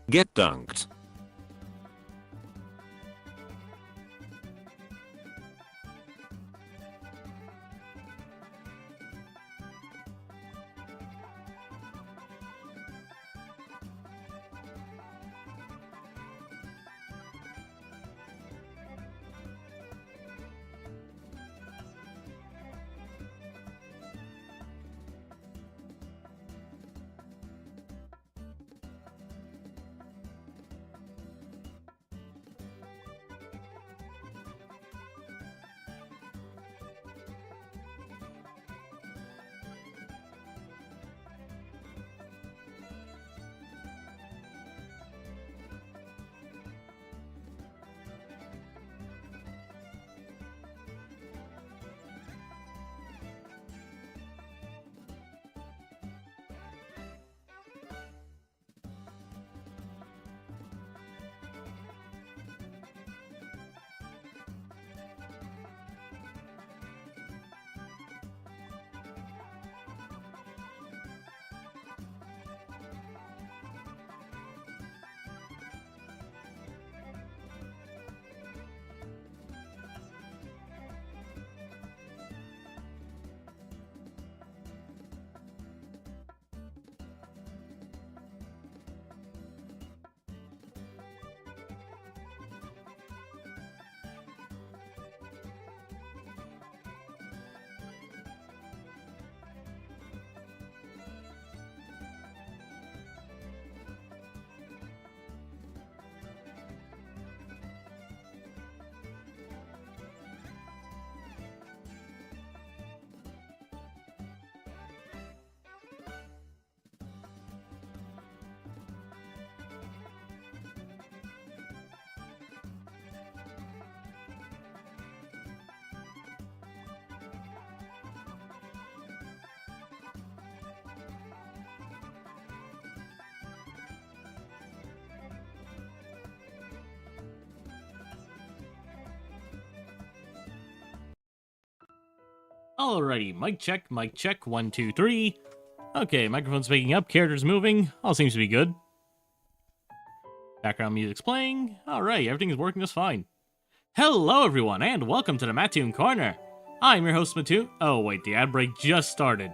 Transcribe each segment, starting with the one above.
Get dunked. Alrighty, mic check, 1, 2, 3. Okay, microphone's picking up, characters moving, all seems to be good. Background music's playing. Alright, everything is working just fine. Hello everyone, and welcome to the Mattoon Corner. I'm your host, Mattoon. Oh wait, the ad break just started.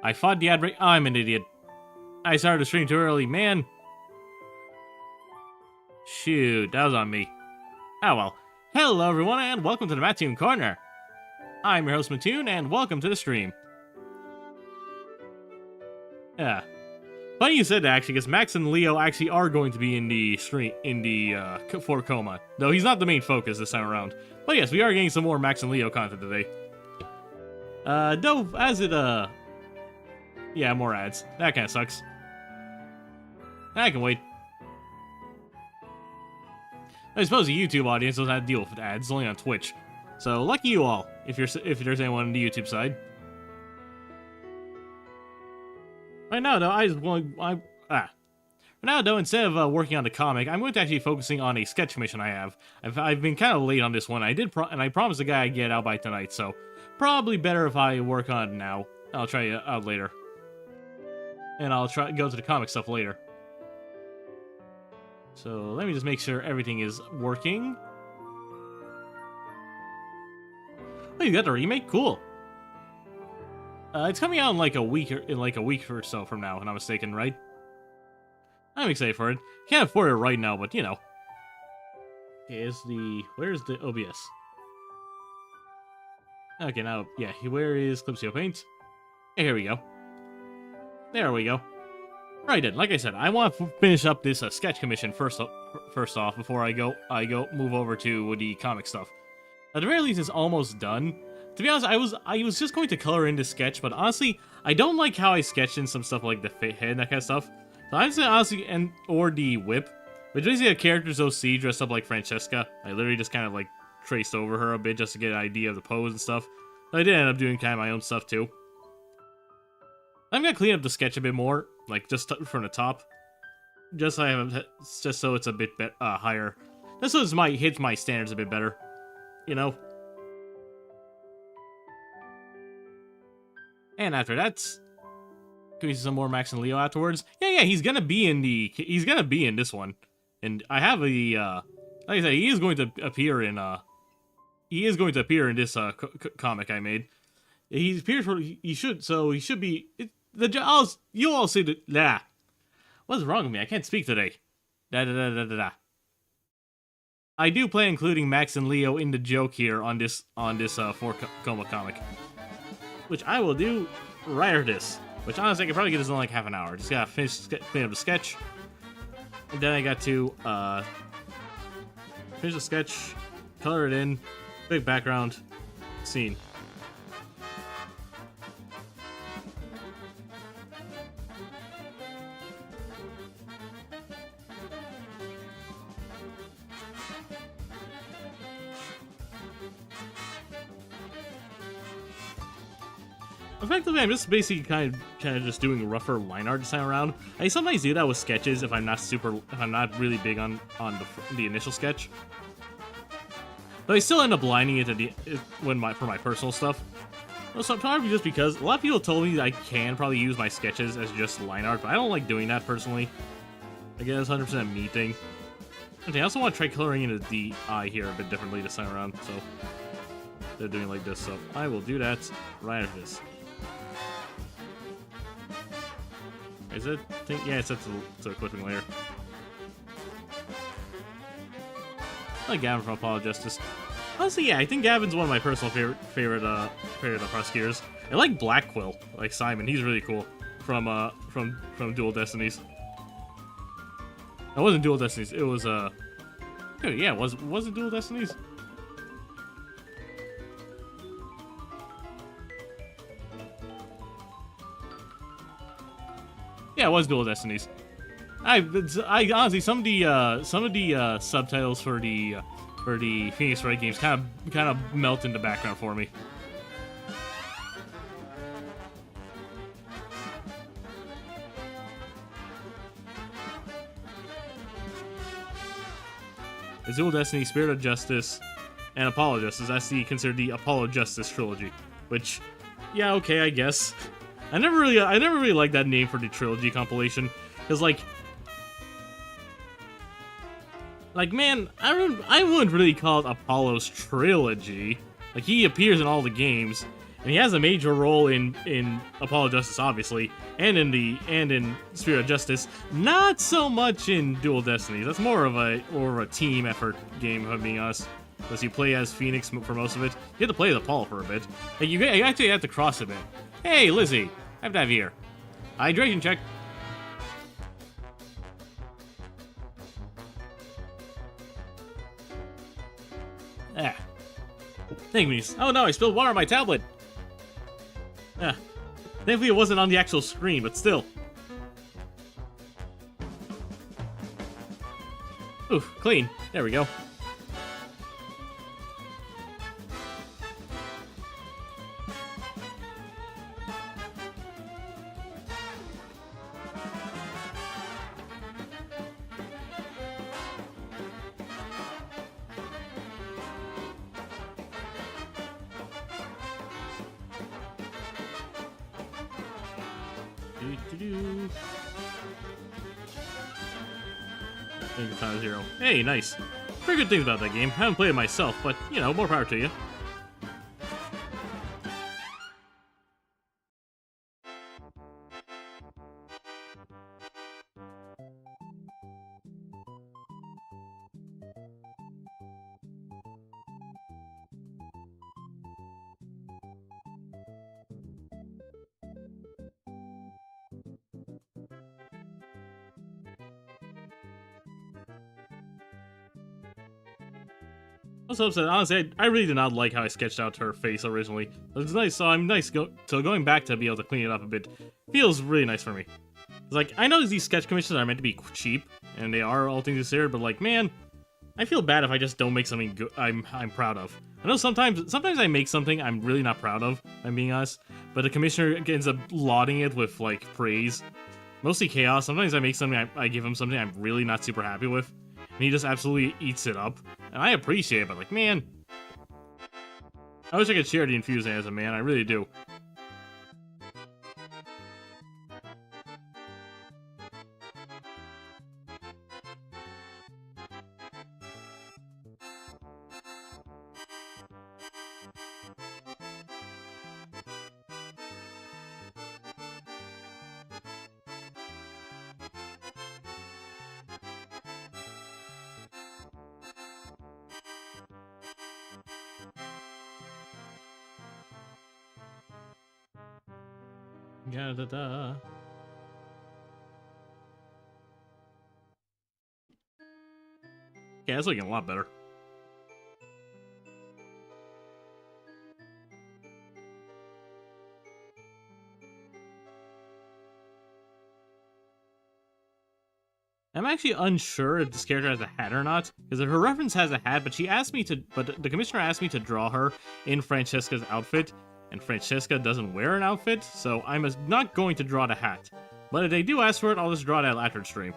I fought the ad break. I'm an idiot. I started the stream too early, man. Shoot, that was on me. Oh well. Hello everyone, and welcome to the Mattoon Corner. I'm your host, Mattoon, and welcome to the stream. Yeah. Funny you said that, actually, because Max and Leo actually are going to be in the stream, for Coma. Though he's not the main focus this time around. But yes, we are getting some more Max and Leo content today. Though, as it, yeah, more ads. That kinda sucks. I can wait. I suppose the YouTube audience doesn't have to deal with ads, it's only on Twitch. So, lucky you all, if there's anyone on the YouTube side. Right now, though, right now, though, instead of working on the comic, I'm going to actually focusing on a sketch mission I have. I've been kind of late on this one. And I promised the guy I'd get it out by tonight, so probably better if I work on it now. I'll try it out later. And I'll go to the comic stuff later. So, let me just make sure everything is working. Oh, you got the remake? Cool. It's coming out in like a week or so from now, if I'm not mistaken, right? I'm excited for it. Can't afford it right now, but you know. Okay, where's the OBS? Okay, now, yeah, where is Clipsio Paint? Okay, here we go. There we go. Right then, like I said, I want to finish up this sketch commission first off before I move over to the comic stuff. At the very least, it's almost done. To be honest, I was just going to color in the sketch, but honestly, I don't like how I sketched in some stuff like the head and that kind of stuff. So I'm saying honestly, or the whip, which basically a character's OC dressed up like Francesca. I literally just kind of like traced over her a bit just to get an idea of the pose and stuff. But I did end up doing kind of my own stuff too. I'm gonna clean up the sketch a bit more, like just from the top, just so it's a bit higher, just so it hits my standards a bit better. You know? And after that, can we see some more Max and Leo afterwards? Yeah, he's gonna be in this one. And I have a, like I said, he is going to appear in this, comic I made. He appears for, he should be, you'll all see the, what's wrong with me? I can't speak today. I do plan including Max and Leo in the joke here on this 4 Coma comic. Which I will do right after this. Which honestly, I could probably get this in like half an hour. Just gotta clean up the sketch. And then I got to, finish the sketch, color it in, big background, scene. Effectively, I'm just basically kind of just doing rougher line art this time around. I sometimes do that with sketches if I'm not really big on the initial sketch. But I still end up lining it for my personal stuff. So probably just because a lot of people told me that I can probably use my sketches as just line art, but I don't like doing that personally. I guess 100% me thing. Okay, I also want to try coloring into the eye here a bit differently this time around. So they're doing like this, so I will do that right after this. Is it? Yeah, it's set to a clipping layer. I like Gavin from Apollo Justice. Honestly, yeah, I think Gavin's one of my personal favorite prosecutors. I like Black Quill, like Simon. He's really cool from Dual Destinies. It wasn't Dual Destinies. It was yeah, was it Dual Destinies? Yeah, it was Dual Destinies. I honestly, some of the subtitles for the Phoenix Wright games kind of melt in the background for me. Dual Destiny, Spirit of Justice, and Apollo Justice. That's considered the Apollo Justice trilogy. Which, yeah, okay, I guess. I never really liked that name for the trilogy compilation, because like, man, I wouldn't really call it Apollo's trilogy. Like, he appears in all the games, and he has a major role in Apollo Justice, obviously, and in Spirit of Justice. Not so much in Dual Destinies. That's more of a team effort game, if I'm being honest. Because you play as Phoenix for most of it. You have to play as Apollo for a bit. Like, you actually have to cross a bit. Hey, Lizzie, I have to have here. Hydration check. Ah. Thank me. Oh no, I spilled water on my tablet. Ah. Thankfully it wasn't on the actual screen, but still. Oof, clean. There we go. Time 0. Hey, nice. Pretty good things about that game. I haven't played it myself, but, you know, more power to you. I was so upset. Honestly, I really did not like how I sketched out her face originally. It was nice, so I'm nice. So going back to be able to clean it up a bit feels really nice for me. It's like, I know these sketch commissions are meant to be cheap, and they are all things considered, but like, man, I feel bad if I just don't make something good I'm proud of. I know sometimes I make something I'm really not proud of, if I'm being honest, but the commissioner ends up lauding it with like praise. Mostly chaos. Sometimes I make something, I give him something I'm really not super happy with, and he just absolutely eats it up. And I appreciate it, but like, man, I wish I could share the enthusiasm, man. I really do. Da da da. Yeah, it's looking a lot better. I'm actually unsure if this character has a hat or not, because her reference has a hat, but the commissioner asked me to draw her in Francesca's outfit, and Francesca doesn't wear an outfit, so I'm not going to draw the hat. But if they do ask for it, I'll just draw that after stream.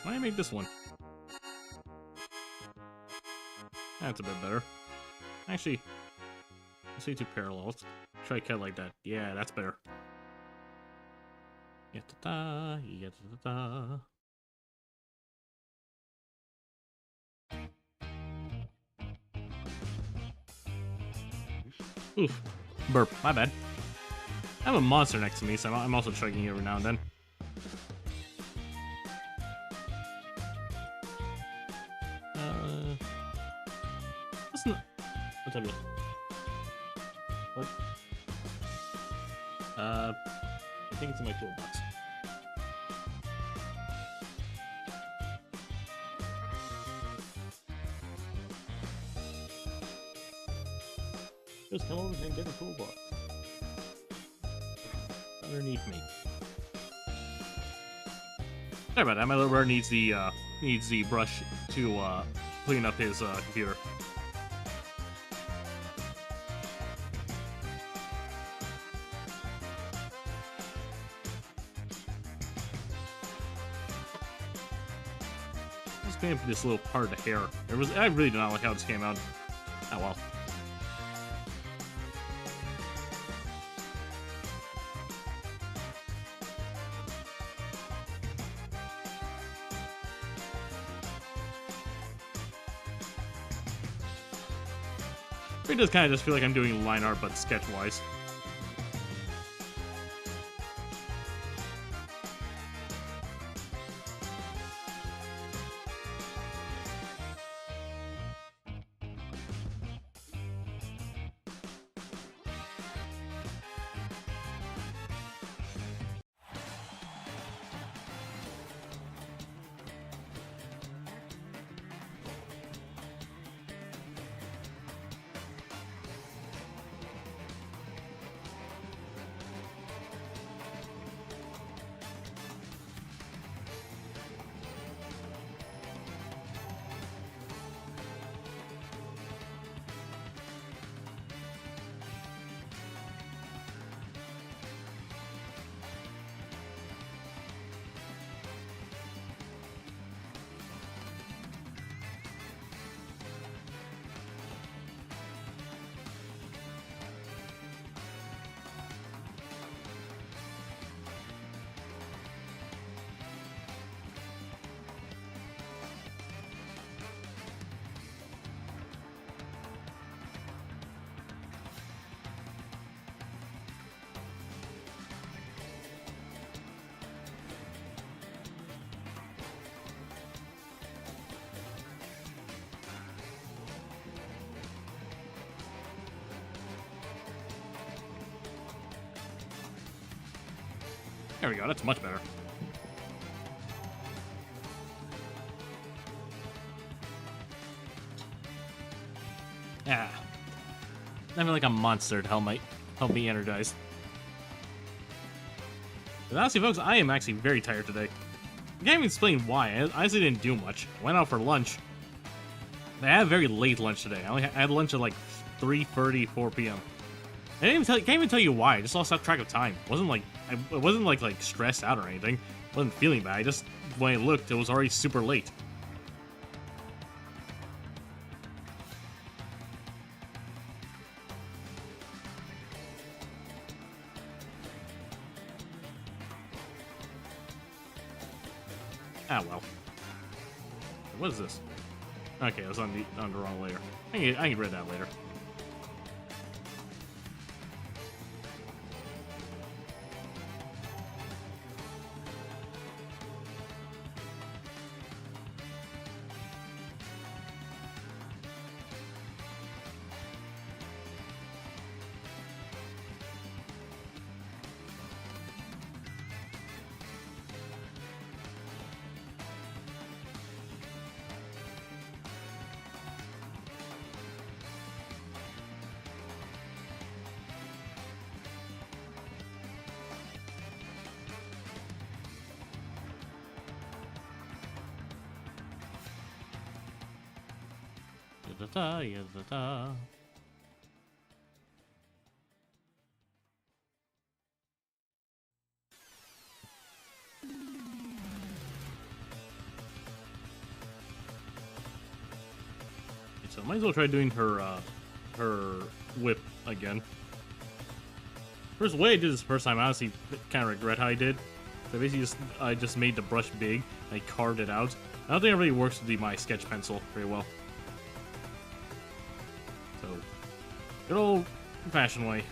Why did I make this one? That's a bit better. Actually, let's say two parallels. Try cut like that. Yeah, that's better. Ya-ta-da, ya-ta-da-da. Oof. Burp. My bad. I have a monster next to me, so I'm also chugging every now and then. Listen. What's up, what? I think it's in my toolbox. Just come over and get a toolbox. Underneath me. Sorry about that. My little bird needs the brush to clean up his computer. Just clean up this little part of the hair. I really do not like how this came out. Oh well. It does kind of just feel like I'm doing line art, but sketch-wise. There we go, that's much better. Yeah. I feel like a monster to help me energize. But honestly, folks, I am actually very tired today. I can't even explain why. I honestly didn't do much. I went out for lunch. I had a very late lunch today. I had lunch at like 3:30, 4 p.m. Can't even tell you why. I just lost track of time. It wasn't like stressed out or anything. I wasn't feeling bad. I just, when I looked, it was already super late. Ah, well. What is this? Okay, I was on the wrong layer. I can read that later. Da-da-da, da-da-da. So might as well try doing her whip again. First way I did this first time, I honestly kind of regret how I did. So basically, I just made the brush big. I carved it out. I don't think it really works with my sketch pencil very well. So, good old fashioned way.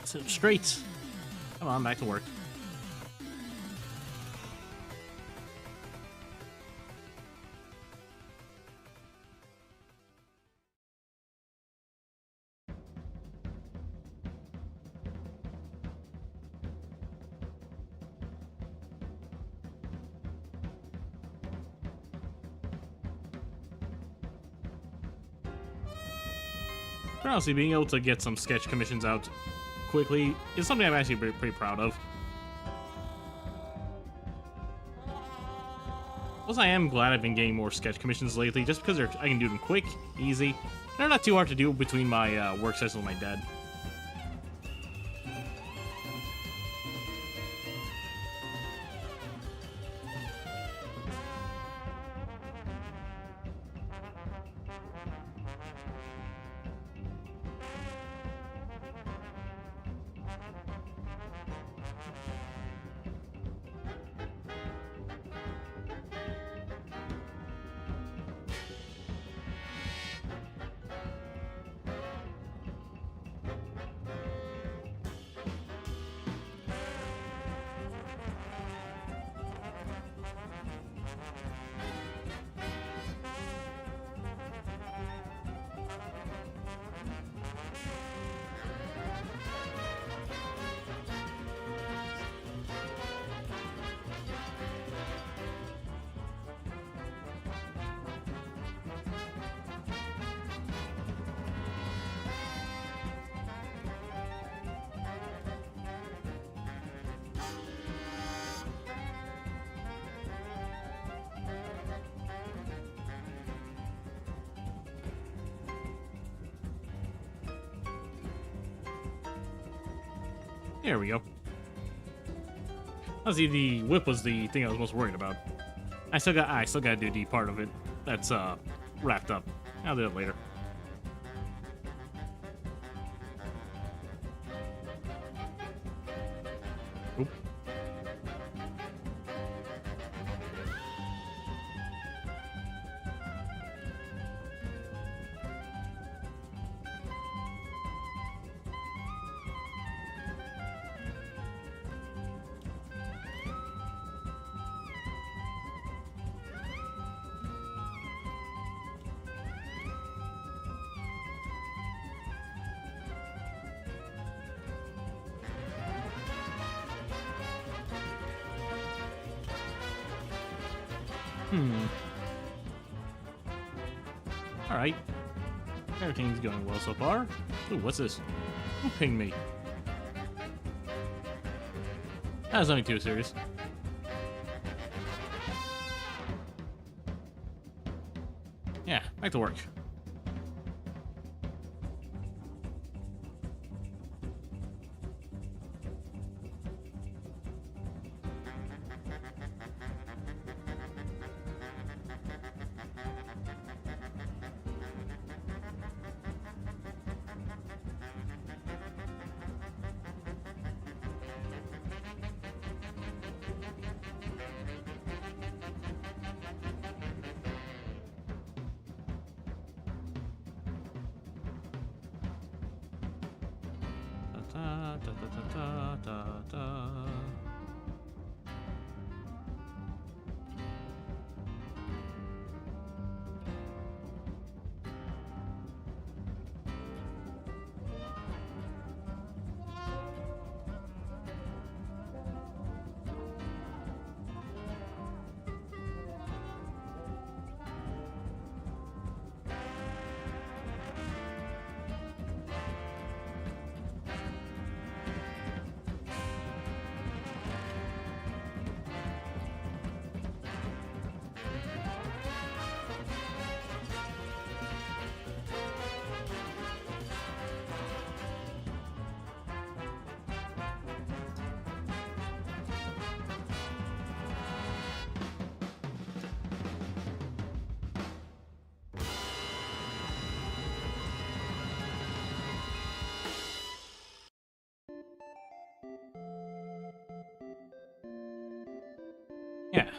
So straight. Come on, back to work. Honestly, being able to get some sketch commissions out quickly is something I'm actually pretty proud of. Plus, I am glad I've been getting more sketch commissions lately, just because I can do them quick, easy, and they're not too hard to do between my work sessions with my dad. There we go. Honestly, the whip was the thing I was most worried about. I still gotta do the part of it that's wrapped up. I'll do it later. Oop. Alright. Everything's going well so far. Ooh, what's this? Who pinged me? That's nothing too serious. Yeah, back to work. Da, da, da, da, da, da. Yeah.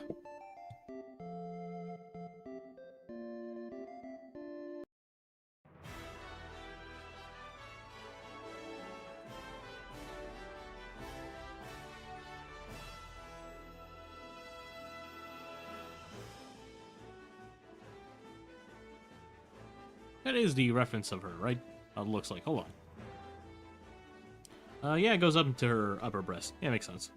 That is the reference of her, right? It looks like. Hold on. Yeah, it goes up into her upper breast. Yeah, makes sense.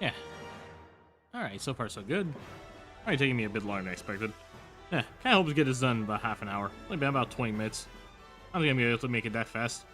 Yeah. Alright, so far so good. Alright, taking me a bit longer than I expected. Yeah, kinda hope to get this done in about half an hour. Only been about 20 minutes. I'm gonna be able to make it that fast.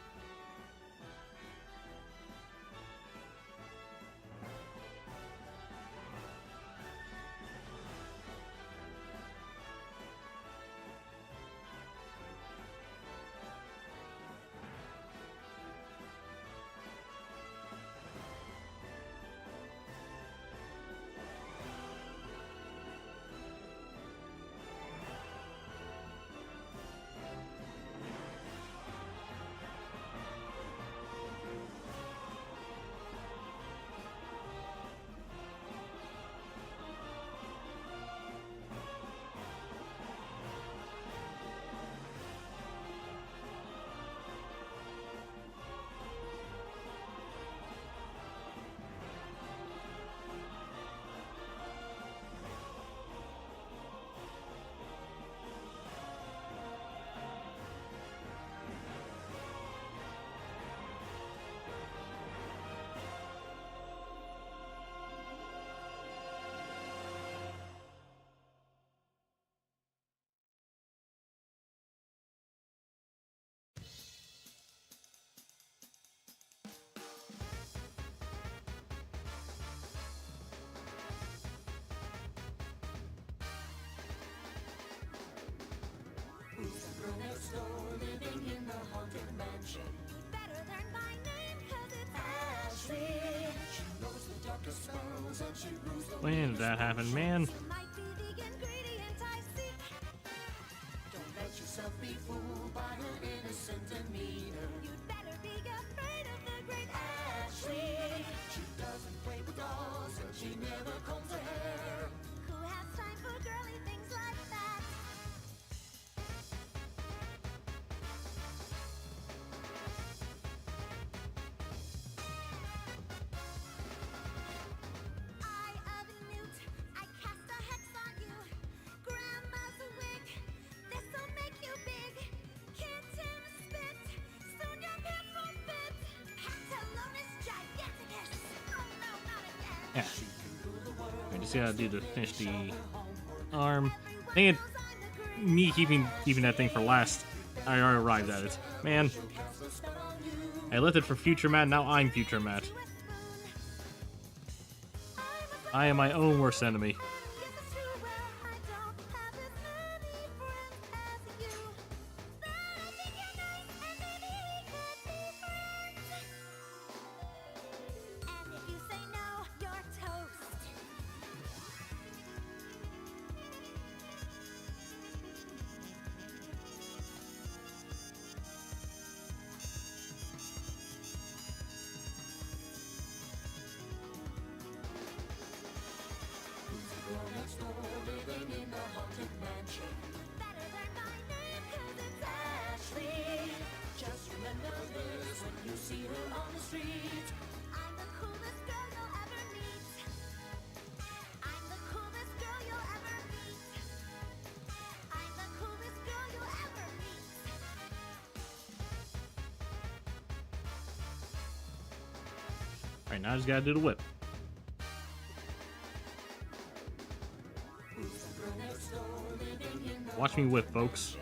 When did that happen, man? Yeah. I just gotta do to finish the arm. Dang it. Me keeping that thing for last. I already arrived at it. Man. I left it for future Matt, now I'm future Matt. I am my own worst enemy. Alright, now I just gotta do the whip. Watch me whip, folks.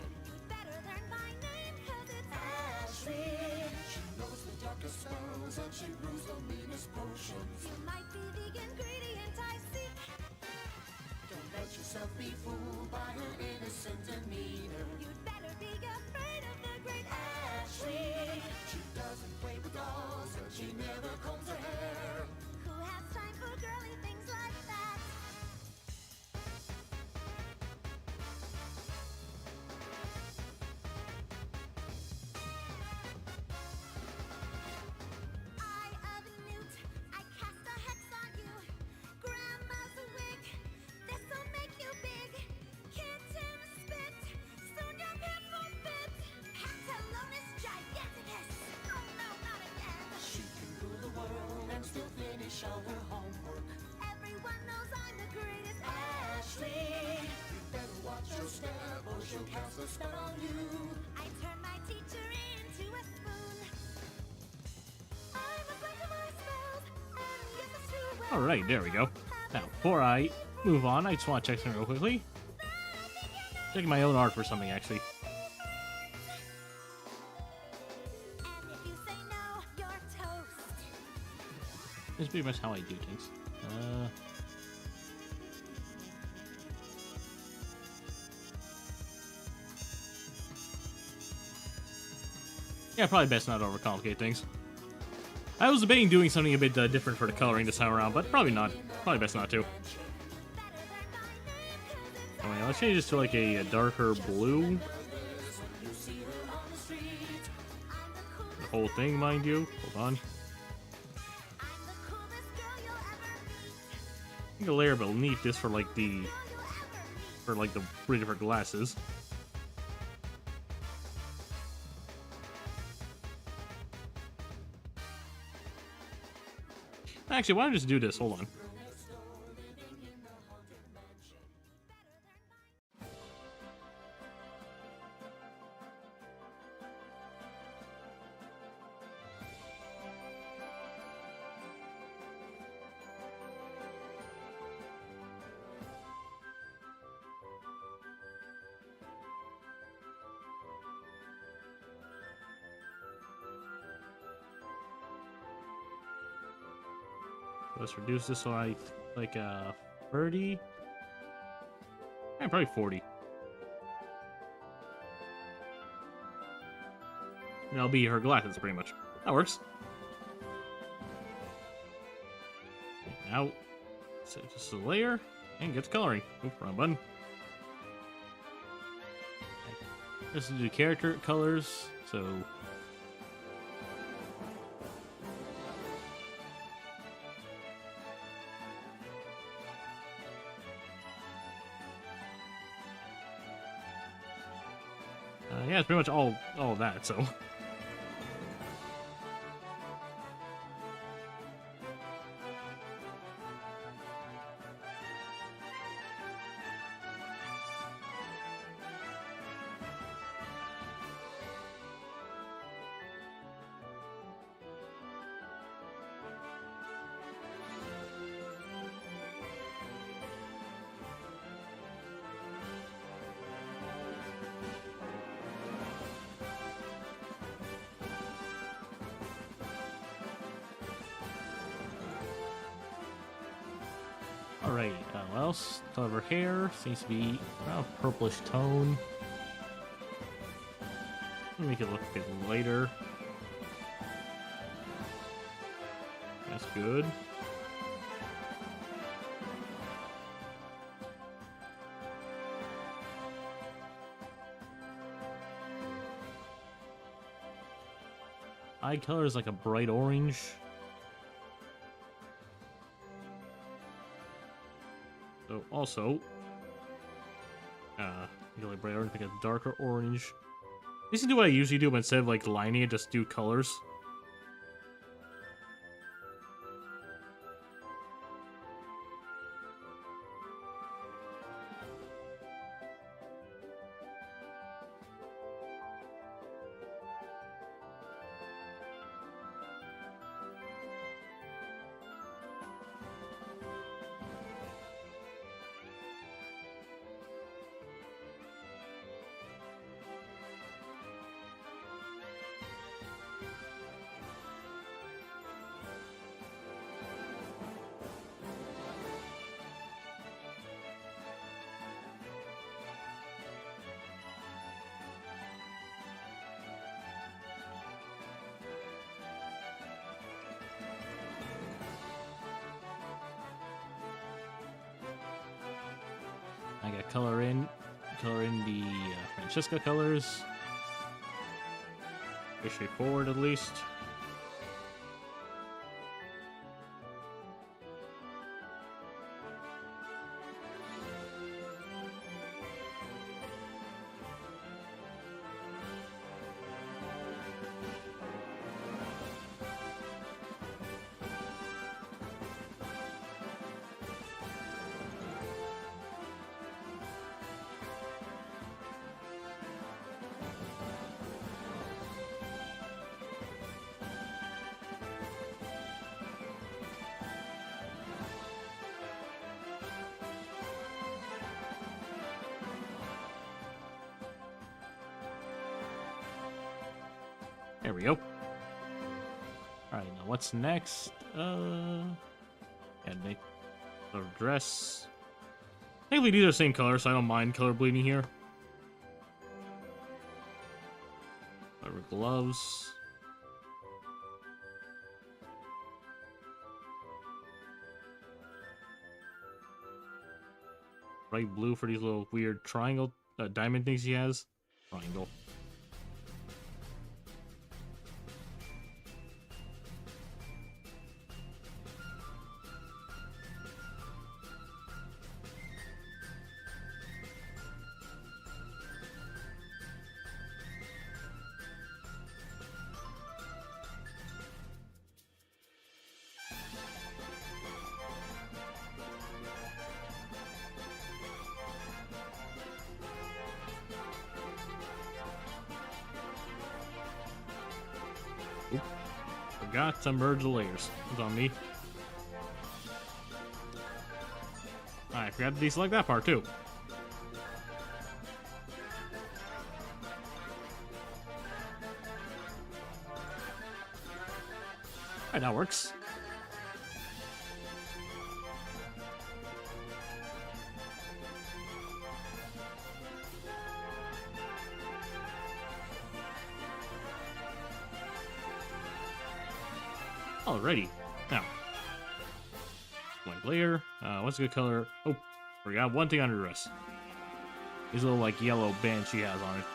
Alright, there we go. Now, before I move on, I just want to check something real quickly. Checking my own art for something, actually. This is pretty much how I do things. Yeah, probably best not to overcomplicate things. I was debating doing something a bit different for the coloring this time around, but probably not. Probably best not to. Anyway, let's change this to like a darker blue. The whole thing, mind you. Hold on. I think a layer beneath this for like the three different glasses. Actually, why don't I just do this? Hold on. Let's reduce this to like 30. Yeah, probably 40. That'll be her glasses, pretty much. That works. Now, set just a layer and get to coloring. Oop, wrong button. This is the character colors, so. Yeah, it's pretty much all of that, so. Alright, what else? Color of her hair seems to be around a purplish tone. Make it look a bit lighter. That's good. Eye color is like a bright orange. So also, like bright orange, like a darker orange. This is do what I usually do, but instead of like lining it, just do colors. I got color in the Francesca colors. Pretty straightforward, at least. There we go. Alright, now what's next? Yeah, make her dress. Technically, these are the same color, so I don't mind color bleeding here. Her gloves. Bright blue for these little weird triangle, diamond things he has. Triangle. Oop. Forgot to merge the layers. It's on me. I forgot to deselect that part too. Alright, that works. Alrighty. Now, white layer. What's a good color? Oh, forgot one thing on her dress. These little, like, yellow band she has on it.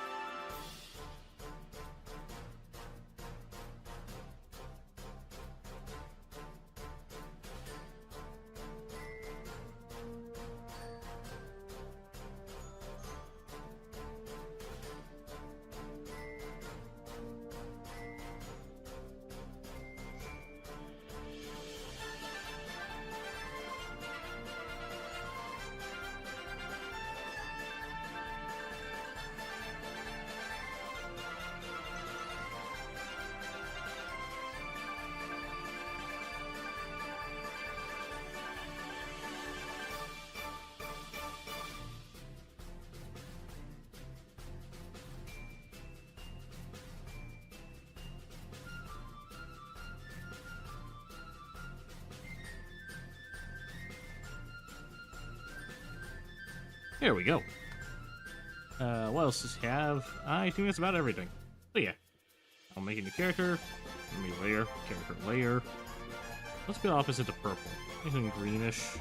There we go. What else does he have? I think that's about everything. But yeah, I'll make a new character. Let me layer, character layer. Let's go opposite to purple. Anything greenish. So.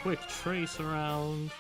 Quick trace around.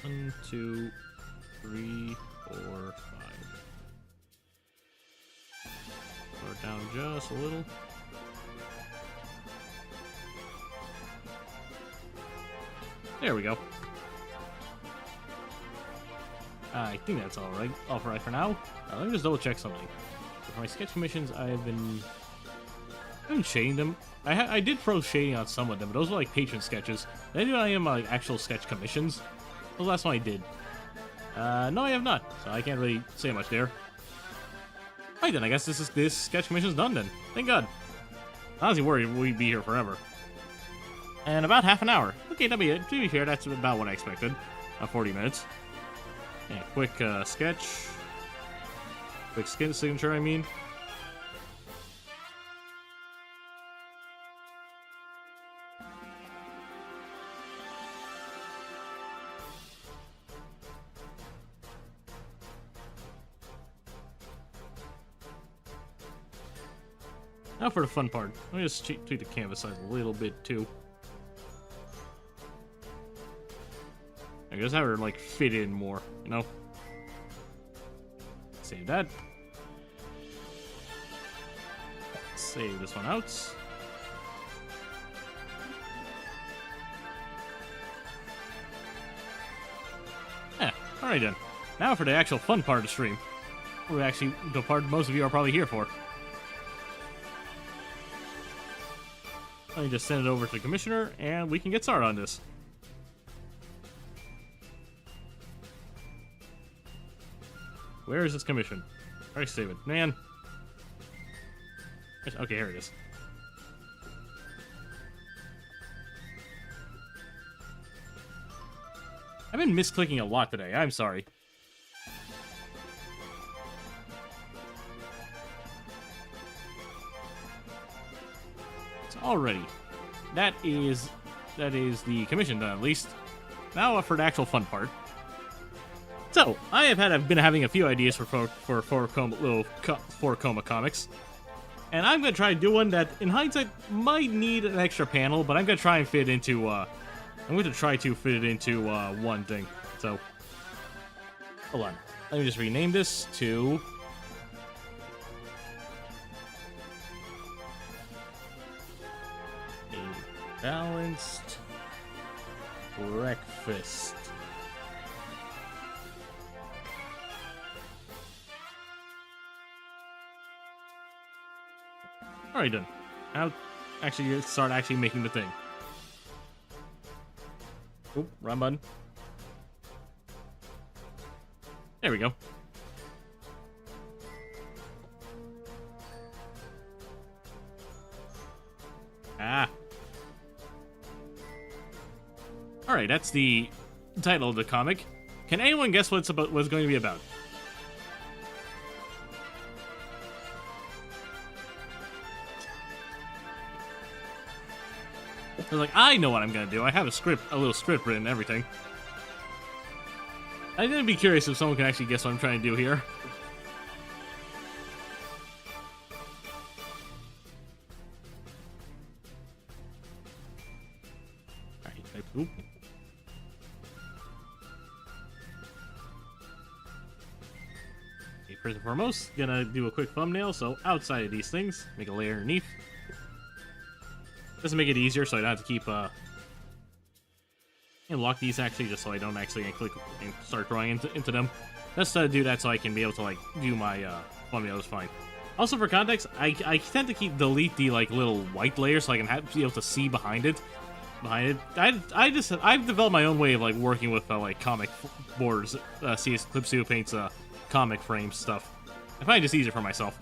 One, two, three, 4, 5. Lower it down just a little. There we go. I think that's all right for now. Let me just double check something. For my sketch commissions, I haven't shading them. I did throw shading on some of them, but those were like patron sketches. I didn't any of my like actual sketch commissions. That was the last one I did. No, I have not, so I can't really say much there. Alright then, I guess this sketch commission's done then. Thank God. I was worried we'd be here forever. And about half an hour. Okay, that'll be it. To be fair, that's about what I expected. 40 minutes. Yeah, quick sketch. Quick skin signature, I mean. Now for the fun part. Let me just tweak the canvas size a little bit too. I guess have her like fit in more, you know? Save that. Save this one out. Yeah, alright then. Now for the actual fun part of the stream. Actually, the part most of you are probably here for. Let me just send it over to the commissioner, and we can get started on this. Where is this commission? Alright, save it. Man. Okay, here it is. I've been misclicking a lot today. I'm sorry. So already, that is the commission done at least. Now for the actual fun part. So I've been having a few ideas for four Coma comics, and I'm gonna try to do one that, in hindsight, might need an extra panel, but I'm gonna try and fit it into. I'm going to try to fit it into one thing. So hold on, let me just rename this to. A balanced breakfast. Alright then. I'll actually start making the thing. Oop, wrong button. There we go. Ah. Alright, that's the title of the comic. Can anyone guess what it's going to be about? I was like, I know what I'm gonna do. I have a little script written and everything. I'm gonna be curious if someone can actually guess what I'm trying to do here. Alright, oop. Okay, first and foremost, gonna do a quick thumbnail, so outside of these things, make a layer underneath. Just to make it easier so I don't have to keep, and lock these actually, just so I don't actually click and start drawing into them. Just to do that so I can be able to, like, do my, thumbnails fine. Also, for context, I tend to delete the, like, little white layer so I can be able to see behind it. I've developed my own way of, like, working with, like, comic borders, CS Clip Studio Paint's, comic frame stuff. I find it just easier for myself.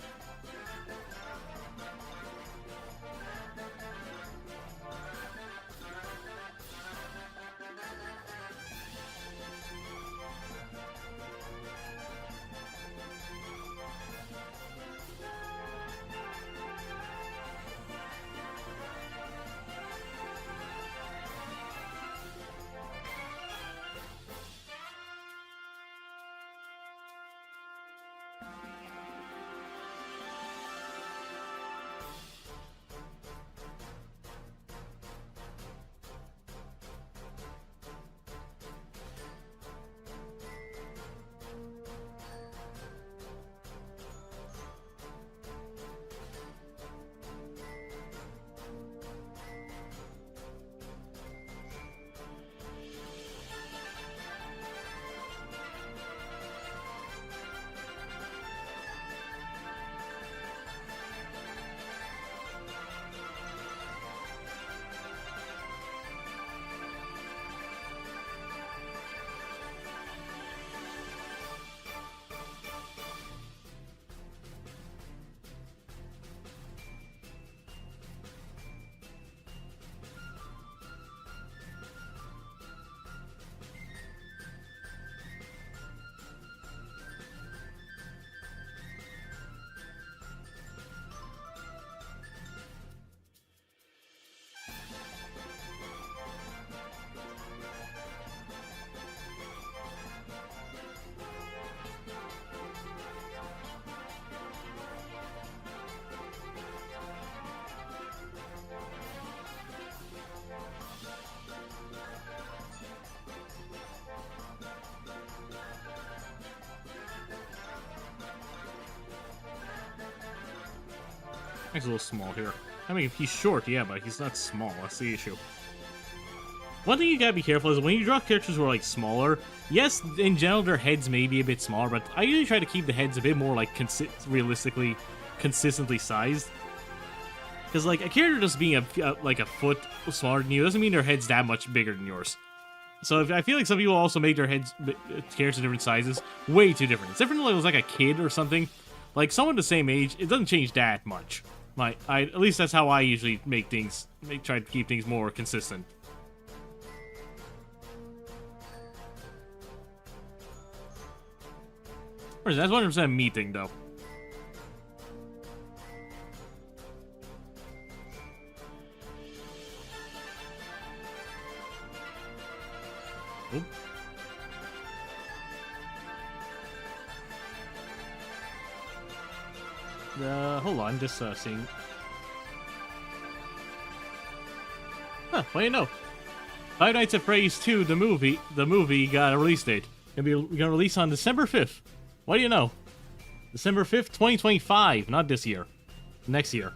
He's a little small here. I mean, he's short, yeah, but he's not small. That's the issue. One thing you gotta be careful is when you draw characters who are, like, smaller, yes, in general, their heads may be a bit smaller, but I usually try to keep the heads a bit more, like, realistically, consistently sized. Because, like, a character just being, like, a foot smaller than you doesn't mean their head's that much bigger than yours. So I feel like some people also make their characters different sizes way too different. It's different when it was, like, a kid or something. Like, someone the same age, it doesn't change that much. At least that's how I usually make things, try to keep things more consistent. That's 100% me thing, though. Oop. Hold on, just seeing. Huh, what do you know? Five Nights at Freddy's 2, the movie got a release date. Gonna release on December 5th. What do you know? December 5th, 2025, not this year. Next year.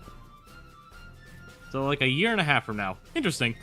So like a year and a half from now. Interesting.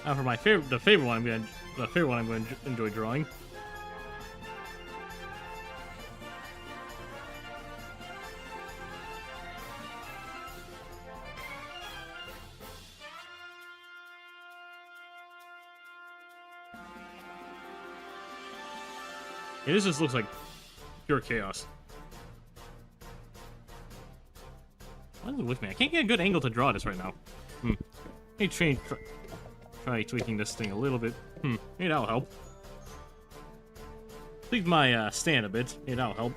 Now for my the favorite one I'm going to enjoy drawing. Yeah, this just looks like pure chaos. What is it with me? I can't get a good angle to draw this right now. Let me try tweaking this thing a little bit. Maybe that'll help. Tweak my stand a bit. Maybe that'll help.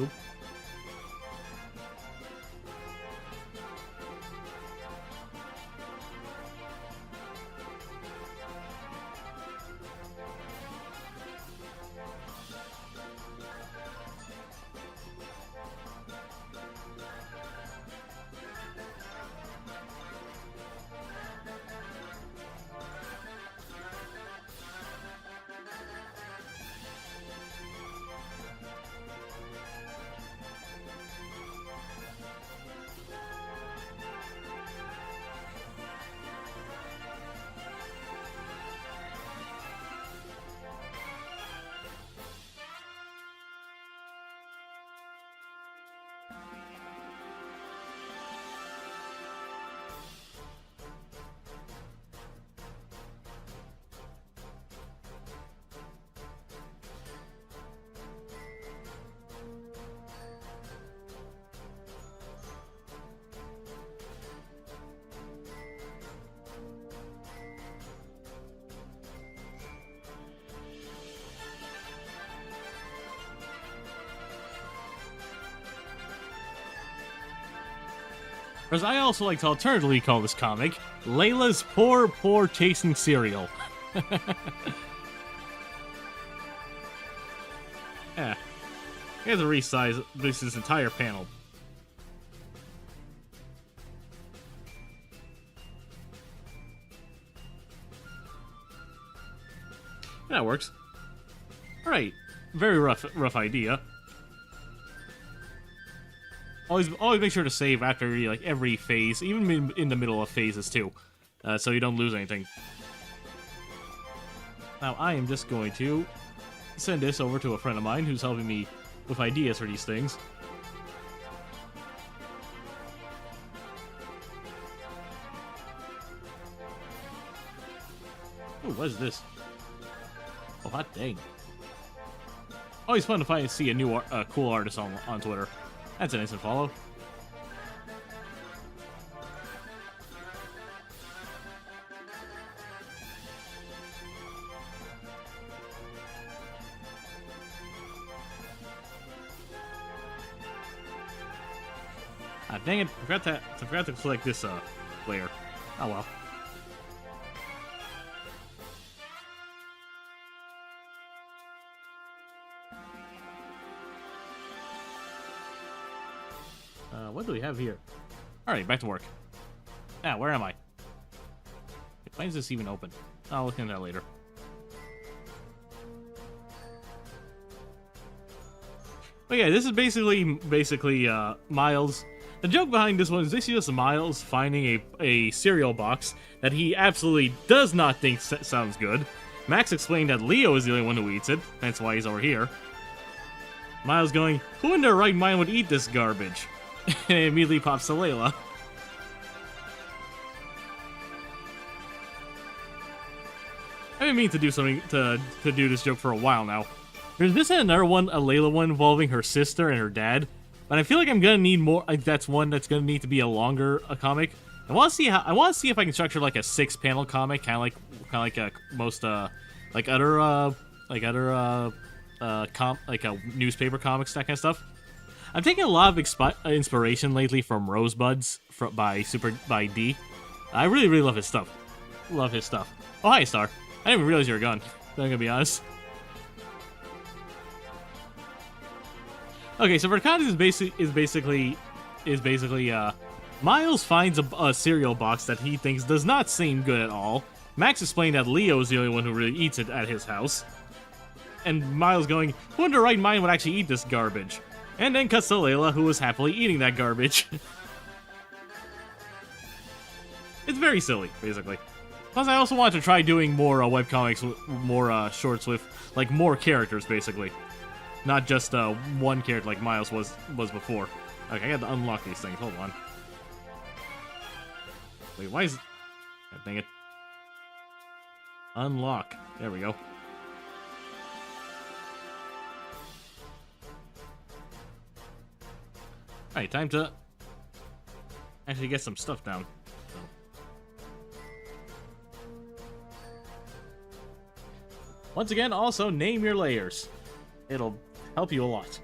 Oop. As I also like to alternatively call this comic, Layla's Poor Chasing Cereal. Yeah. He has to resize this entire panel. That works. Alright. Very rough idea. Always make sure to save after like every phase, even in the middle of phases too, so you don't lose anything. Now I am just going to send this over to a friend of mine who's helping me with ideas for these things. Ooh, what is this? Oh, hot dang. Always fun to see a new, cool artist on Twitter. That's an instant follow. Ah, dang it! I forgot to select this layer. Oh well. What do we have here? All right, back to work. Ah, where am I? Why is this even open? I'll look into that later. But yeah, this is basically Miles. The joke behind this one is this is just Miles finding a cereal box that he absolutely does not think sounds good. Max explained that Leo is the only one who eats it, that's why he's over here. Miles going, who in their right mind would eat this garbage? And it immediately pops to Layla. I've been meaning to do something to do this joke for a while now. There's this and another one, a Layla one involving her sister and her dad, but I feel like I'm gonna need more. That's one that's gonna need to be a longer comic. I want to see if I can structure like a 6-panel comic, kind of like most other newspaper comics, that kind of stuff. I'm taking a lot of inspiration lately from Rosebuds by D. I really love his stuff. Love his stuff. Oh, hi, Star. I didn't even realize you were gone. I'm gonna be honest. Okay, so for context is basically Miles finds a cereal box that he thinks does not seem good at all. Max explained that Leo is the only one who really eats it at his house. And Miles going, who in their right mind would actually eat this garbage? And then cuts to Layla, who was happily eating that garbage. It's very silly, basically. Plus, I also wanted to try doing more webcomics, more shorts with, like, more characters, basically. Not just one character like Miles was before. Okay, I got to unlock these things. Hold on. Wait, why is... God dang it. Unlock. There we go. Alright, time to actually get some stuff down. Once again, also name your layers. It'll help you a lot.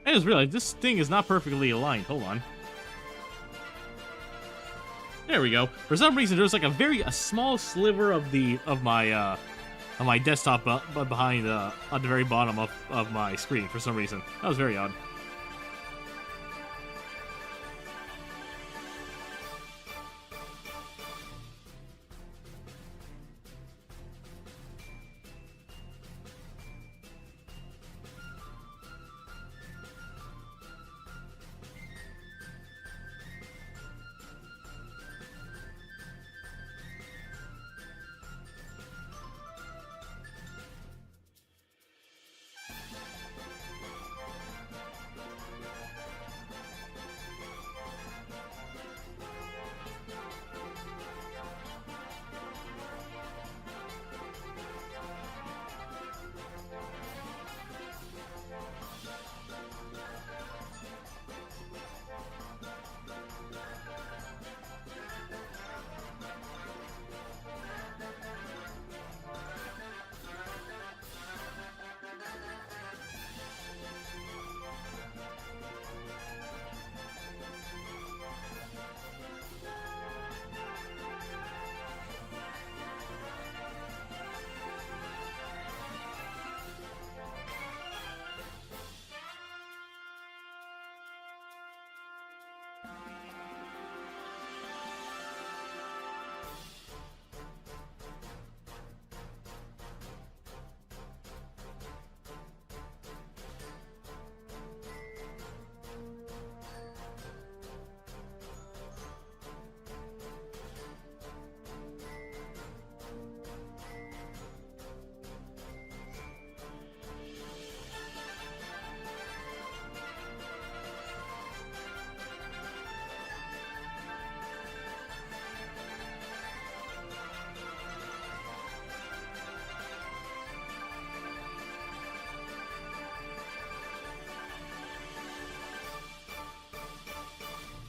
I just realized this thing is not perfectly aligned. Hold on. There we go. For some reason, there's like a small sliver of my desktop behind at the very bottom of my screen for some reason. That was very odd.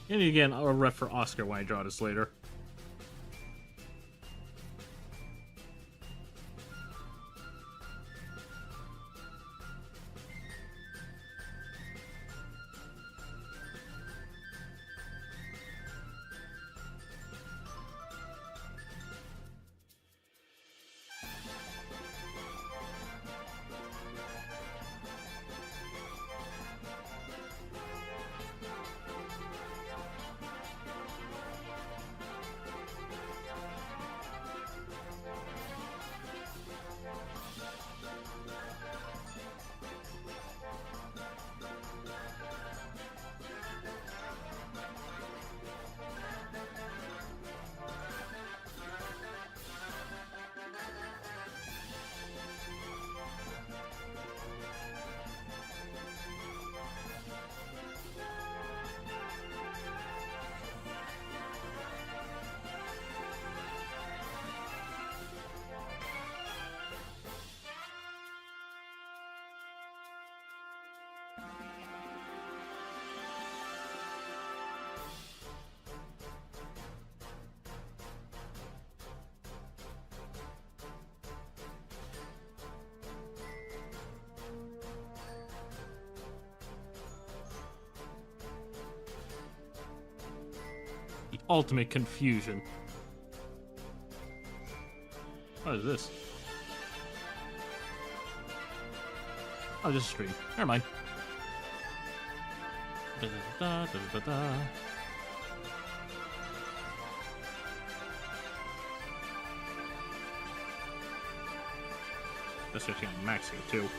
And again, a ref for Oscar when I draw this later. The ultimate confusion. What is this? Oh, just a stream. Never mind. Da, da, da, da, da, da. That's actually on max here, too.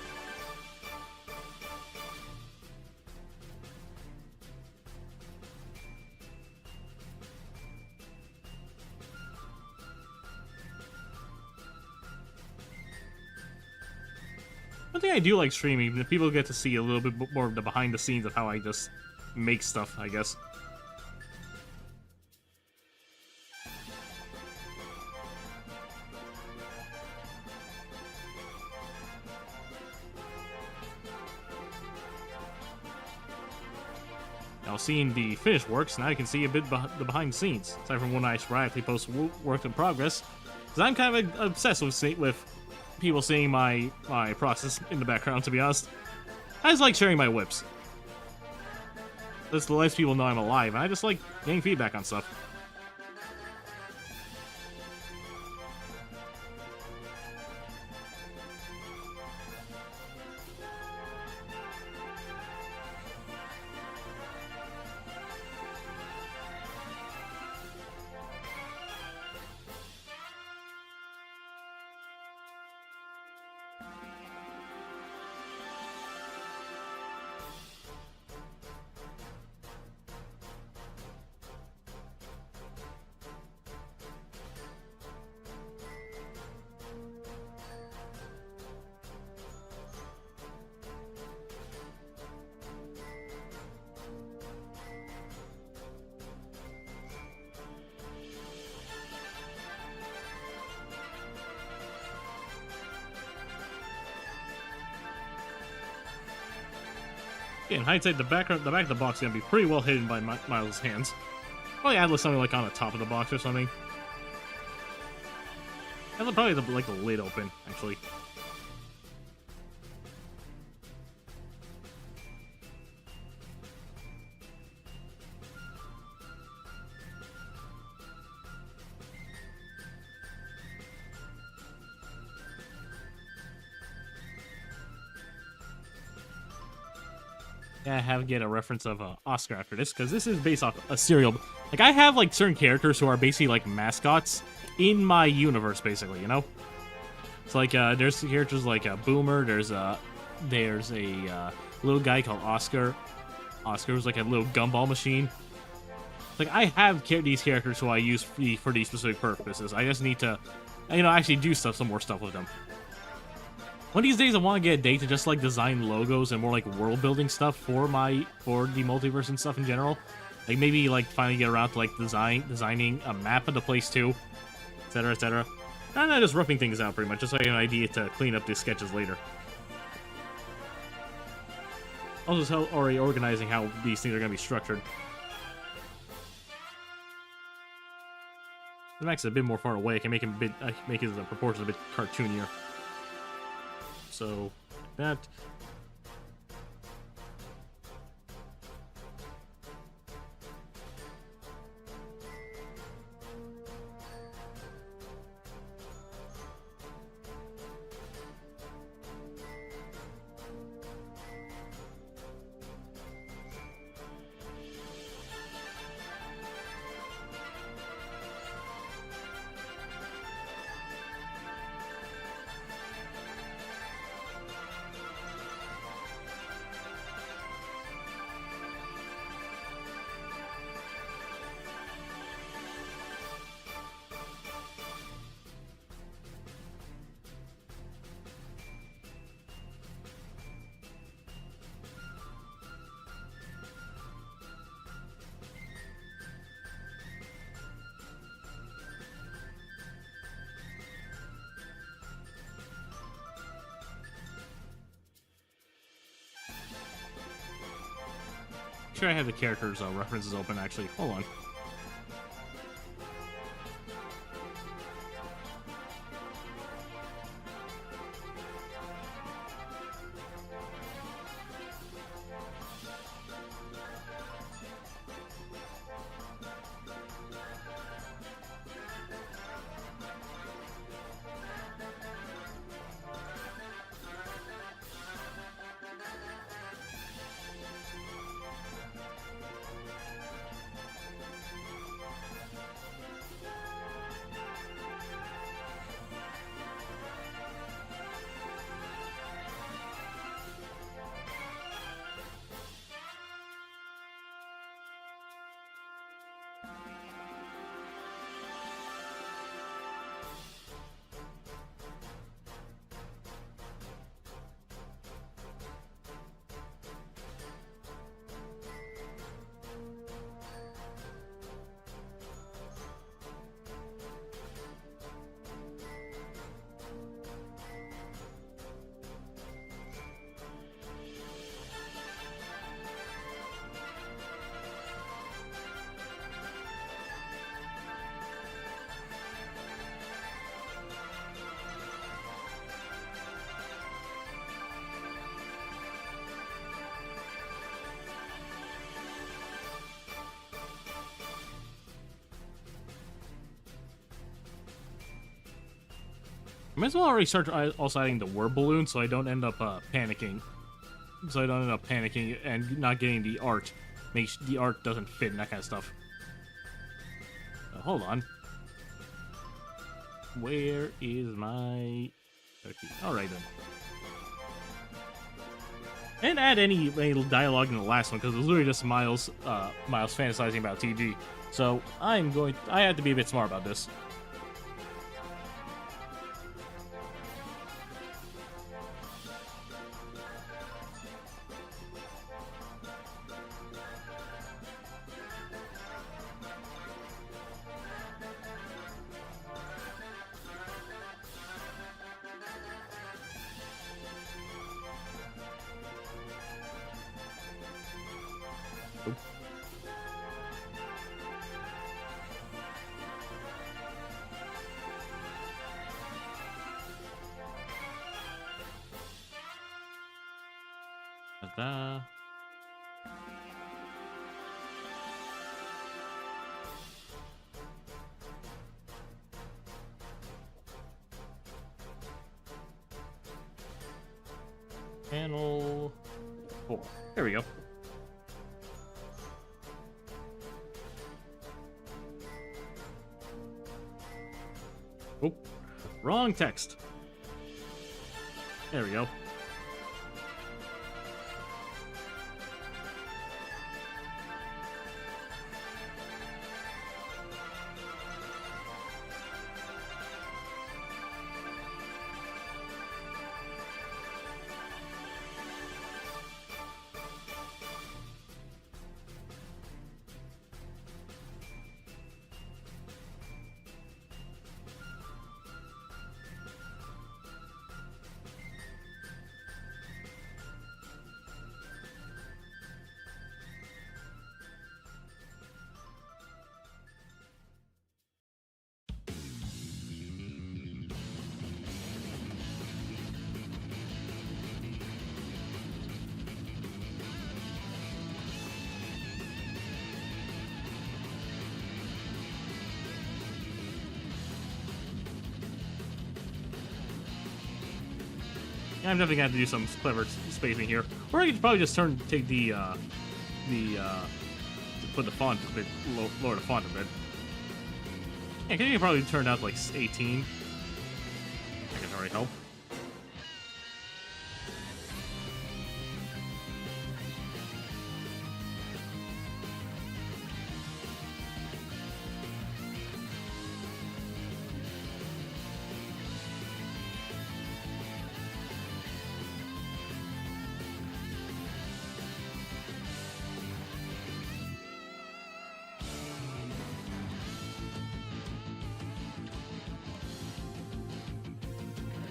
One thing I do like streaming, that people get to see a little bit more of the behind the scenes of how I just make stuff, I guess. Now, seeing the finished works, now you can see a bit the behind the scenes, aside from when I sporadically post work in progress. Because I'm kind of obsessed with people seeing my process in the background, to be honest. I just like sharing my whips. This lets people know I'm alive, and I just like getting feedback on stuff. In hindsight, the back of the box is gonna be pretty well hidden by Miles' hands. Probably add something like on the top of the box or something. And probably like the lid open, actually. Yeah, I have to get a reference of Oscar after this, because this is based off a serial. Like, I have, like, certain characters who are basically, like, mascots in my universe, basically, you know? It's like, there's characters like Boomer, there's a little guy called Oscar. Oscar was like a little gumball machine. Like, I have these characters who I use for these specific purposes. I just need to, actually do some more stuff with them. One of these days, I want to get a day to just, like, design logos and more, like, world-building stuff for the multiverse and stuff in general. Like, maybe, like, finally get around to, like, designing a map of the place, too. Etc., etc. And I'm just roughing things out, pretty much, just so I have an idea to clean up these sketches later. Also, already organizing how these things are going to be structured. the Max is a bit more far away, I can make him a bit, I can make his proportions a bit cartoonier. So, like that. Sure, I have the characters references open actually. Hold on. I might as well already start also adding the word balloon so I don't end up panicking. So I don't end up panicking and not getting the art. Make the art doesn't fit and that kind of stuff. Hold on. Where is my... Okay. Alright then. And add any dialogue in the last one because it was literally just Miles fantasizing about TG. So I have to be a bit smart about this. Ta-da. Panel 4. There we go. Oh, wrong text. There we go. I'm definitely gonna have to do some clever spacing here. Or I could probably just take put the font a bit, lower the font a bit. Yeah, I think it probably turned out like 18. That can already help.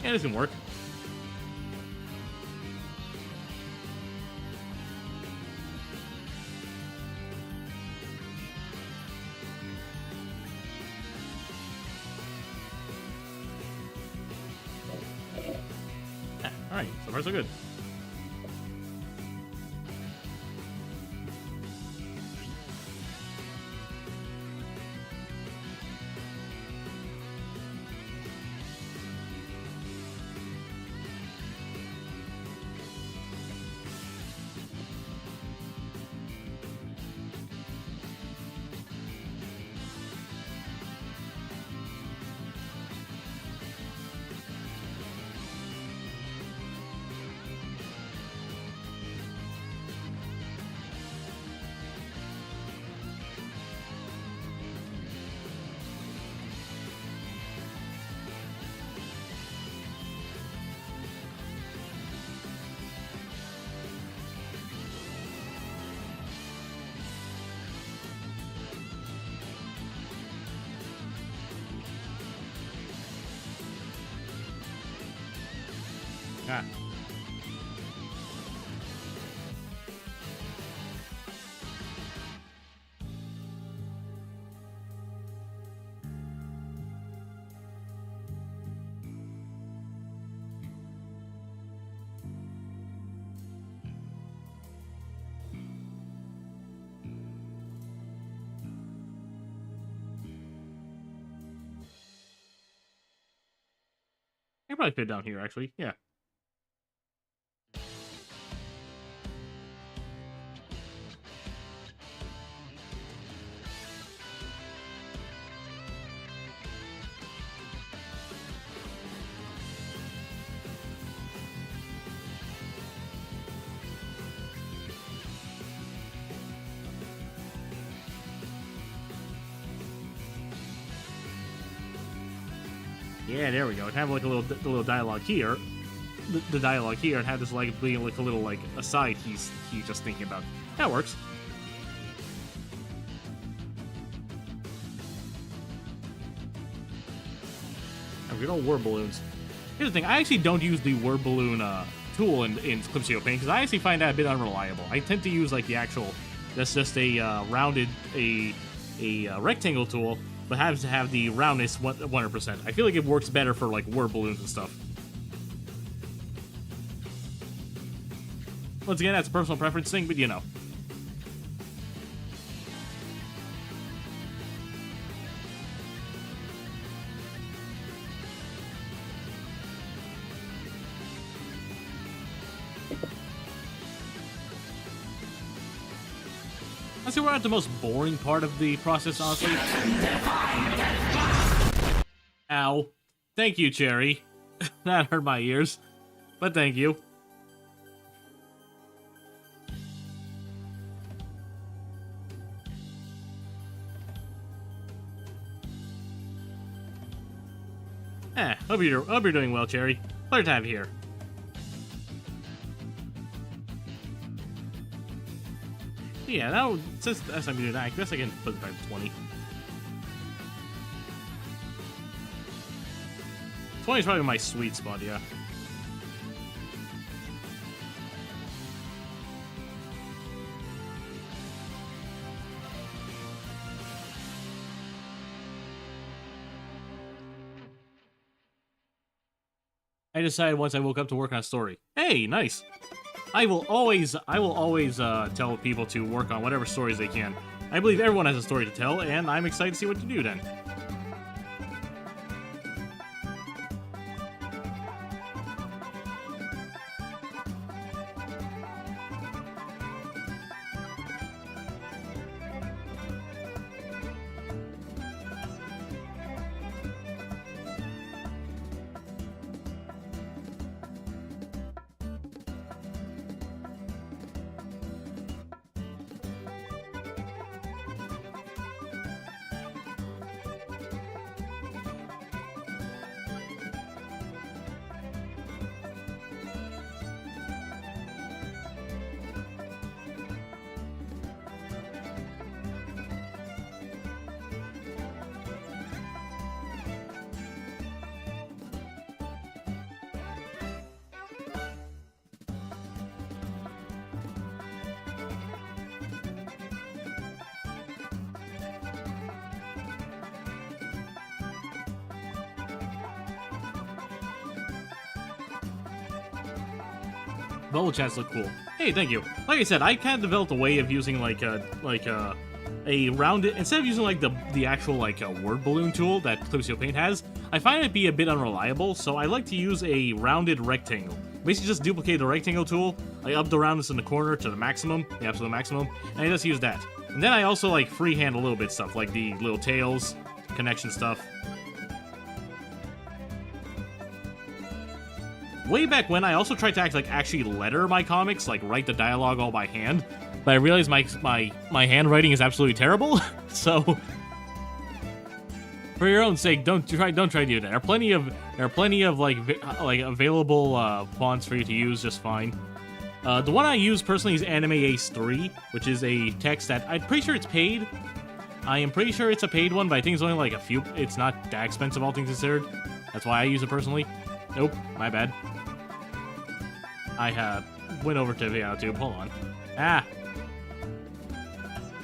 Yeah, this can work. Alright, so far so good. Ah. I can probably fit down here, actually. Yeah. Yeah, there we go. It had like a little dialogue here. The dialogue here, and had this like being like a little like aside he's just thinking about. That works. And we don't word balloons. Here's the thing, I actually don't use the word balloon tool in Clipsio Paint because I actually find that a bit unreliable. I tend to use like the actual, that's just a rounded rectangle tool, but has to have the roundness 100%. I feel like it works better for like word balloons and stuff. Once again, that's a personal preference thing, but you know. Let's see, we're at the most boring part of the process, honestly. Ow. Thank you, Cherry. That hurt my ears. But thank you. Hope you're doing well, Cherry. Pleasure to have you here. Yeah, now, since that's I'm doing that, I guess I can put it back to 20. 20 is probably my sweet spot, yeah. I decided once I woke up to work on a story. Hey, nice. I will always tell people to work on whatever stories they can. I believe everyone has a story to tell, and I'm excited to see what you do then. Bubble chats look cool. Hey, thank you. Like I said, I kind of developed a way of using a rounded, instead of using like the actual word balloon tool that Clipsio Paint has. I find it be a bit unreliable, so I like to use a rounded rectangle. Basically, just duplicate the rectangle tool. I up the roundness in the corner to the maximum, the absolute maximum, and I just use that. And then I also like freehand a little bit stuff, like the little tails, connection stuff. Way back when, I also tried to actually letter my comics, like write the dialogue all by hand, but I realized my handwriting is absolutely terrible. So, for your own sake, don't try to do that. There are plenty of like available fonts for you to use just fine. The one I use personally is Anime Ace 3, which is a text that I'm pretty sure it's paid. I am pretty sure it's a paid one, but I think it's only like a few. It's not that expensive, all things considered. That's why I use it personally. Nope, my bad. I went over to VideoTube. Hold on. Ah.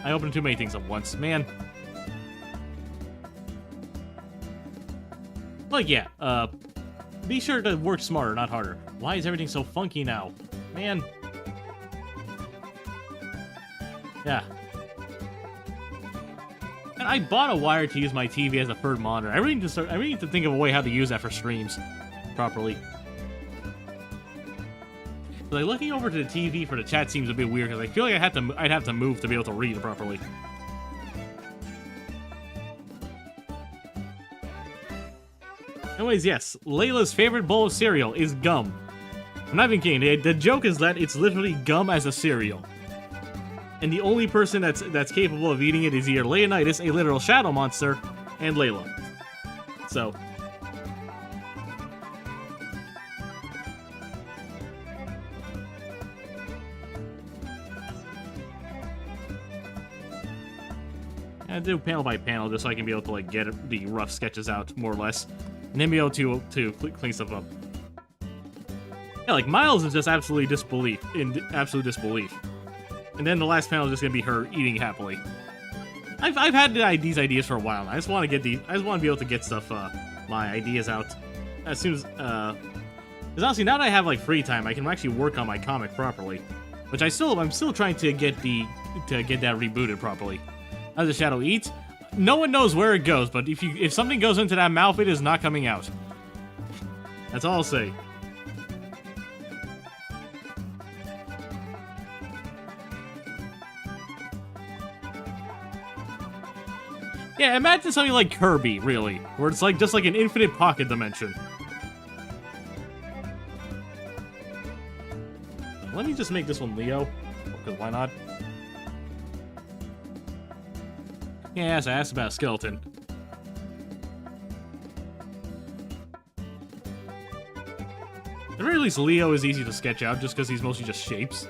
I opened too many things at once, man. Like, yeah, be sure to work smarter, not harder. Why is everything so funky now? Man. Yeah. And I bought a wire to use my TV as a third monitor. I really need to think of a way how to use that for streams properly. But like looking over to the TV for the chat seems a bit weird because I feel like I'd have to move to be able to read it properly. Anyways, yes, Layla's favorite bowl of cereal is gum. I'm not even kidding. The joke is that it's literally gum as a cereal. And the only person that's capable of eating it is either Leonidas, a literal shadow monster, and Layla. So. I do panel by panel just so I can be able to like get the rough sketches out more or less, and then be able to clean stuff up. Yeah, like Miles is just absolute disbelief, and then the last panel is just gonna be her eating happily. I've had these ideas for a while now. I just want to be able to get stuff, my ideas out as soon as because honestly now that I have like free time, I can actually work on my comic properly, which I'm still trying to get that rebooted properly. As the shadow eats, no one knows where it goes, but if something goes into that mouth, it is not coming out. That's all I'll say. Yeah, imagine something like Kirby, really, where it's like just like an infinite pocket dimension. Let me just make this one Leo, because why not? Yes, I asked about a skeleton. At the very least, Leo is easy to sketch out just because he's mostly just shapes.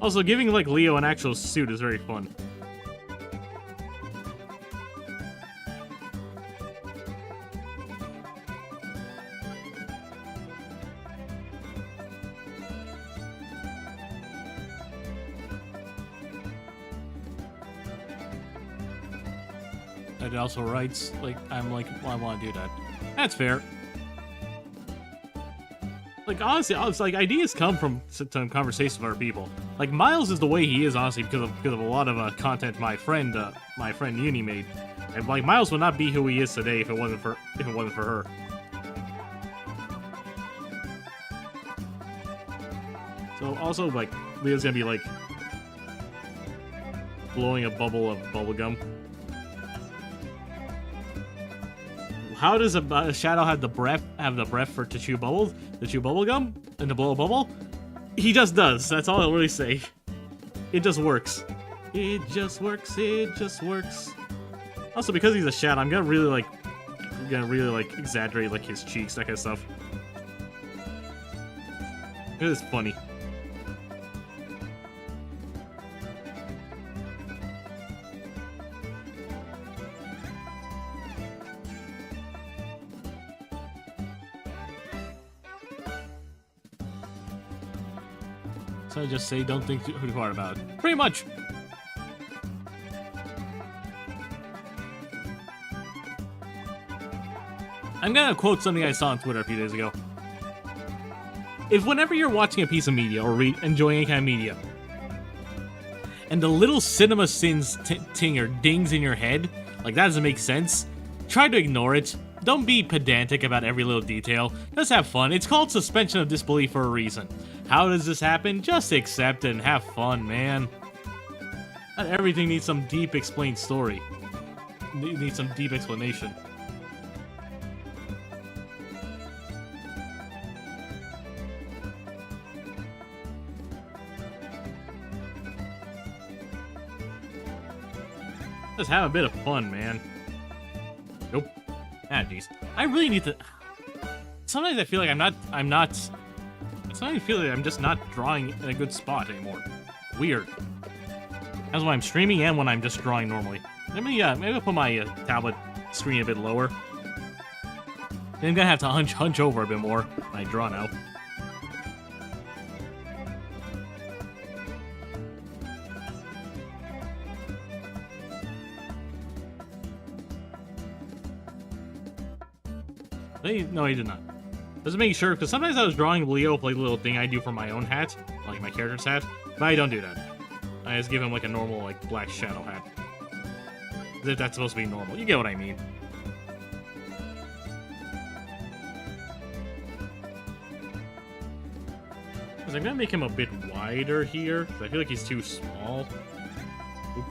Also, giving like Leo an actual suit is very fun. It also writes like I'm like, well, I want to do that. That's fair. Like honestly, like ideas come from some conversations with other people. Like Miles is the way he is honestly because of a lot of content my friend Uni made, and like Miles would not be who he is today if it wasn't for her. So also like Leo's gonna be like blowing a bubble of bubblegum. how does a shadow have the breath to chew bubbles, to chew bubble gum, and to blow a bubble? He just does. That's all I'll really say. It just works. It just works. It just works. Also, because he's a shadow, I'm gonna really like exaggerate like his cheeks, that kind of stuff. It is funny. So I just say, don't think too hard about it. Pretty much. I'm gonna quote something I saw on Twitter a few days ago. If whenever you're watching a piece of media or enjoying any kind of media, and the little cinema sins ting or dings in your head, like that doesn't make sense, try to ignore it. Don't be pedantic about every little detail. Just have fun. It's called suspension of disbelief for a reason. How does this happen? Just accept it and have fun, man. Not everything needs some deep explained story. It needs some deep explanation. Just have a bit of fun, man. Nope. Ah, jeez. I really need to... Sometimes I feel like Sometimes I feel like I'm just not drawing in a good spot anymore. Weird. That's why I'm streaming and when I'm just drawing normally. Maybe I'll put my tablet screen a bit lower. Then I'm gonna have to hunch over a bit more when I draw now. No, he did not. Just making sure, because sometimes I was drawing Leo like a little thing I do for my own hat, like my character's hat, but I don't do that. I just give him like a normal like black shadow hat. As if that's supposed to be normal. You get what I mean. Because I'm gonna make him a bit wider here, because I feel like he's too small. Oop.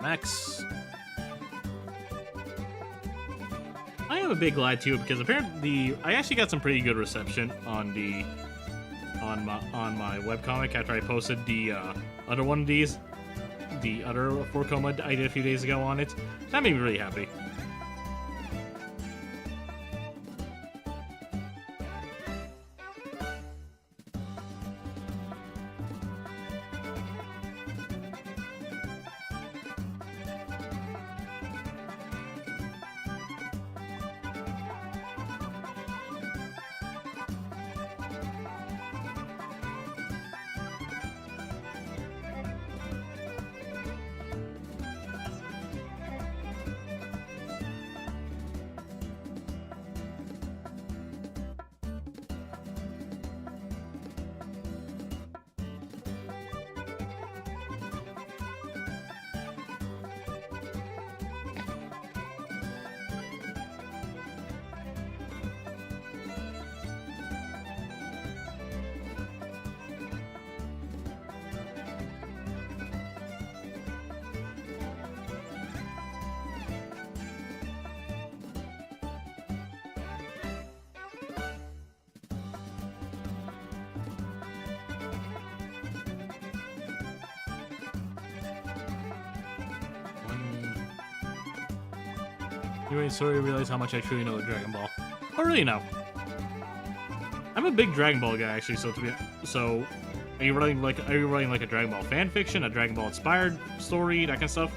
Max. I am a bit glad too because apparently I actually got some pretty good reception on my webcomic after I posted the other one of these, the other 4-coma I did a few days ago on it. That made me really happy. You ain't sorry to realize how much I truly know the Dragon Ball. Oh, really? No. I'm a big Dragon Ball guy, actually. So, are you writing like a Dragon Ball fan fiction, a Dragon Ball inspired story, that kind of stuff?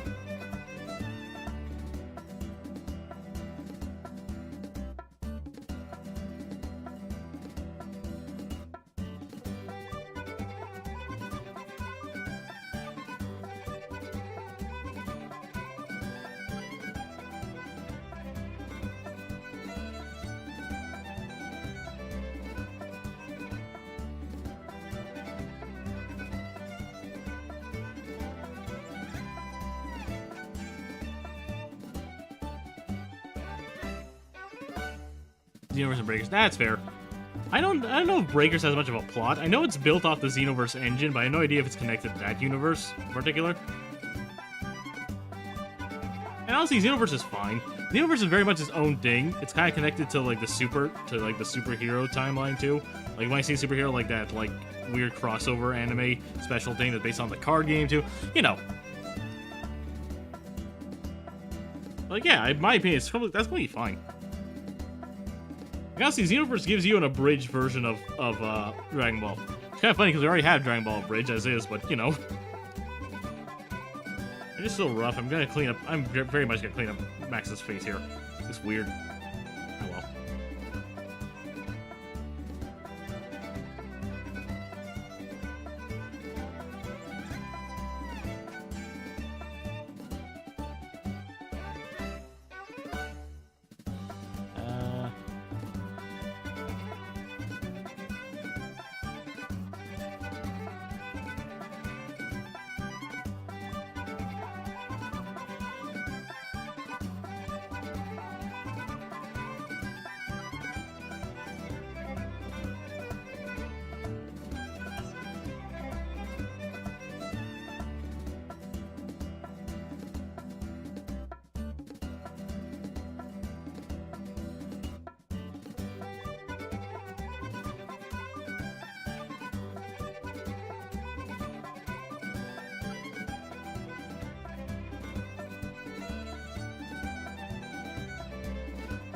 Xenoverse and Breakers. That's fair. I don't know if Breakers has much of a plot. I know it's built off the Xenoverse engine, but I have no idea if it's connected to that universe in particular. And honestly, Xenoverse is fine. Xenoverse is very much its own thing. It's kind of connected to like the superhero timeline too. Like when I see superhero like that, like weird crossover anime special thing that's based on the card game too. You know. Like yeah, in my opinion, that's gonna be fine. Honestly, Xenoverse gives you an abridged version of Dragon Ball. It's kind of funny because we already have Dragon Ball abridged as is, but you know. It is still rough. I'm gonna clean up. I'm very much gonna clean up Max's face here. It's weird. Oh well.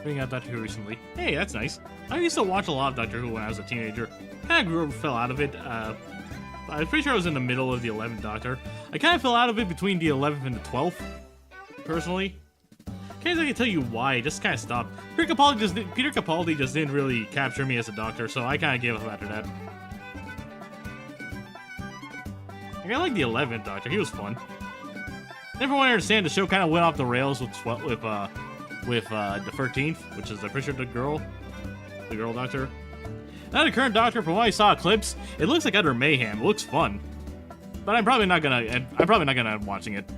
Bring out Doctor Who recently. Hey, that's nice. I used to watch a lot of Doctor Who when I was a teenager. Kind of fell out of it. I'm pretty sure I was in the middle of the 11th Doctor. I kind of fell out of it between the 11th and the 12th, personally. Can't really tell you why. I just kind of stopped. Peter Capaldi just didn't really capture me as a Doctor, so I kind of gave up after that. Like, I like the 11th Doctor. He was fun. Never want to understand the show kind of went off the rails with the 13th, which is I'm pretty sure the girl Doctor. Now the current Doctor, from what I saw clips, it looks like utter mayhem. It looks fun, but I'm probably not gonna end up watching it.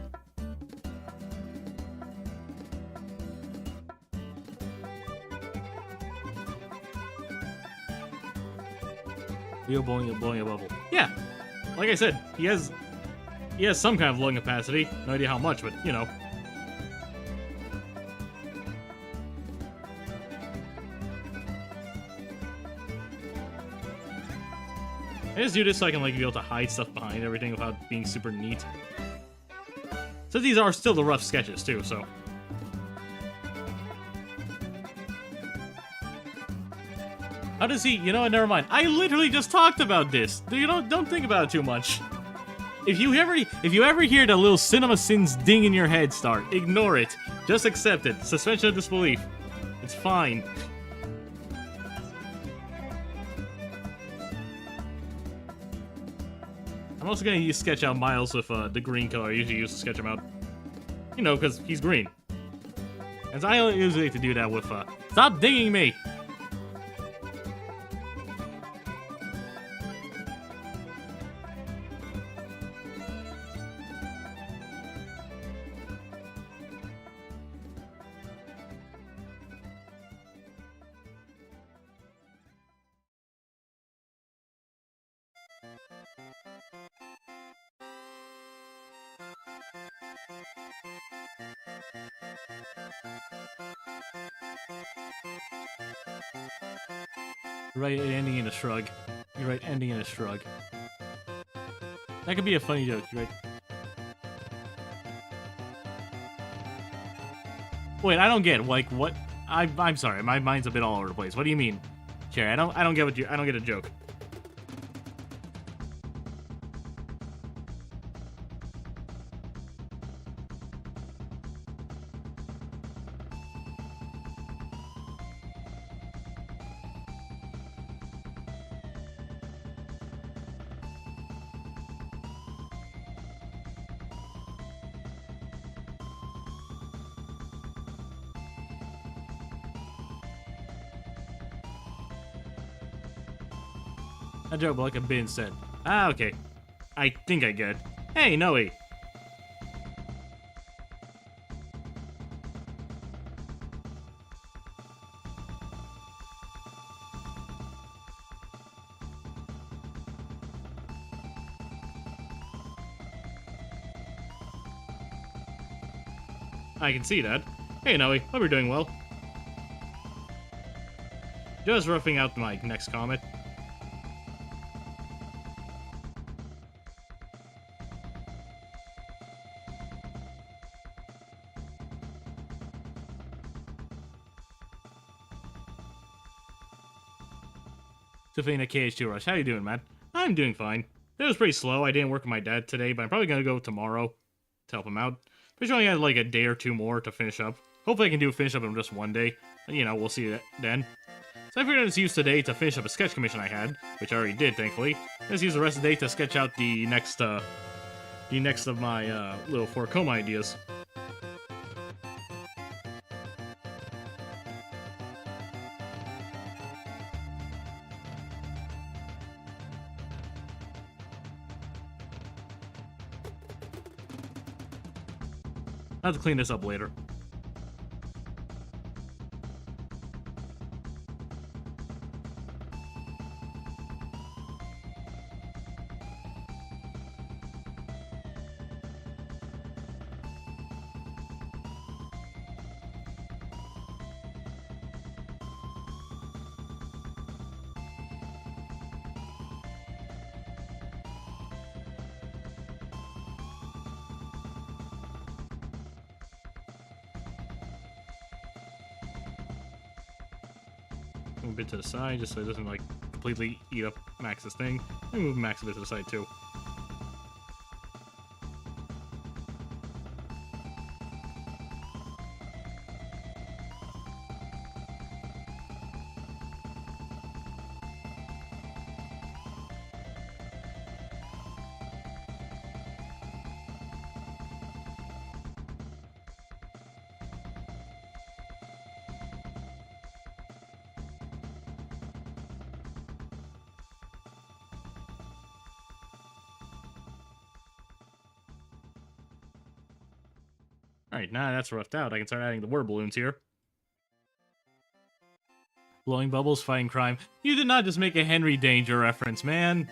Leo blowing a bubble. Yeah, like I said, he has some kind of lung capacity. No idea how much, but you know. I just do this so I can like be able to hide stuff behind everything without being super neat. So these are still the rough sketches too, so. How does he? You know what? Never mind. I literally just talked about this. You don't think about it too much. If you ever hear the little Cinema Sins ding in your head start, ignore it. Just accept it. Suspension of disbelief. It's fine. I'm also gonna sketch out Miles with the green color I usually use to sketch him out. You know, because he's green. And so I usually like to do that with, stop dinging me! Right, ending in a shrug. You're right, ending in a shrug. That could be a funny joke, you're right. Wait, I don't get, like, what? I'm sorry, my mind's a bit all over the place. What do you mean? Cherry, I don't get I don't get a joke. A joke, but like a bin said. Ah, okay. I think I get it. Hey, Noe. I can see that. Hey, Noe. Hope you're doing well. Just roughing out my next comment. Tiffany KH2 Rush. How you doing, man? I'm doing fine. It was pretty slow. I didn't work with my dad today, but I'm probably gonna go tomorrow to help him out. Pretty sure I got like a day or two more to finish up. Hopefully I can finish up in just one day. You know, we'll see that then. So I figured I'd just use today to finish up a sketch commission I had, which I already did, thankfully. Let's use the rest of the day to sketch out the next of my little 4 coma ideas. I'll have to clean this up later. Move a bit to the side just so it doesn't like completely eat up Max's thing. And move Max a bit to the side too. Alright, now that's roughed out. I can start adding the word balloons here. Blowing bubbles, fighting crime. You did not just make a Henry Danger reference, man.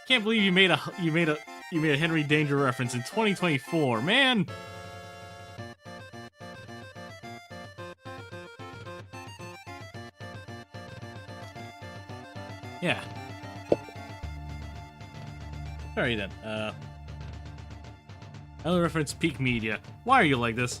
Can't believe you made a Henry Danger reference in 2024, man. Yeah. Alright then, I'll reference Peak Media. Why are you like this?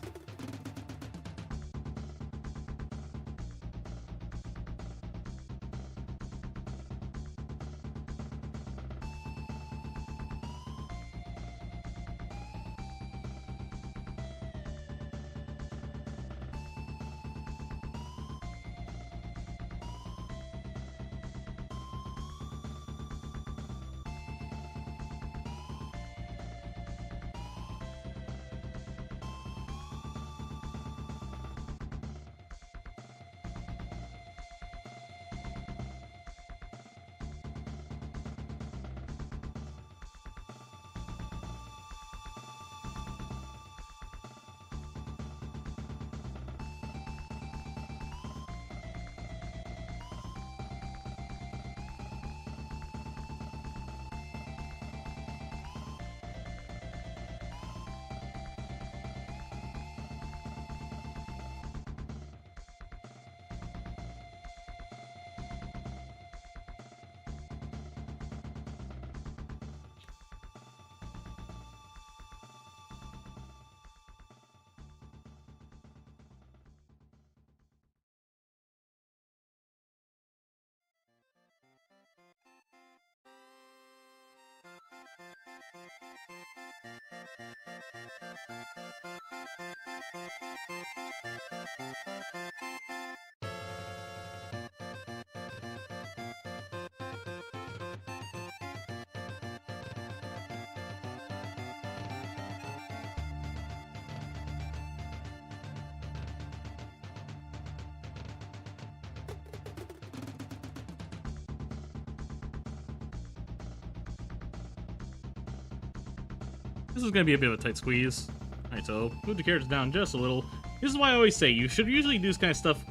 This is going to be a bit of a tight squeeze. Alright, so move the characters down just a little. This is why I always say you should usually do this kind of stuff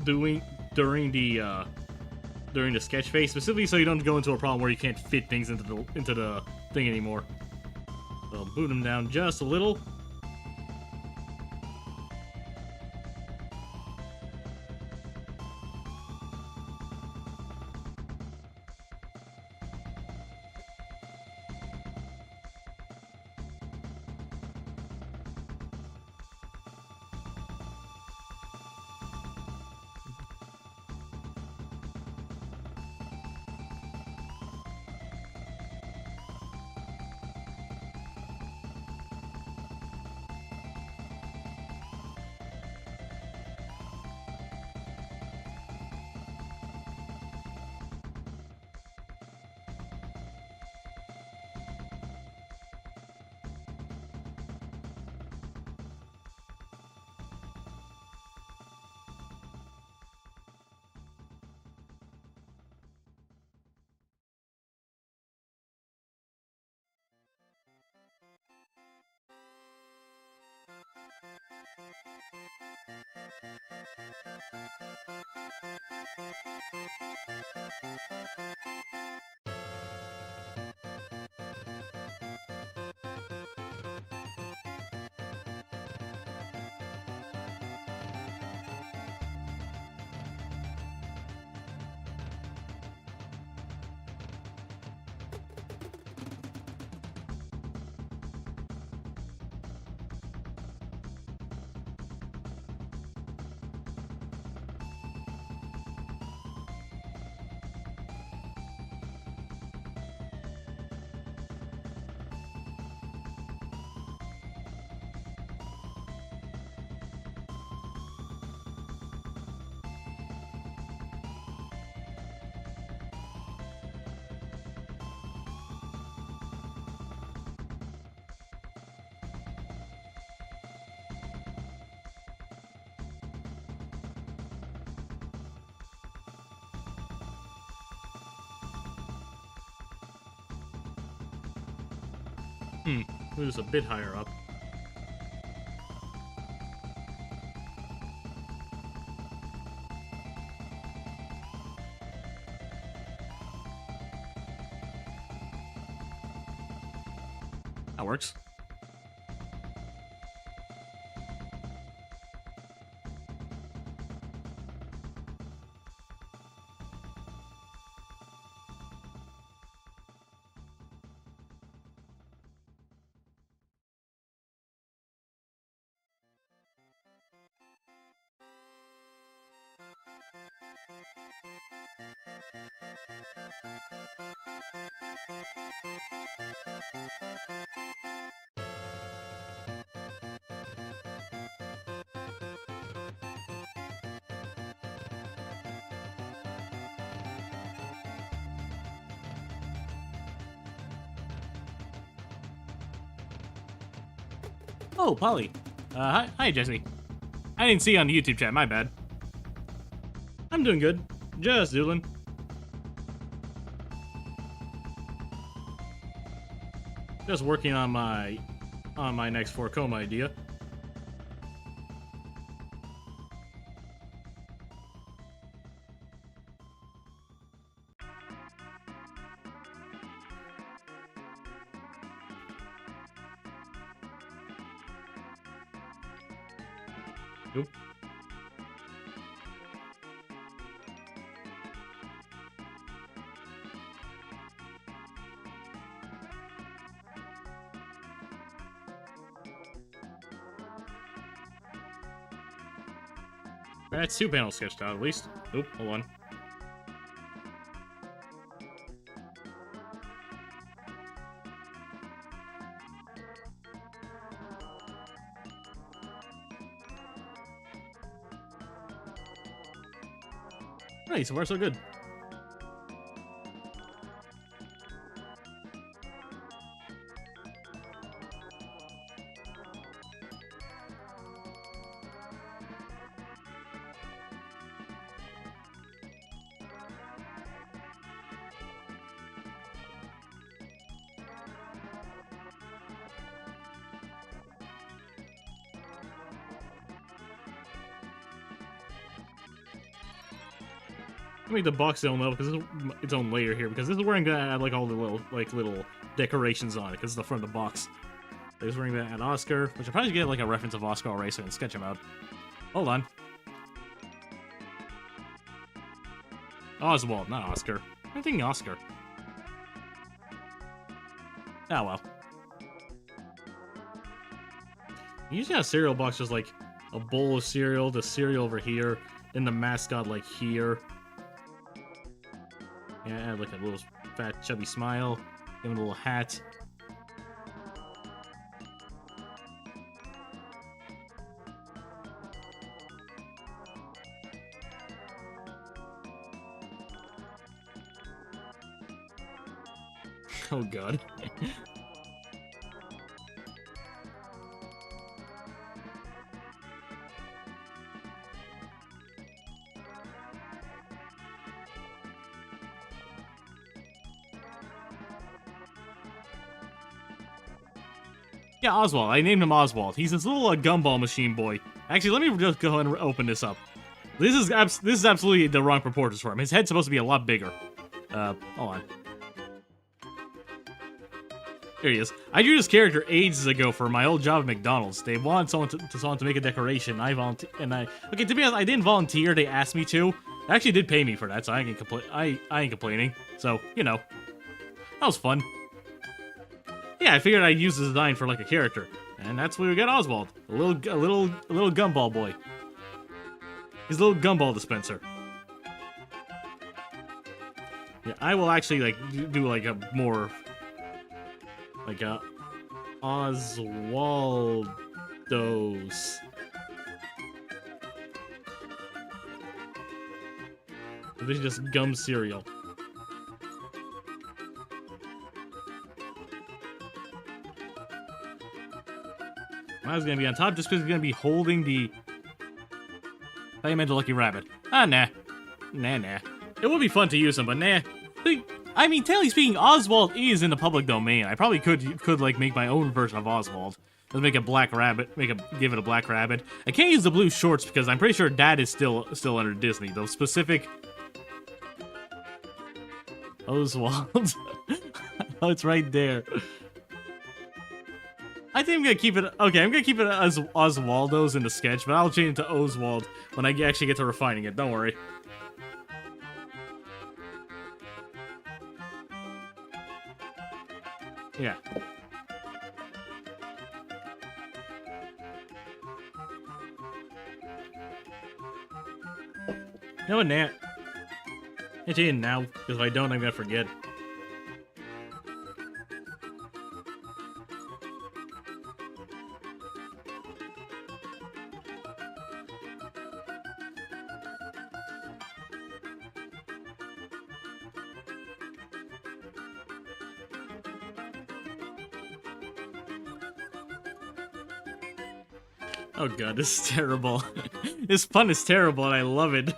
during the sketch phase, specifically so you don't go into a problem where you can't fit things into the thing anymore. So move them down just a little. Move this a bit higher up. That works. Oh, Polly. Hi, Jesse. I didn't see you on the YouTube chat, my bad. I'm doing good. Just doodling. Just working on my next 4 coma idea. Nope. That's 2 panels sketched out at least. Oop, hold on. Right, so far so good. Make the box its own level because it's its own layer here, because this is where I'm gonna add like all the little decorations on it because it's the front of the box. This is where I'm gonna add Oscar, which I'll probably get like a reference of Oscar already so I can sketch him out. Hold on. Oswald, not Oscar. I'm thinking Oscar. Ah well. Usually a cereal box is like a bowl of cereal, the cereal over here, and the mascot like here. Yeah, add like a little fat chubby smile, give him a little hat. Oh god. Yeah, Oswald. I named him Oswald. He's this little gumball machine boy. Actually, let me just go ahead and open this up. This is absolutely the wrong proportions for him. His head's supposed to be a lot bigger. Hold on. Here he is. I drew this character ages ago for my old job at McDonald's. They wanted someone to make a decoration. Okay, to be honest, I didn't volunteer. They asked me to. They actually did pay me for that, so I ain't complaining. So, you know, that was fun. Yeah, I figured I'd use the design for like a character, and that's where we got Oswald, a little gumball boy. He's a little gumball dispenser. Yeah, I will actually like do like a more like a Oswaldos. This is just gum cereal. I was gonna be on top just because he's gonna be holding the. I thought you meant the lucky rabbit. Ah, nah. Nah. It would be fun to use him, but nah. I mean, technically speaking, Oswald is in the public domain. I probably could like make my own version of Oswald. Let's make a black rabbit. Give it a black rabbit. I can't use the blue shorts because I'm pretty sure that is still under Disney. The specific Oswald. Oh, it's right there. I think I'm gonna keep it. Okay, I'm gonna keep it as Oswaldo's in the sketch, but I'll change it to Oswald when I actually get to refining it. Don't worry. Yeah. No, Nat. It's in now, because if I don't, I'm gonna forget. Oh god, this is terrible. This fun is terrible and I love it.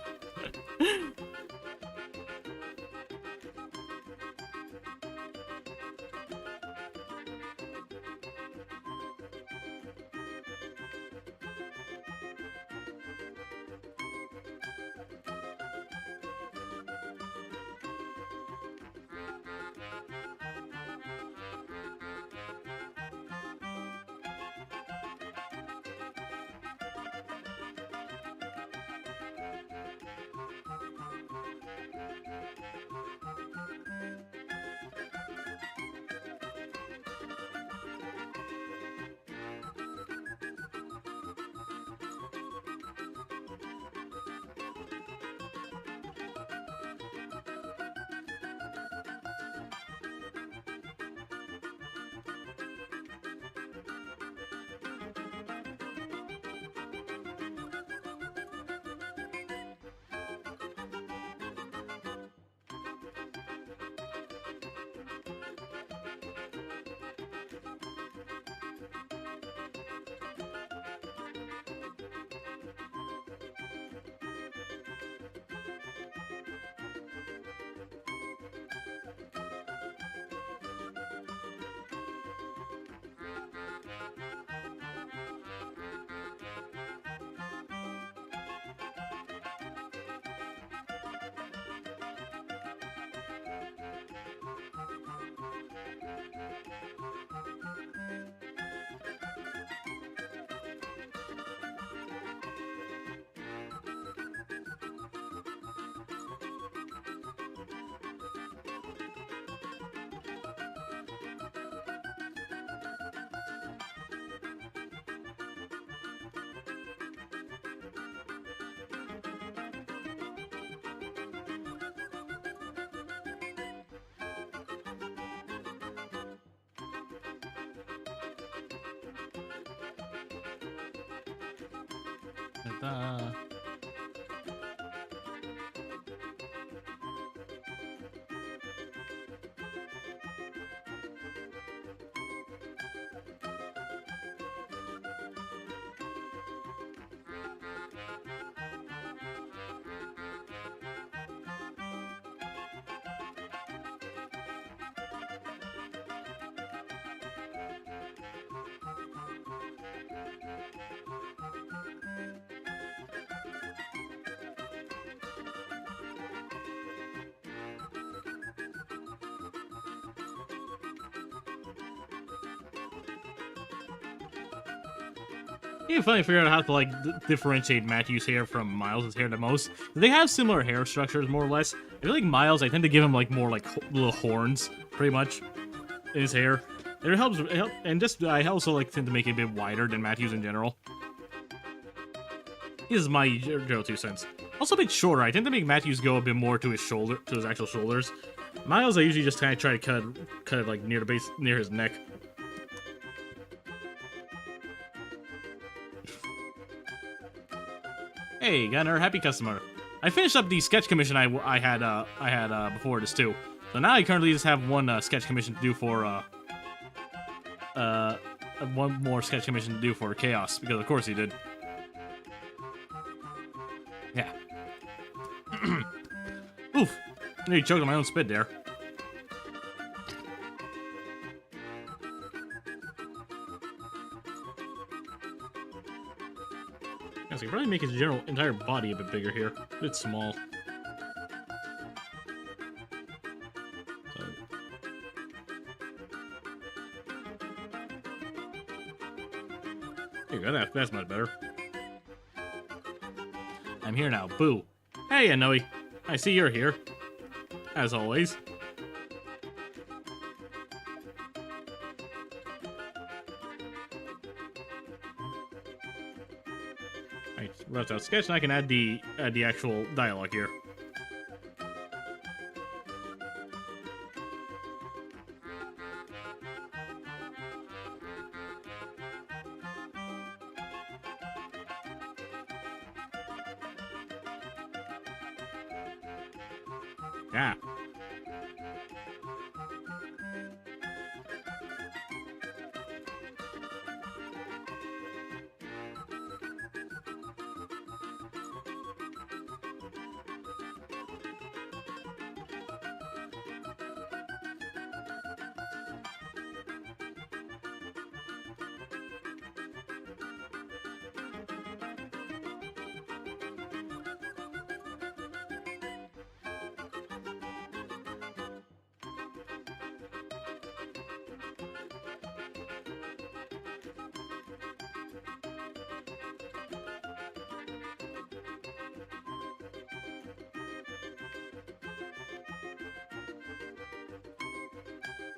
Ta-da. You finally figure out how to like differentiate Matthew's hair from Miles' hair the most. They have similar hair structures, more or less. I feel like Miles, I tend to give him like more like little horns, pretty much, in his hair. It helps, and just I also like tend to make it a bit wider than Matthew's in general. This is my general 2 cents. Also a bit shorter. I tend to make Matthew's go a bit more to his shoulder, to his actual shoulders. Miles, I usually just kind of try to cut it like near the base, near his neck. Hey, got another happy customer. I finished up the sketch commission I had before this too. So now I currently just have one sketch commission to do for one more sketch commission to do for Chaos, because of course he did. Yeah. Oof. I nearly choked on my own spit there. So you probably make his entire body a bit bigger here. A bit small. So. There you go, that's much better. I'm here now, boo. Hey, Anoe. I see you're here. As always. Right, left out sketch, and I can add the actual dialogue here. Yeah.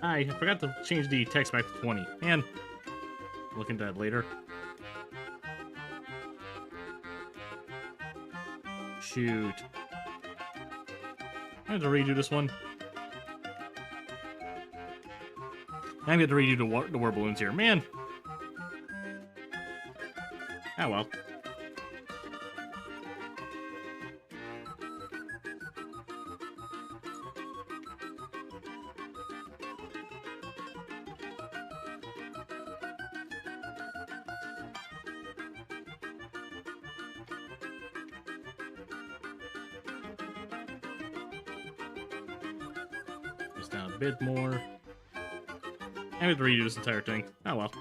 I forgot to change the text back to 20. Man, look into that later. Shoot. I have to redo this one. I'm going to redo the war balloons here. Man. Oh well. Just down a bit more. I have to redo this entire thing. Oh well.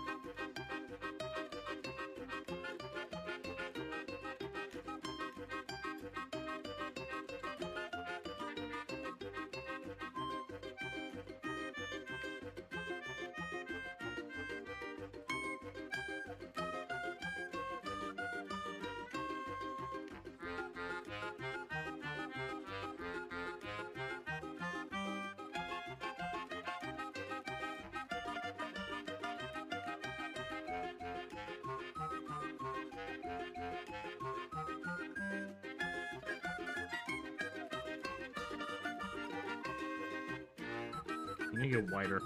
Make it wider.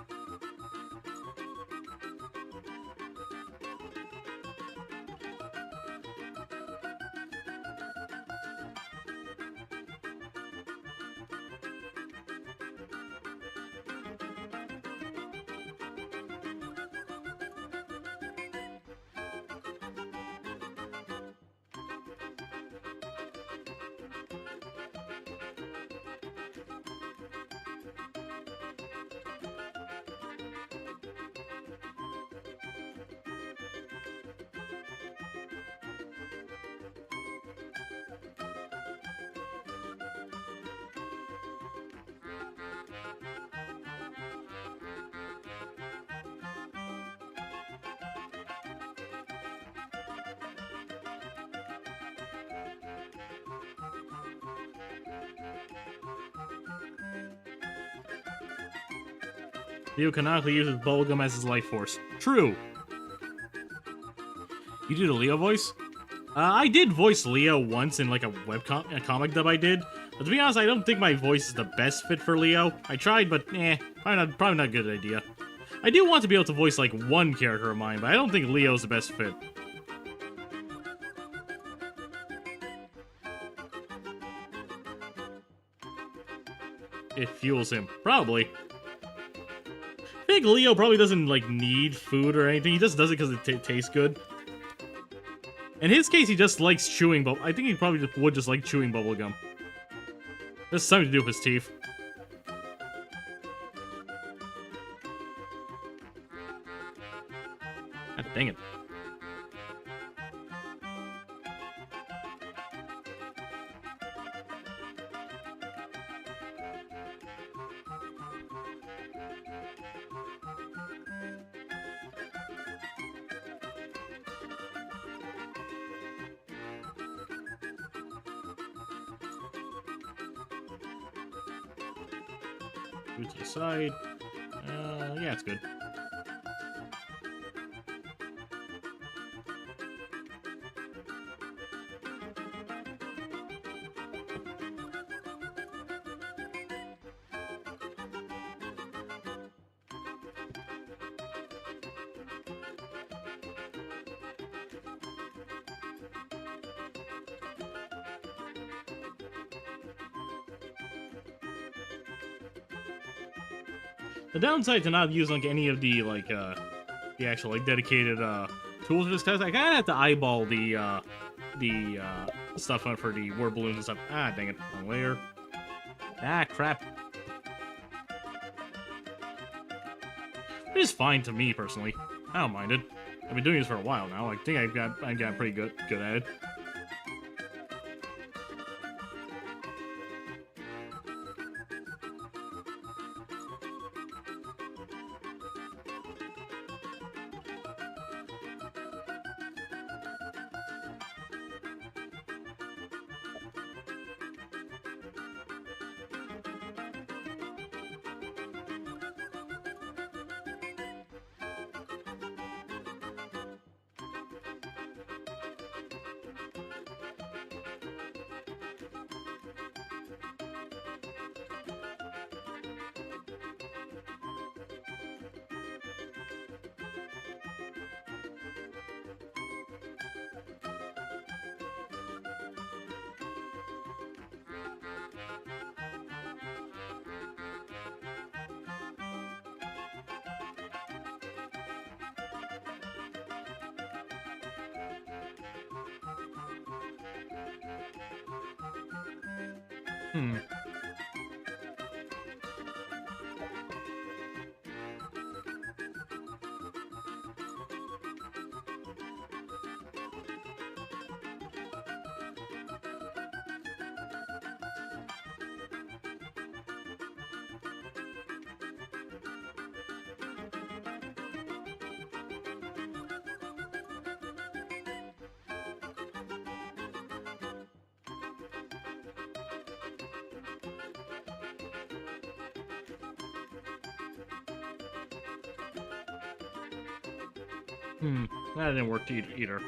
Leo canonically uses bubblegum as his life force. True. You do the Leo voice? I did voice Leo once in like a comic dub I did. But to be honest, I don't think my voice is the best fit for Leo. I tried, but probably not a good idea. I do want to be able to voice like one character of mine, but I don't think Leo's the best fit. It fuels him. Probably. I think Leo probably doesn't like need food or anything. He just does it because it tastes good. In his case, he just likes chewing I think he probably would just like chewing bubblegum. There's something to do with his teeth. God dang it. Move to the side. Yeah, it's good. The downside to not use like any of the like the actual like dedicated tools for this test, I kind of have to eyeball the stuff for the word balloons and stuff. Ah, dang it, wrong layer. Ah, crap. It is fine to me personally. I don't mind it. I've been doing this for a while now. I think I got pretty good at it. Hmm. That didn't work either.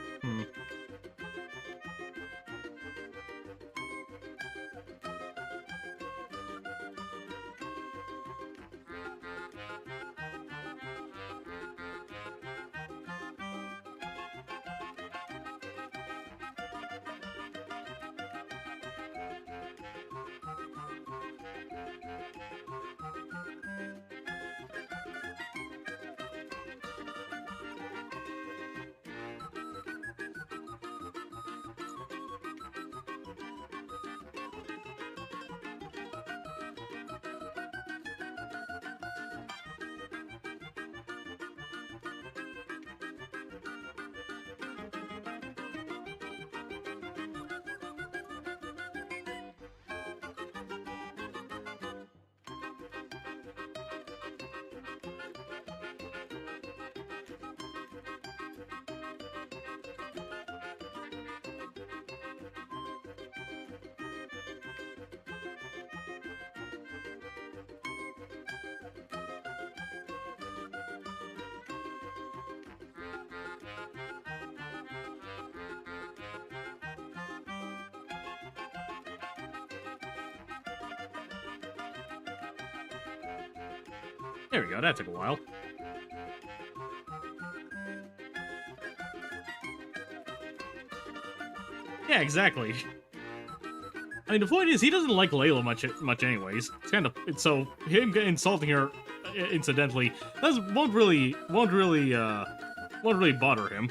There we go, that took a while. Yeah, exactly. I mean, the point is, he doesn't like Layla much anyways. It's kind of... so, him insulting her, incidentally, won't really bother him.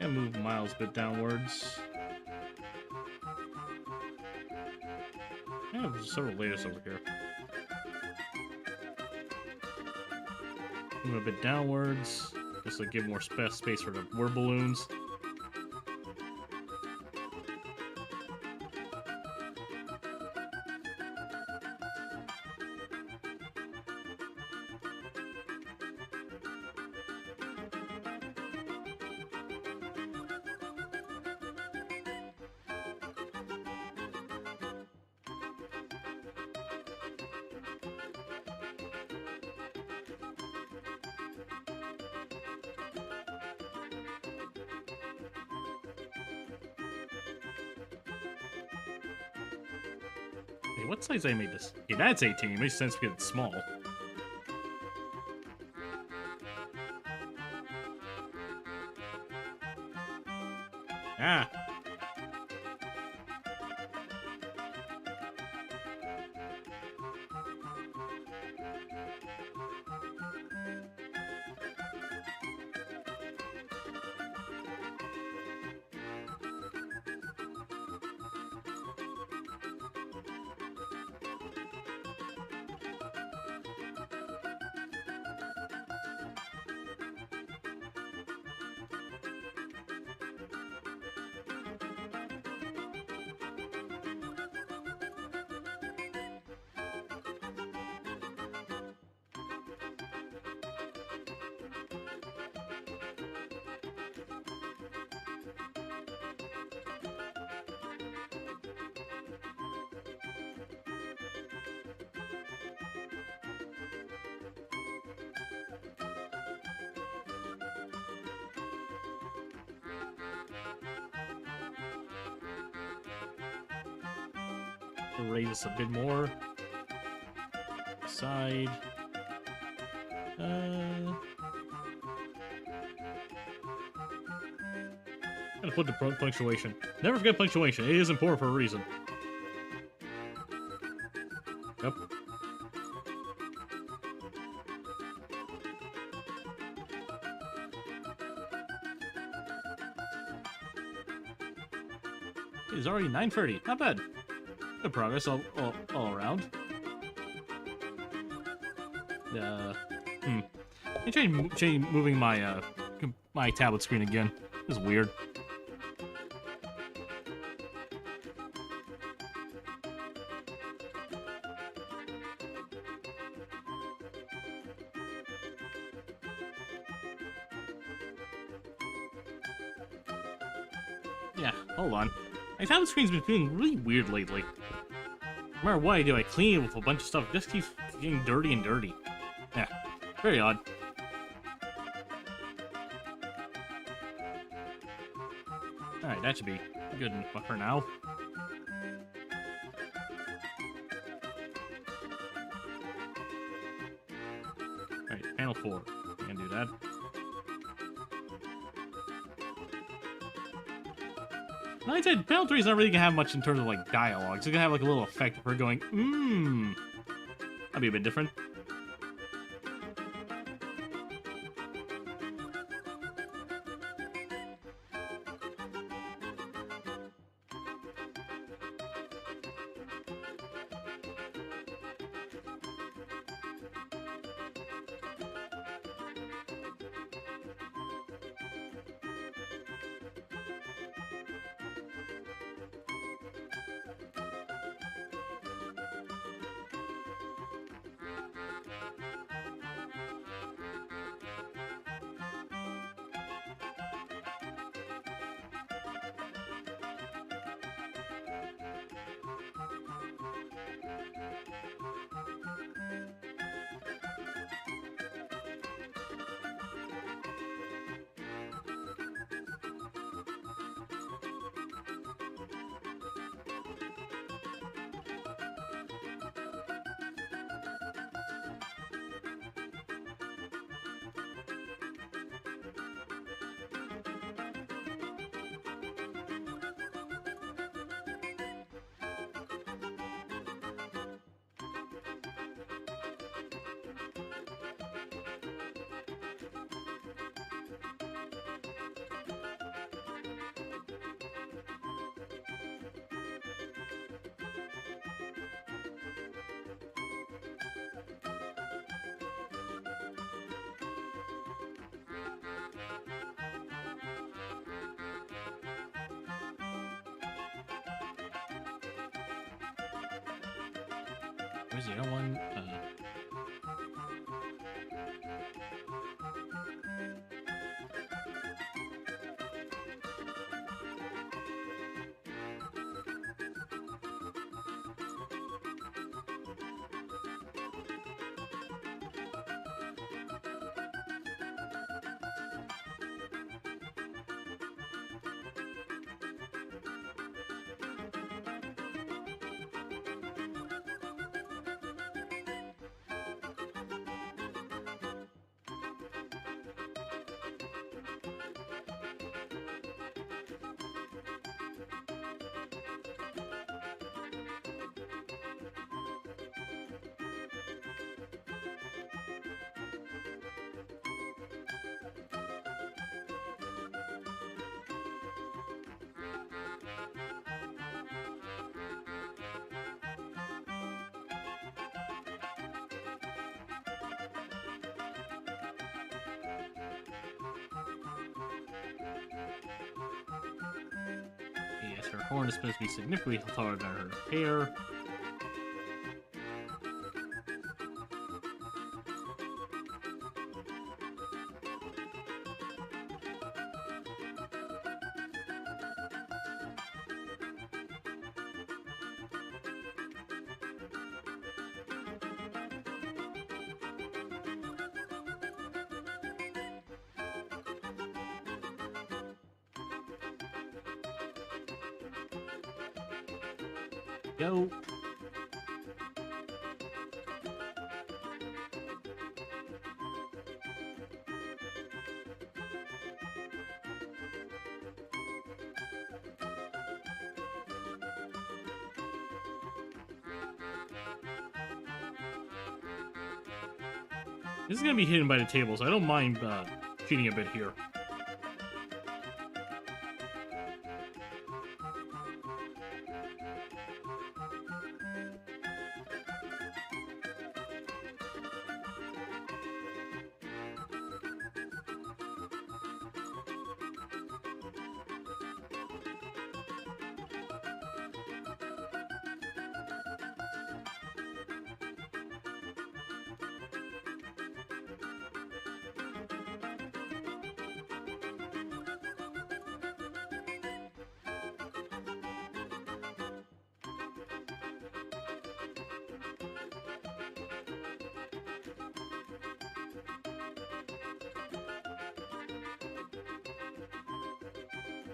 And move Miles a bit downwards. I have several layers over here. Move a bit downwards, just to give more space for the word balloons. Hey, what size I made this? Yeah, that's 18. It makes sense because it's small. Ah. Raise this a bit more. Side. Gotta put the punctuation. Never forget punctuation. It is important for a reason. Yep. It's already 9:30. Not bad. Good progress all around. I changed moving my my tablet screen again. This is weird. Yeah, hold on. My tablet screen's been feeling really weird lately. No matter what I do, I clean it with a bunch of stuff. It just keeps getting dirty and dirty. Yeah, very odd. Alright, that should be good enough for now. Alright, panel 4. I can do that. Like I said, panel 3 is not really gonna have much in terms of like dialogue. It's gonna have like a little effect of her going, That'd be a bit different. Where's the other one? Yes, her horn is supposed to be significantly taller than her hair. Go. This is gonna be hidden by the table, so I don't mind cheating a bit here.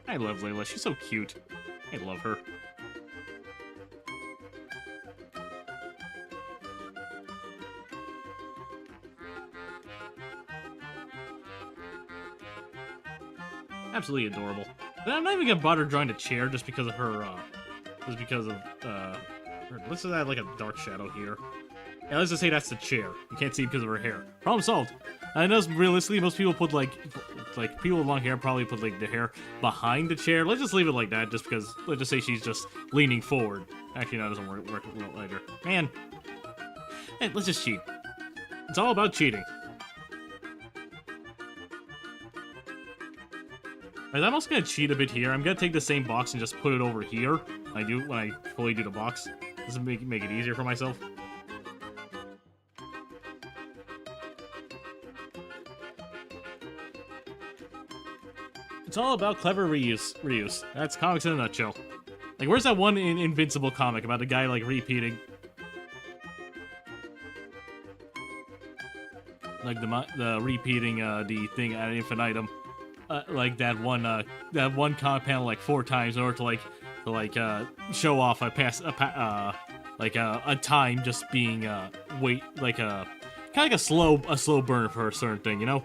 I love Layla. She's so cute. I love her. Absolutely adorable. And I'm not even gonna bother drawing the chair just because of her, just because of, let's just add like a dark shadow here. Yeah, let's just say that's the chair. You can't see because of her hair. Problem solved. I know realistically most people put like people with long hair probably put like the hair behind the chair. Let's just leave it like that just because, let's just say she's just leaning forward. Actually, no, it doesn't work well later. Man. Hey, let's just cheat. It's all about cheating. Right, I'm also gonna cheat a bit here. I'm gonna take the same box and just put it over here. When I fully do the box. This will make it easier for myself. It's all about clever reuse. That's comics in a nutshell. Like, where's that one Invincible comic about a guy, like, repeating? Like, the repeating, the thing ad infinitum. Like, that one comic panel, like, 4 times in order to show off a time just being, kind of like a slow burn for a certain thing, you know?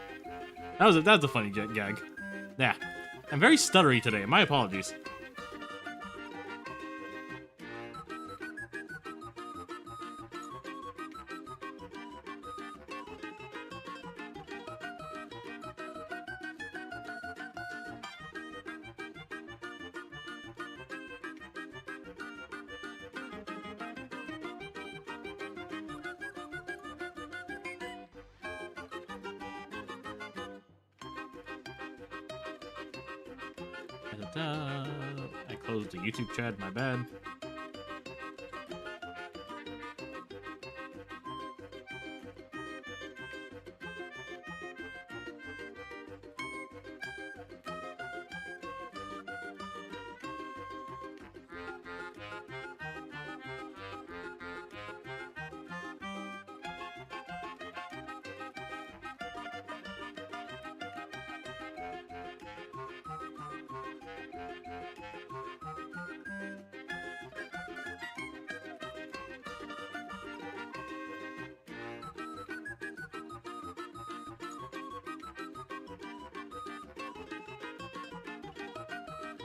That was a funny gag. Yeah. I'm very stuttery today. My apologies. I closed the YouTube chat, my bad.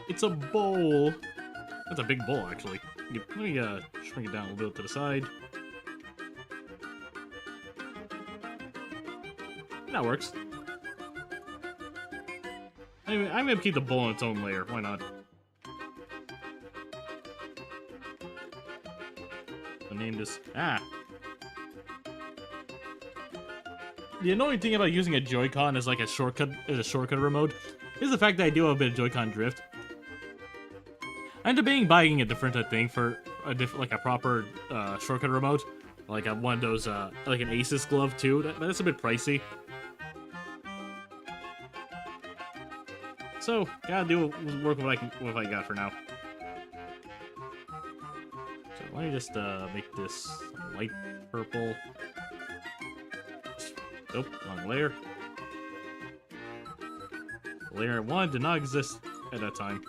It's a bowl. That's a big bowl, actually. Let me shrink it down a little bit to the side. That works. Anyway, I'm gonna keep the bowl in its own layer. Why not? I'll name this... Ah! The annoying thing about using a Joy-Con as like a shortcut remote is the fact that I do have a bit of Joy-Con drift. I'm debating buying a different thing for a like a proper shortcut remote, like one of those like an Asus glove too. That's a bit pricey. So gotta work with what I got for now. So let me just make this light purple. Nope, wrong layer. Layer 1 did not exist at that time.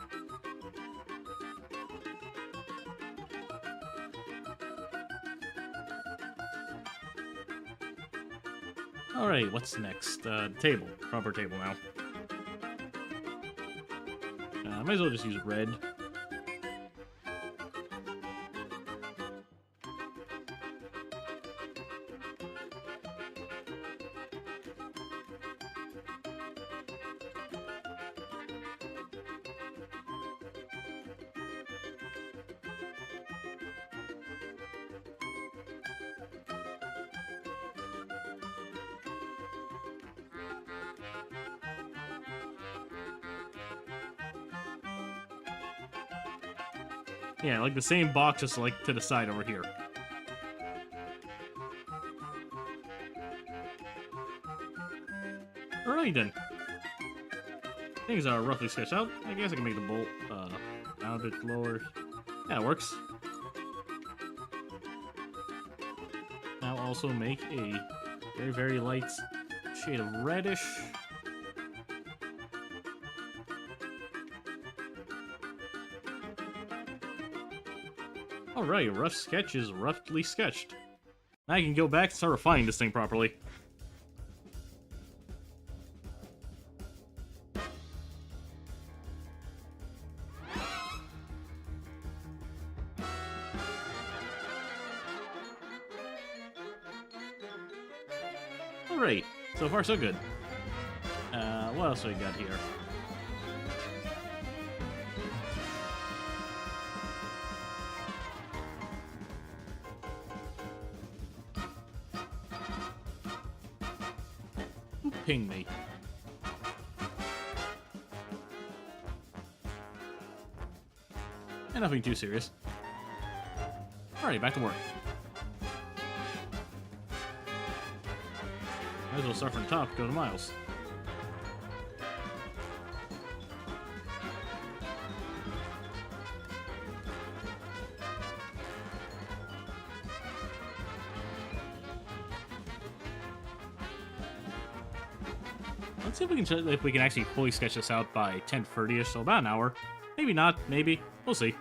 Alright, what's next? Table. Proper table now. Might as well just use red. Yeah, like the same box, just like to the side over here. Alright then. Things are roughly sketched out. I guess I can make the bolt down a bit lower. Yeah, it works. Now also make a very, very light shade of reddish. Alright, rough sketch is roughly sketched. Now I can go back and start refining this thing properly. Alright, so far so good. What else do we got here? Ping me. And nothing too serious. Alright, back to work. Might as well start from the top, go to Miles. Let's see if we can actually fully sketch this out by 10:30ish, so about an hour. Maybe not, maybe. We'll see.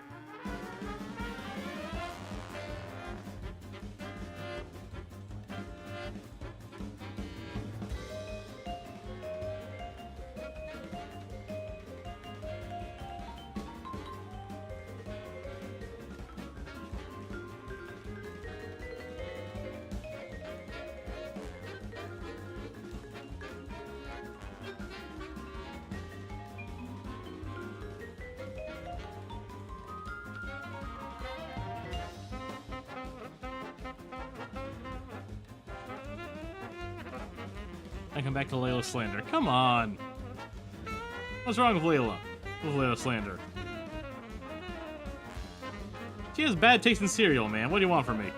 I come back to Layla's slander. Come on! What's wrong with Layla? With Layla's slander? She has bad taste in cereal, man. What do you want from me?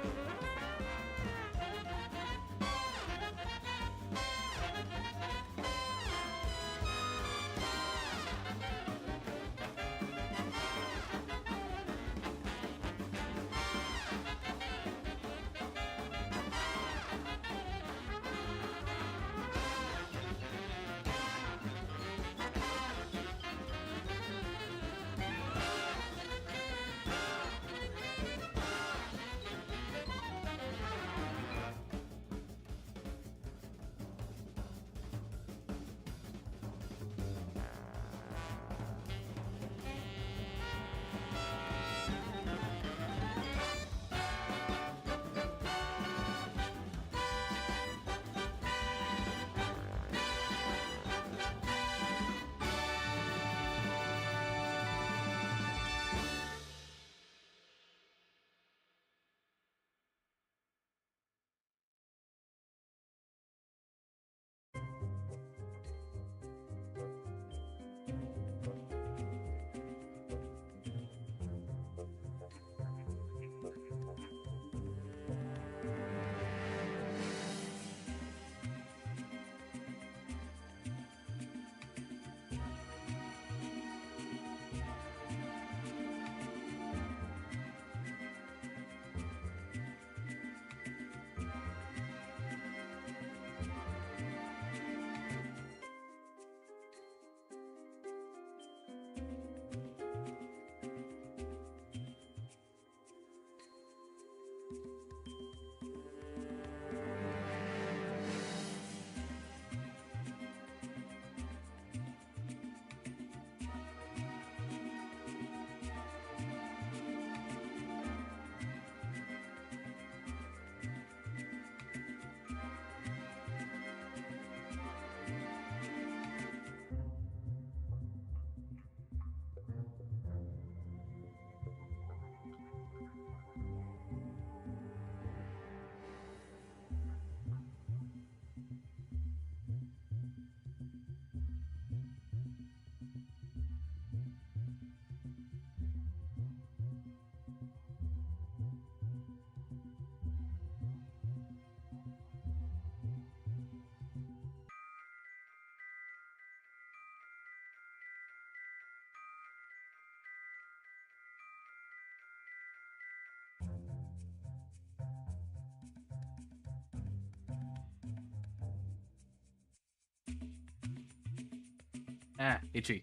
Ah, itchy.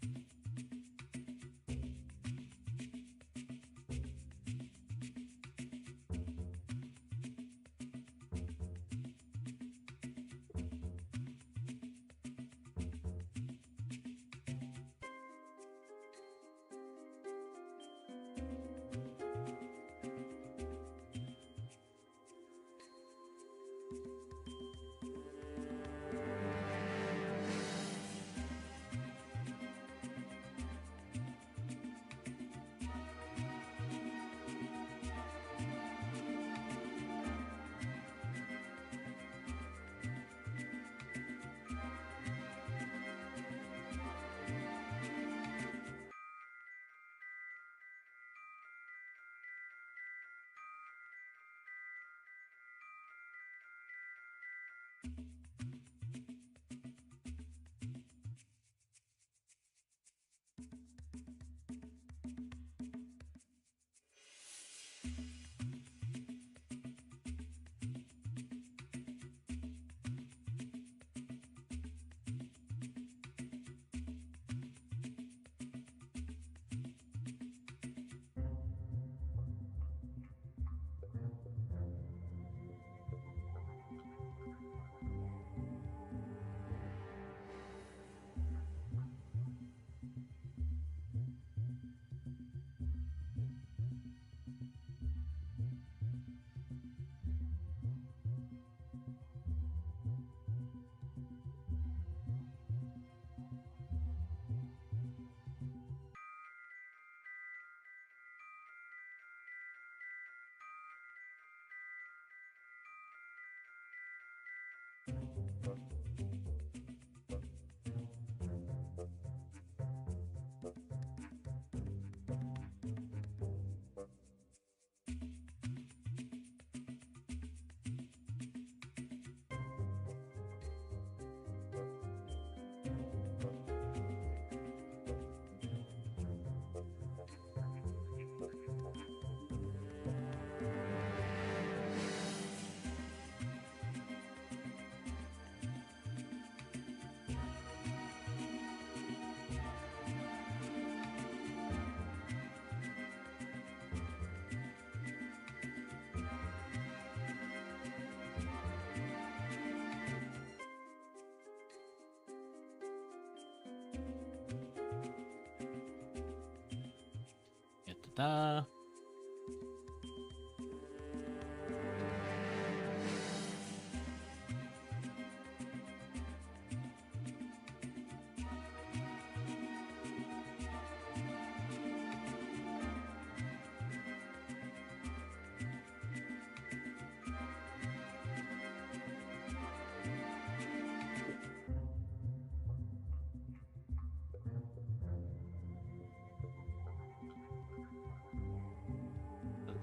Da.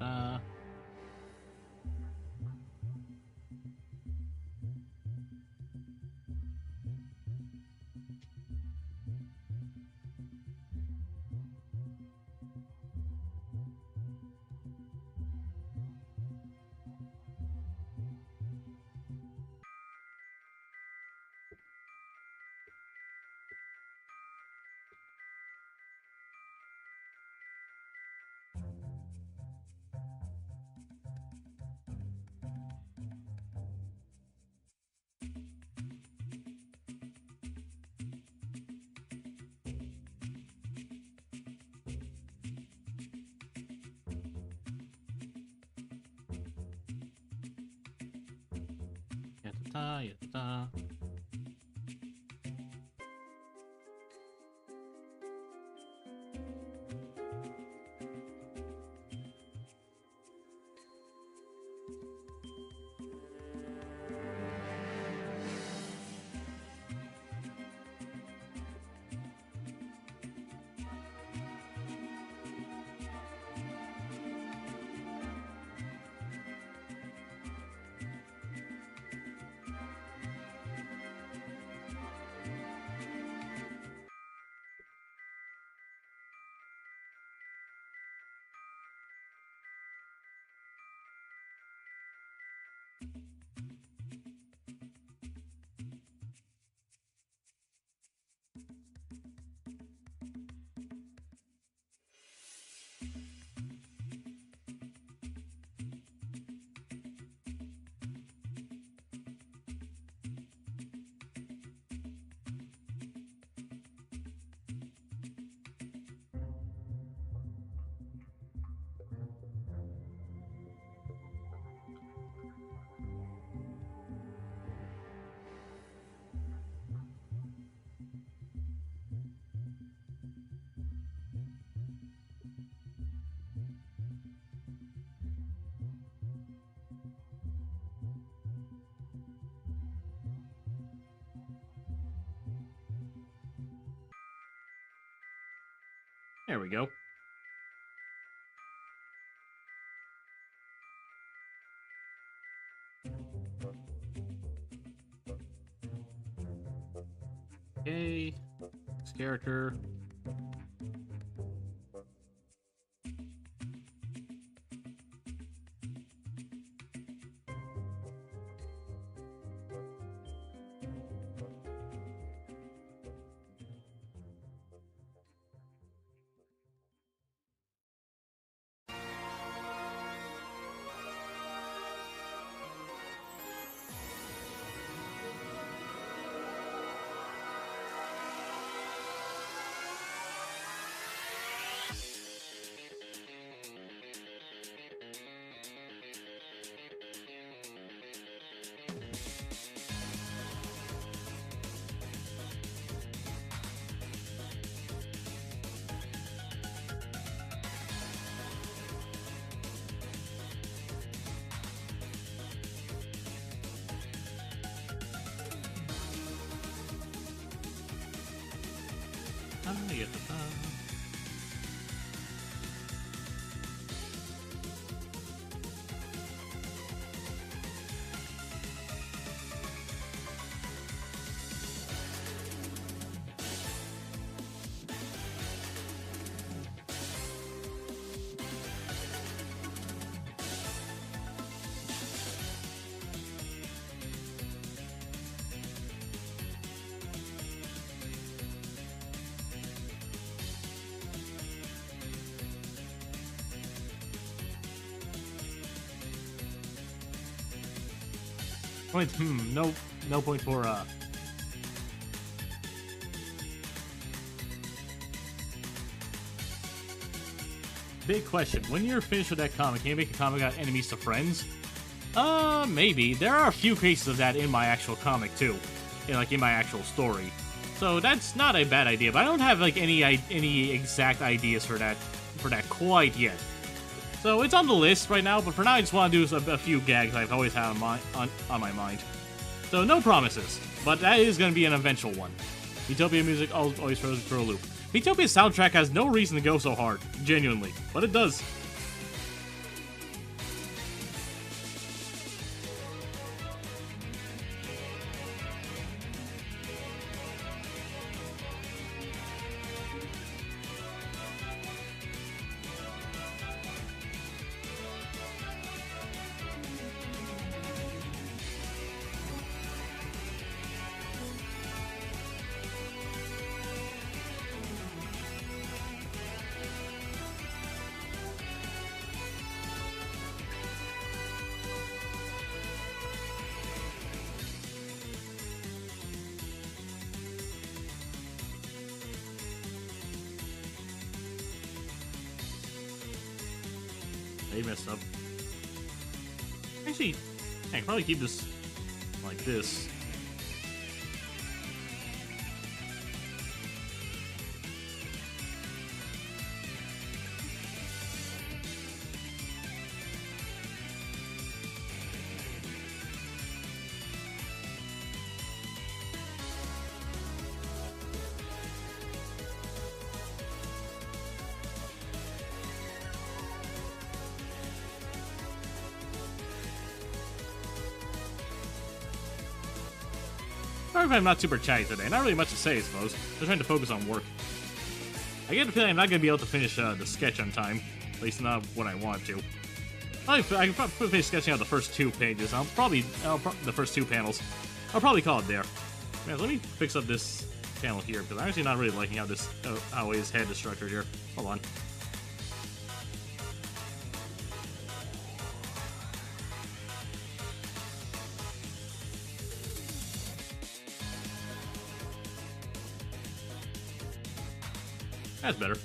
Da. Da. Da. There we go. Okay. This character. Point, no point for, Big question. When you're finished with that comic, can you make a comic about enemies to friends? Maybe. There are a few cases of that in my actual comic, too. In my actual story. So that's not a bad idea, but I don't have, like, any exact ideas for that quite yet. So it's on the list right now, but for now I just want to do a few gags I've always had on my mind. So no promises, but that is going to be an eventual one. Utopia music always throws it for a loop. Utopia's soundtrack has no reason to go so hard, genuinely, but it does. They messed up. Actually, I can probably keep this like this. Sorry if I'm not super chatty today. Not really much to say, I suppose. Just trying to focus on work. I get the feeling I'm not going to be able to finish the sketch on time. At least not when I want to. I can probably finish sketching out the first 2 pages. The first 2 panels. I'll probably call it there. Man, let me fix up this panel here, because I'm actually not really liking how his head is structured here. Hold on. That's better.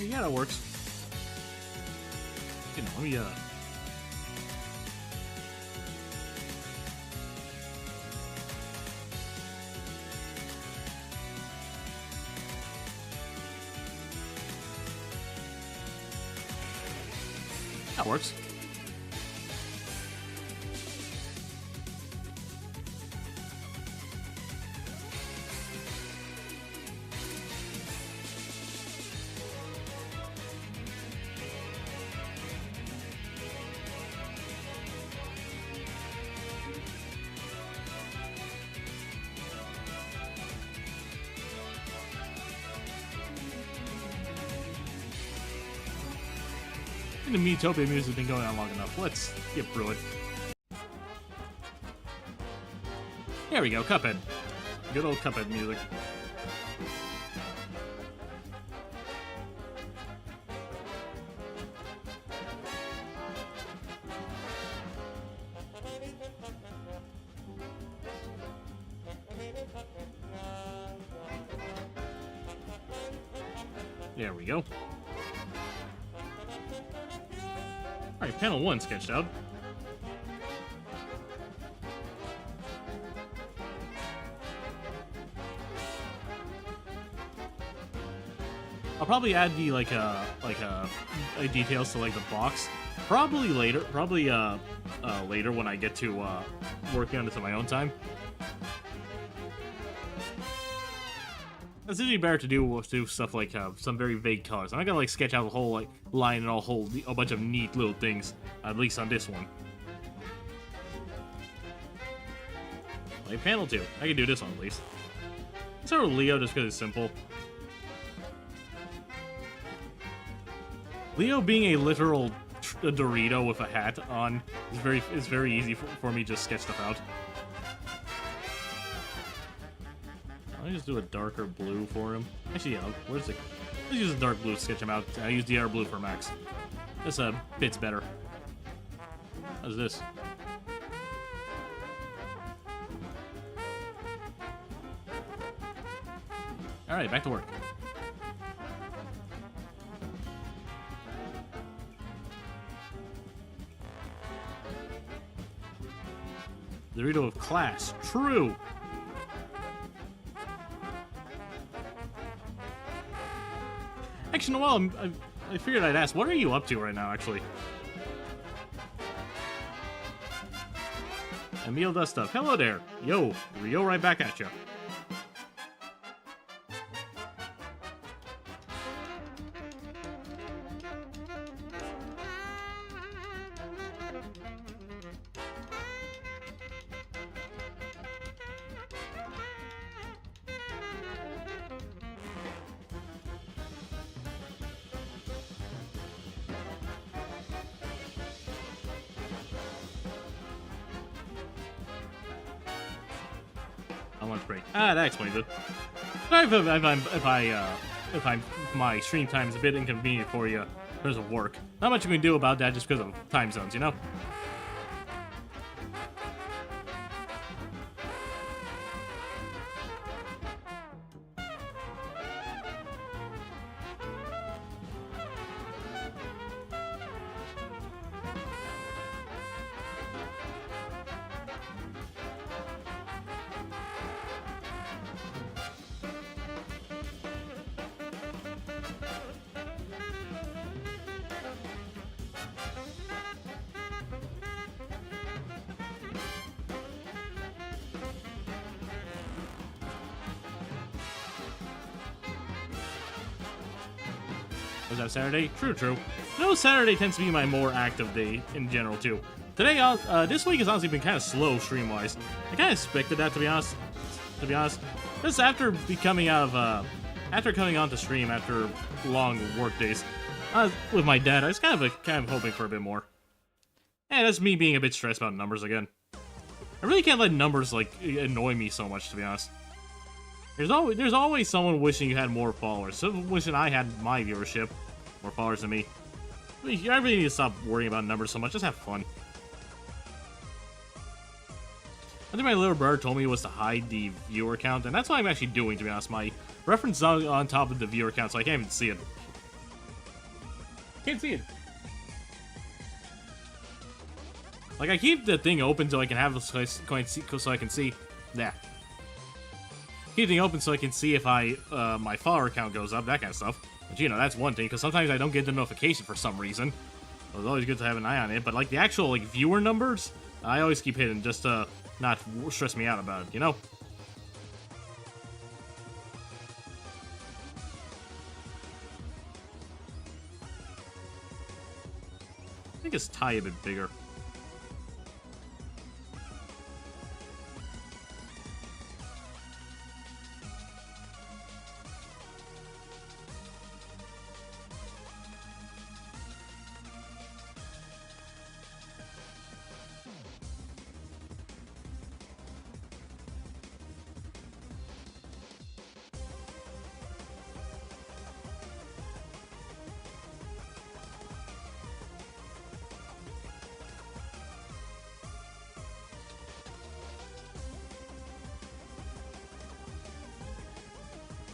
Yeah, that works. You know, let me, that works. The Metopia music has been going on long enough. Let's get through it. There we go, Cuphead. Good old Cuphead music. There we go. Alright, panel 1 sketched out. I'll probably add the details to like the box. Probably later when I get to working on this on my own time. It's usually better to do stuff like some very vague colors. I'm not gonna like sketch out the whole like line and a bunch of neat little things. At least on this one. Like panel 2, I can do this one at least. Let's start with Leo just because it's simple. Leo being a literal Dorito with a hat on is very easy for me to just sketch stuff out. Let me just do a darker blue for him. Actually, yeah, where's it? Let's use a dark blue to sketch him out. I use DR blue for Max. This bits better. How's this? Alright, back to work. Dorito of class. True! Actually, Noel, I figured I'd ask, what are you up to right now, actually? Emil does stuff. Hello there. Yo, Rio right back at you. Break. Ah, that explains it. Sorry if my stream time is a bit inconvenient for you because of work. Not much you can do about that just because of time zones, you know? Was that Saturday? True. No, Saturday tends to be my more active day in general, too. Today, this week has honestly been kind of slow stream-wise. I kind of expected that, to be honest. Just after coming on to stream after long work days with my dad, I was kind of hoping for a bit more. And that's me being a bit stressed about numbers again. I really can't let numbers, like, annoy me so much, to be honest. There's always someone wishing you had more followers. Someone wishing I had my viewership. More followers than me. I really need to stop worrying about numbers so much. Just have fun. I think my little brother told me was to hide the viewer count, and that's what I'm actually doing, to be honest. My reference is on top of the viewer count, so I can't even see it. Can't see it. Like, I keep the thing open so I can have so I can see. Yeah. Keep the thing open so I can see if my follower count goes up, that kind of stuff. But, you know, that's one thing, because sometimes I don't get the notification for some reason. So it's always good to have an eye on it, but, like, the actual, like, viewer numbers, I always keep hidden just to not stress me out about it, you know? I think it's tie a bit bigger.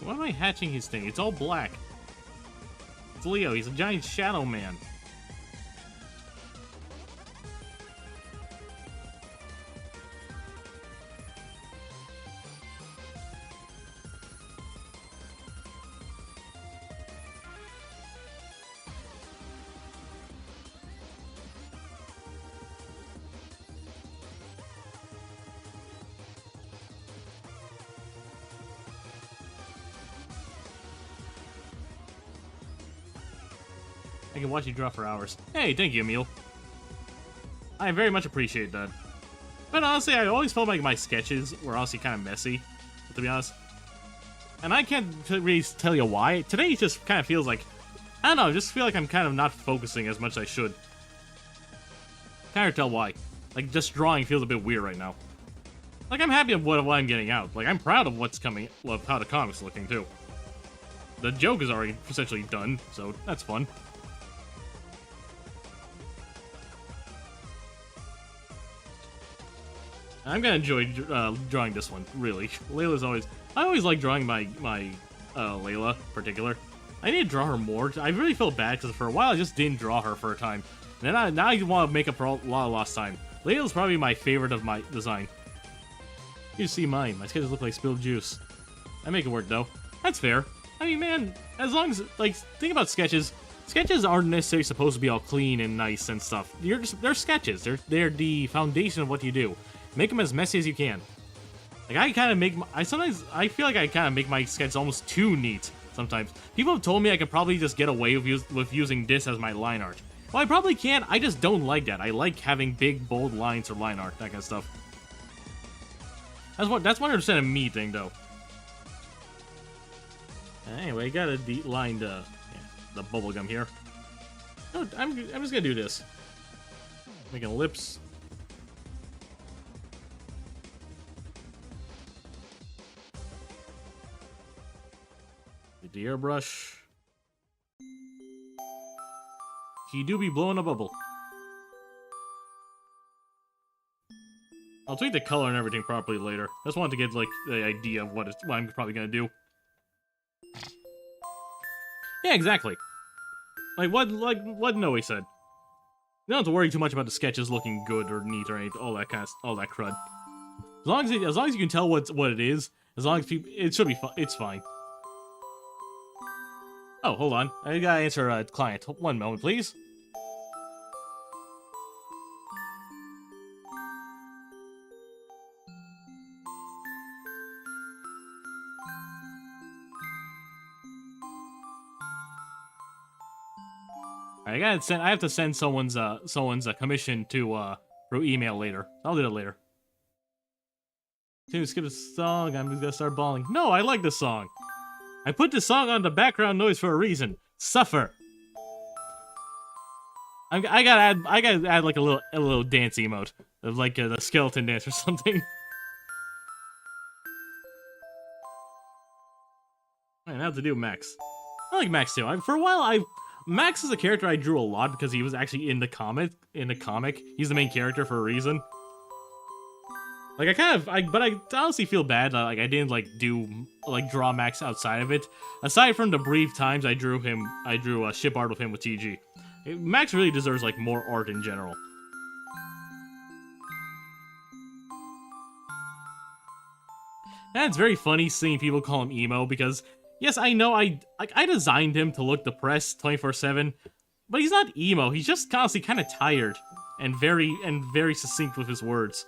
Why am I hatching his thing? It's all black. It's Leo. He's a giant shadow man. I can watch you draw for hours. Hey, thank you, Emil. I very much appreciate that. But honestly, I always felt like my sketches were honestly kind of messy, to be honest. And I can't really tell you why. Today it just kind of feels like, I don't know, I just feel like I'm kind of not focusing as much as I should. Can't tell why. Like, just drawing feels a bit weird right now. Like, I'm happy with what I'm getting out. Like, I'm proud of what's coming, of how the comic's looking, too. The joke is already essentially done, so that's fun. I'm gonna enjoy drawing this one, really. Layla's always... I always like drawing my Layla, in particular. I need to draw her more. I really feel bad, because for a while I just didn't draw her for a time. And then now I want to make up for a lot of lost time. Layla's probably my favorite of my design. You see mine. My sketches look like spilled juice. I make it work, though. That's fair. I mean, man, as long as... Like, think about sketches. Sketches aren't necessarily supposed to be all clean and nice and stuff. They're sketches. They're the foundation of what you do. Make them as messy as you can. Like, I kind of make... I feel like I kind of make my sketches almost too neat sometimes. People have told me I could probably just get away with using this as my line art. Well, I probably can. I just don't like that. I like having big, bold lines or line art, that kind of stuff. That's 100% a me thing, though. Anyway, I got a lined, the bubblegum here. No, I'm just gonna do this. Making lips. The airbrush. He do be blowing a bubble. I'll tweak the color and everything properly later. I just wanted to get, like, the idea of what I'm probably gonna do. Yeah, exactly. Like what Noe said. You don't have to worry too much about the sketches looking good or neat or anything, all that crud. As long as you can tell what it is, as long as people, it should be it's fine. Oh, hold on. I gotta answer a client. One moment, please. I have to send someone's commission to through email later. I'll do that later. Dude, skip the song. I'm just gonna start bawling. No, I like this song. I put this song on the background noise for a reason. Suffer. I gotta add like a little dance emote of like the skeleton dance or something. Alright, now to do Max. I like Max too. For a while, Max is a character I drew a lot because he was actually in the comic. He's the main character for a reason. Like but I honestly feel bad that like I didn't draw Max outside of it. Aside from the brief times I drew ship art with him with TG. Max really deserves, like, more art in general. And it's very funny seeing people call him emo, because, yes, I know I designed him to look depressed 24/7, but he's not emo, he's just constantly kind of tired, and very succinct with his words.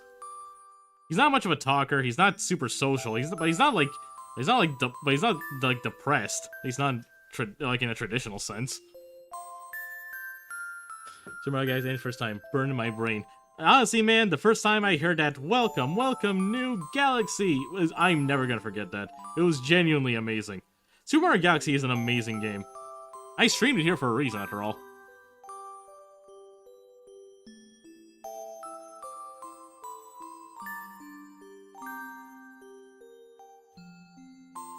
He's not much of a talker, he's not super social, but he's not like depressed. He's not, like, in a traditional sense. So, my guys, any first time, burned in my brain. Honestly, man, the first time I heard that, welcome, new galaxy, I'm never gonna forget that. It was genuinely amazing. Super Mario Galaxy is an amazing game. I streamed it here for a reason, after all.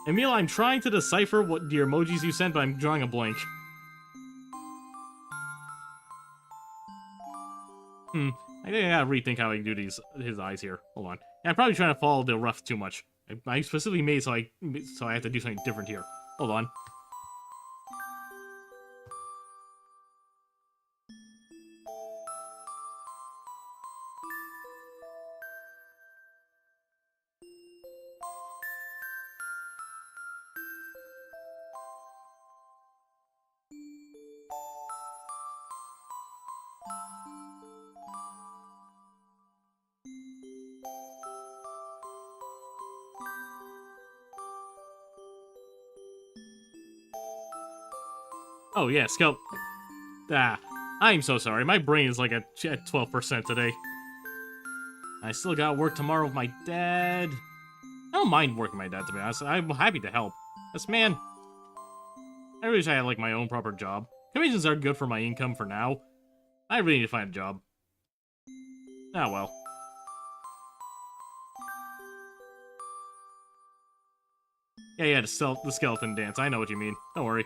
Emil, I'm trying to decipher what the emojis you sent, but I'm drawing a blank. I think I gotta rethink how I do his eyes here. Hold on. Yeah, I'm probably trying to follow the rough too much. I specifically made so I have to do something different here. Hold on. Oh yeah, Scout. I'm so sorry. My brain is like at 12% today. I still got work tomorrow with my dad. I don't mind working with my dad, to be honest. I'm happy to help. Yes, man. I wish I had, like, my own proper job. Commissions are good for my income for now. I really need to find a job. Ah, well. Yeah, the skeleton dance. I know what you mean. Don't worry.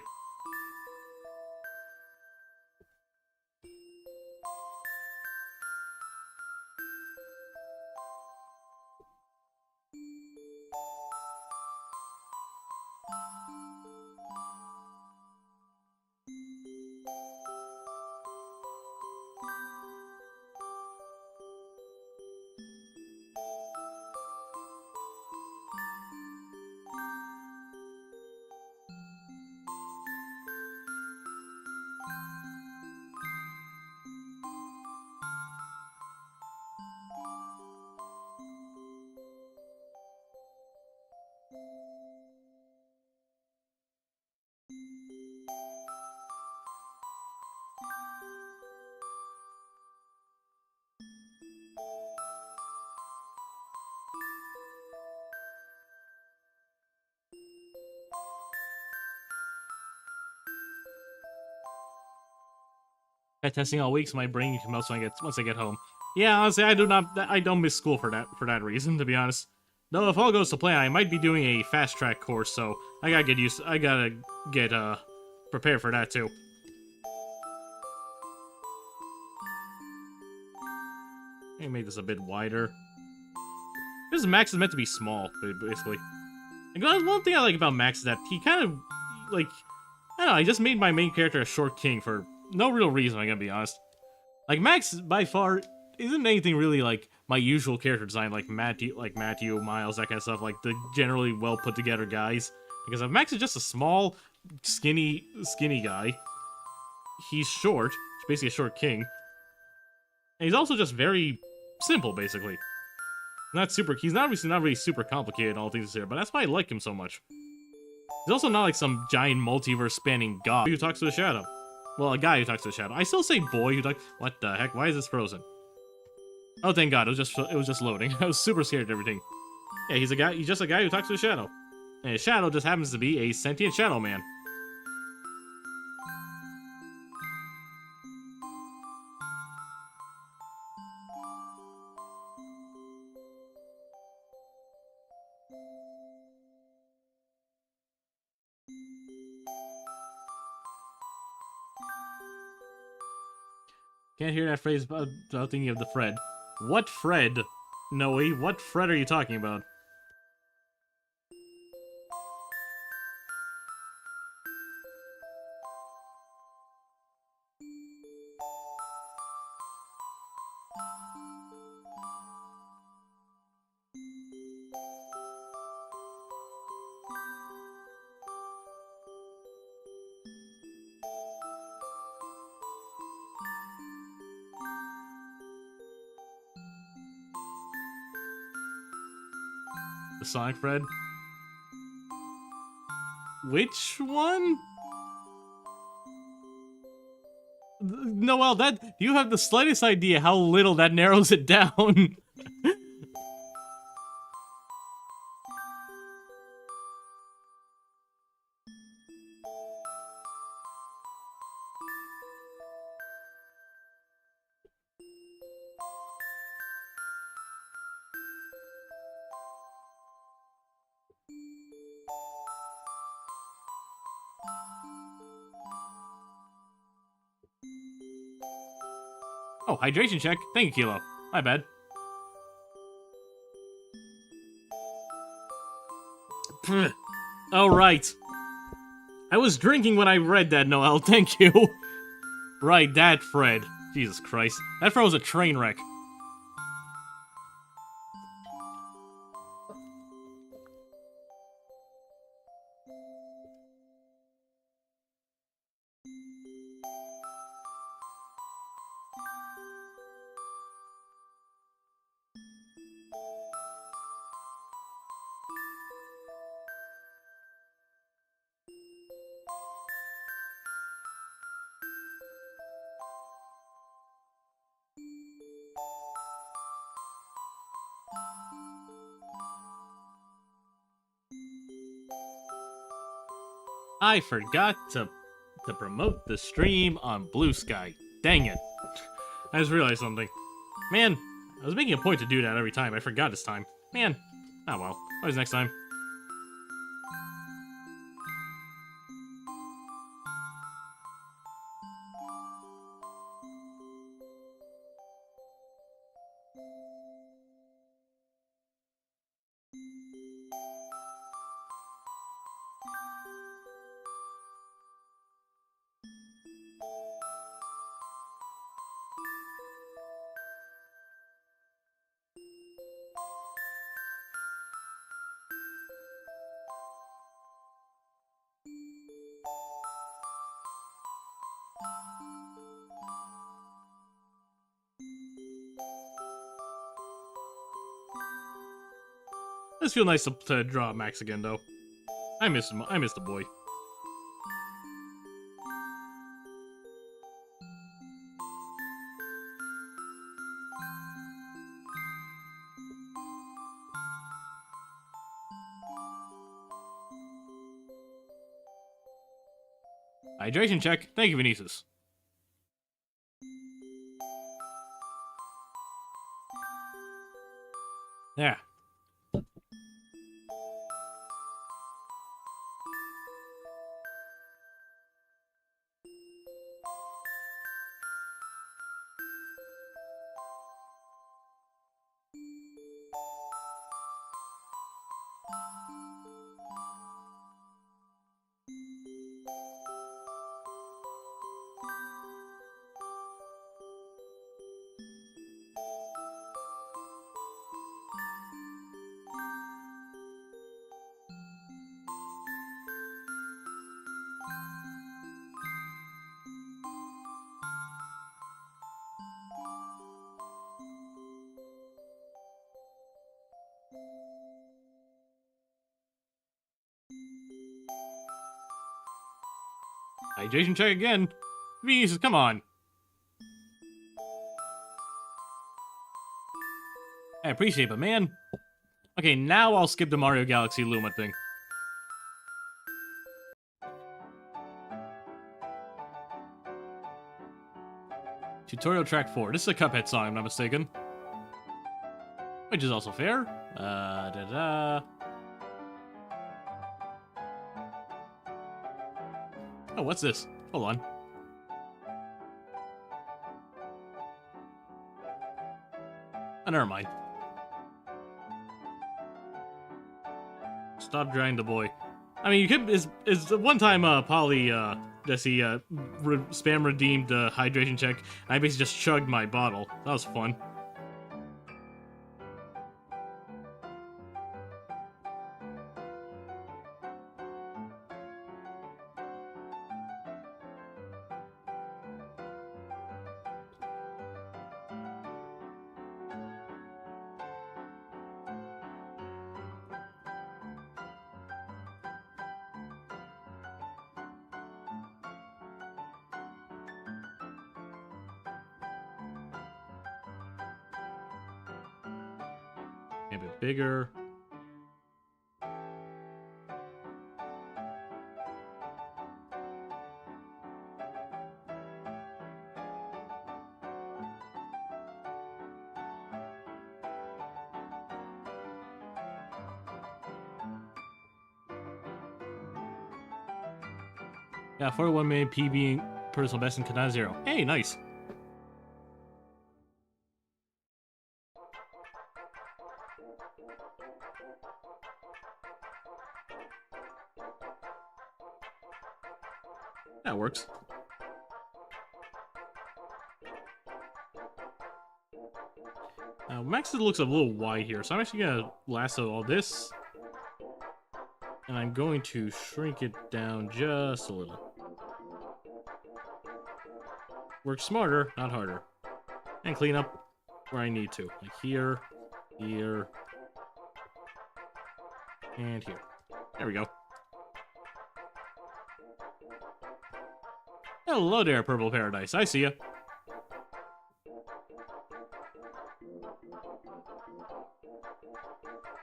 Got testing all week, so my brain can melt once I get home. Yeah, honestly, I don't miss school for that reason, to be honest. Though if all goes to plan, I might be doing a fast track course, so I gotta get prepared for that too. Let me make this a bit wider. Because Max is meant to be small, basically. And one thing I like about Max is that he kind of, like, I don't know, I just made my main character a short king for no real reason, I gotta be honest. Like, Max, by far, isn't anything really like my usual character design, like Matthew, Miles, that kind of stuff, like the generally well put together guys. Because if Max is just a small, skinny guy, he's short, basically a short king, and he's also just very simple, basically. He's not really super complicated, all things here, but that's why I like him so much. He's also not like some giant multiverse-spanning god who talks to a shadow. Well, a guy who talks to a shadow. I still say boy who talks. What the heck? Why is this frozen? Oh, thank God! It was just loading. I was super scared of everything. Yeah, he's just a guy who talks to a shadow, and his shadow just happens to be a sentient shadow man. Can't hear that phrase without thinking of the Fred. What Fred? Noe, what Fred are you talking about? The Sonic Fred. Which one? Noel, do you have the slightest idea how little that narrows it down? Oh, hydration check. Thank you, Kilo. My bad. Oh, right. I was drinking when I read that, Noel. Thank you. Right, that Fred. Jesus Christ. That Fred was a train wreck. I forgot to promote the stream on Blue Sky. Dang it. I just realized something. Man, I was making a point to do that every time. I forgot this time. Man. Oh well. Always next time. This feels nice to draw Max again, though. I miss him. I miss the boy. Hydration check. Thank you, Vinicius. Yeah. Hydration check again. Vinicius, come on. I appreciate it, but man. Okay, now I'll skip the Mario Galaxy Luma thing. Tutorial track 4. This is a Cuphead song, if I'm not mistaken. Which is also fair. Oh, what's this? Hold on. Oh, never mind. Stop drying the boy. I mean, you could is one time Polly Jesse spam redeemed hydration check. I basically just chugged my bottle. That was fun. A bit bigger. Yeah, 41 minute PB personal best in Katana Zero. Hey, nice. That works. Max looks a little wide here, so I'm actually gonna lasso all this. And I'm going to shrink it down just a little. Work smarter, not harder. And clean up where I need to. Like here, here, and here. There we go. Hello there, Purple Paradise. I see ya.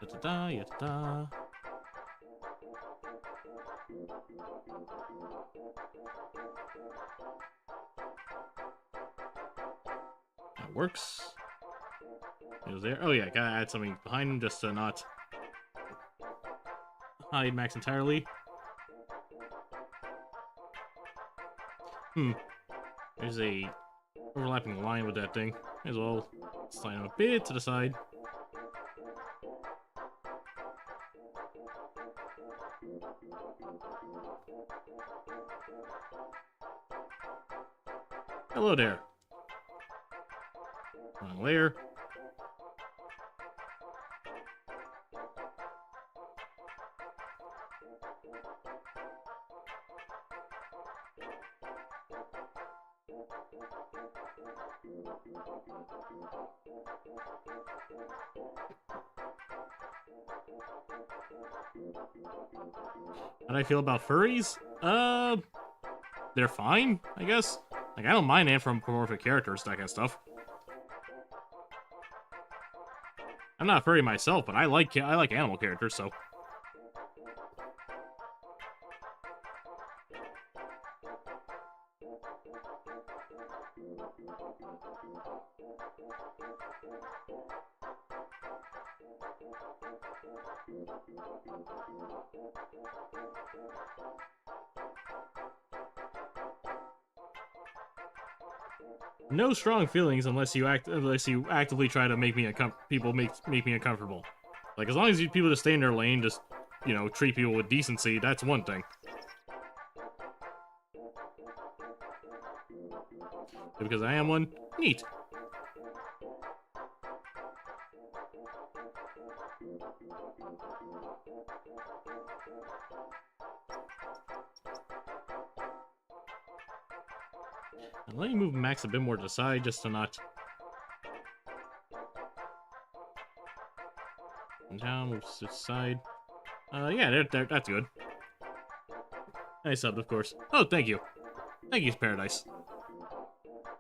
Da-da-da, ya-da-da. That works. It was there. Oh yeah, gotta add something behind him just to not hide Max entirely. There's a overlapping line with that thing. May as well slide him a bit to the side. Hello there. Wrong layer. How do I feel about furries? They're fine, I guess. Like, I don't mind anthropomorphic characters, that kind of stuff. I'm not a furry myself, but I like animal characters, so. No strong feelings unless you actively try to make me make me uncomfortable. Like, as long as people just stay in their lane, just, you know, treat people with decency, that's one thing. Because I am one, neat. And let me move Max a bit more to the side, just to not... And down, move to the side. Yeah, that's good. Nice sub, of course. Oh, thank you. Thank you, Paradise.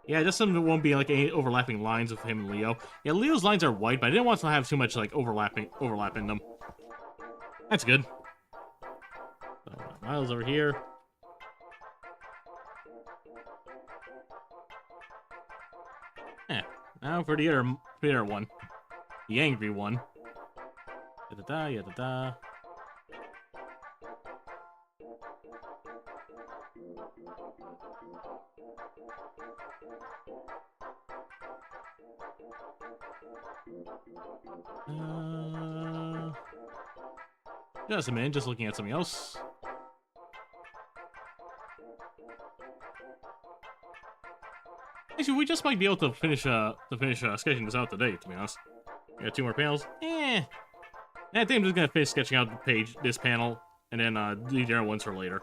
Yeah, just something that won't be like any overlapping lines of him and Leo. Yeah, Leo's lines are white, but I didn't want to have too much like overlap in them. That's good. So, Miles over here. Now for the other one. The angry one. Yada-da, yada-da. Just a minute, just looking at something else. Actually, we just might be able to finish sketching this out today, to be honest. We got 2 more panels. I think I'm just gonna finish sketching out this panel, and then leave the other ones for later.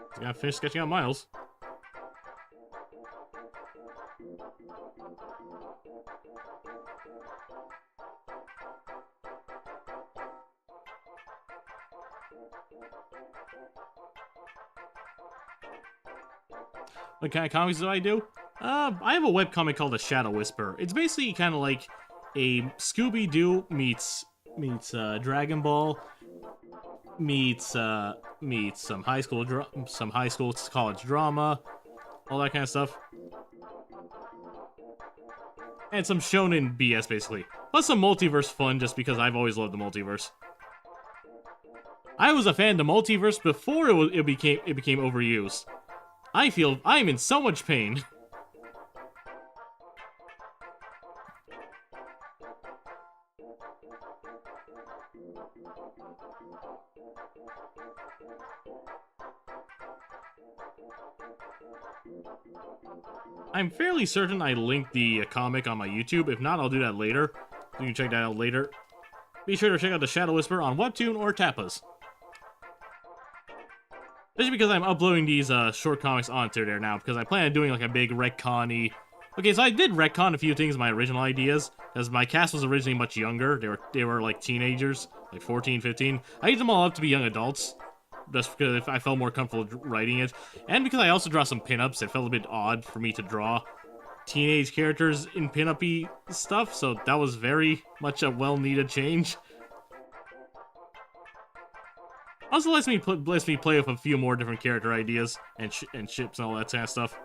Just gotta finish sketching out Miles. What kind of comics do I do? I have a webcomic called The Shadow Whisper. It's basically kind of like a Scooby-Doo meets Dragon Ball meets some high school college drama, all that kind of stuff, and some shonen BS basically. Plus some multiverse fun, just because I've always loved the multiverse. I was a fan of the multiverse before it became overused. I feel I'm in so much pain. I'm fairly certain I linked the comic on my YouTube. If not, I'll do that later. You can check that out later. Be sure to check out the Shadow Whisper on Webtoon or Tapas. Especially because I'm uploading these short comics onto there now, because I plan on doing like a big retcon-y... Okay, so I did retcon a few things in my original ideas, because my cast was originally much younger. They were like teenagers, like 14, 15. I used them all up to be young adults, just because I felt more comfortable writing it. And because I also draw some pinups, it felt a bit odd for me to draw teenage characters in pinup-y stuff, so that was very much a well-needed change. Also lets me play with a few more different character ideas and ships and all that kind of stuff.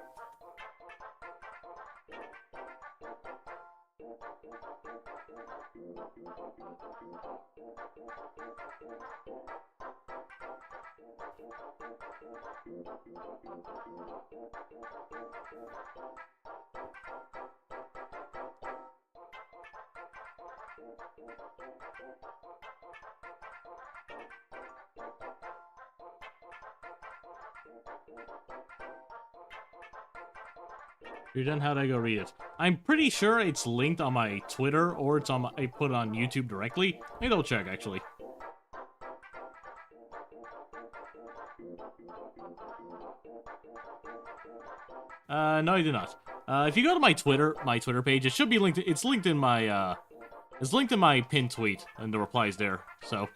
You're done? How'd I go read it? I'm pretty sure it's linked on my Twitter, or it's on I put it on YouTube directly. Maybe I'll check, actually. No, I did not. If you go to my Twitter page, it should be linked. It's linked in my pinned tweet and the replies there. So,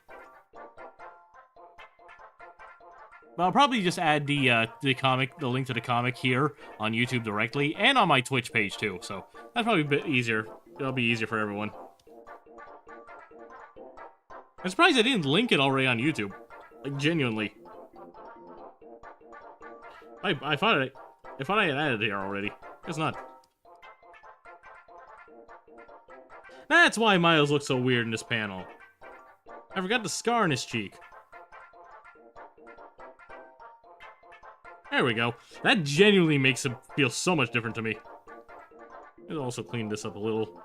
but I'll probably just add the link to the comic here on YouTube directly, and on my Twitch page too. So that's probably a bit easier. It'll be easier for everyone. I'm surprised I didn't link it already on YouTube. Like, genuinely. I thought I had added it here already. It's not. That's why Miles looks so weird in this panel. I forgot the scar on his cheek. There we go. That genuinely makes him feel so much different to me. I'll also clean this up a little.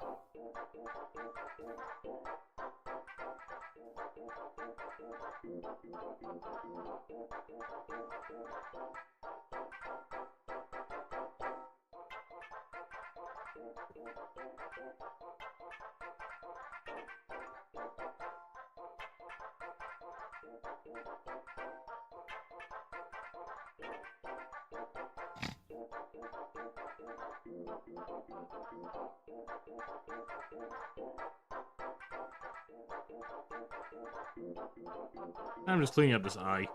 I'm just cleaning up this eye.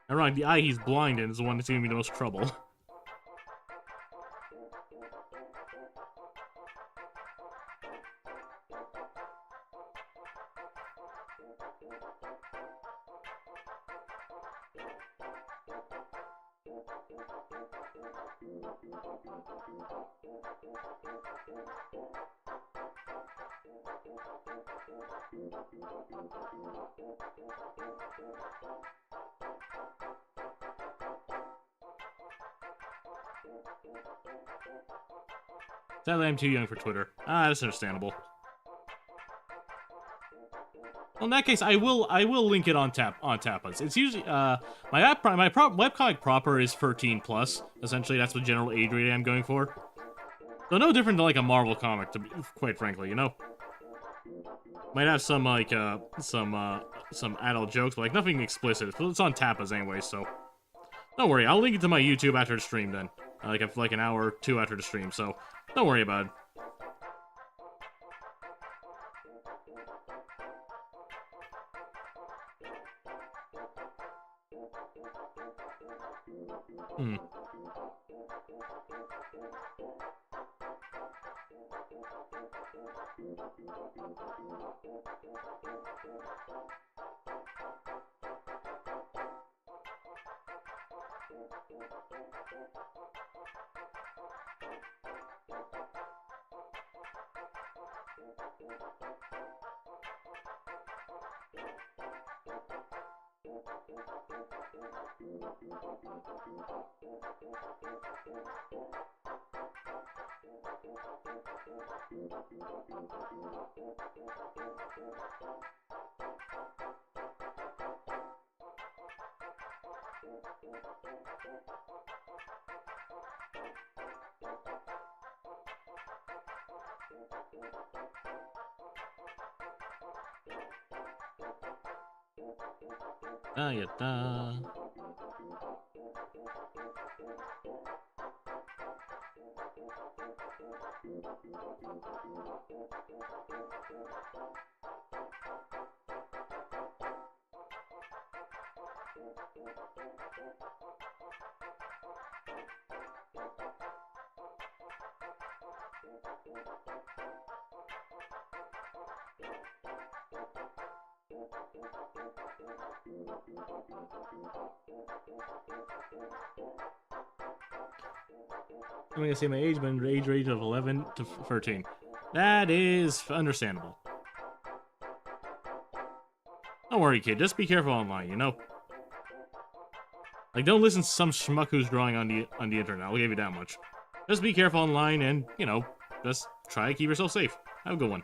And right, the eye he's blind in is the one that's giving me the most trouble. Sadly, I'm too young for Twitter. Ah, that's understandable. Well, in that case, I will link it on Tapas. It's usually my webcomic proper is 13+. Essentially, that's the general age rating I'm going for. So no different than like a Marvel comic, to be, quite frankly, you know. Might have some like some adult jokes, but like nothing explicit. It's on Tapas anyway, so don't worry. I'll link it to my YouTube after the stream then, like an hour or two after the stream. So don't worry about it. Hmm. Yatta. I'm gonna say my age, but age range of 11 to 13. That is understandable. Don't worry, kid. Just be careful online, you know? Like, don't listen to some schmuck who's drawing on the internet. I'll give you that much. Just be careful online and, you know, just try to keep yourself safe. Have a good one.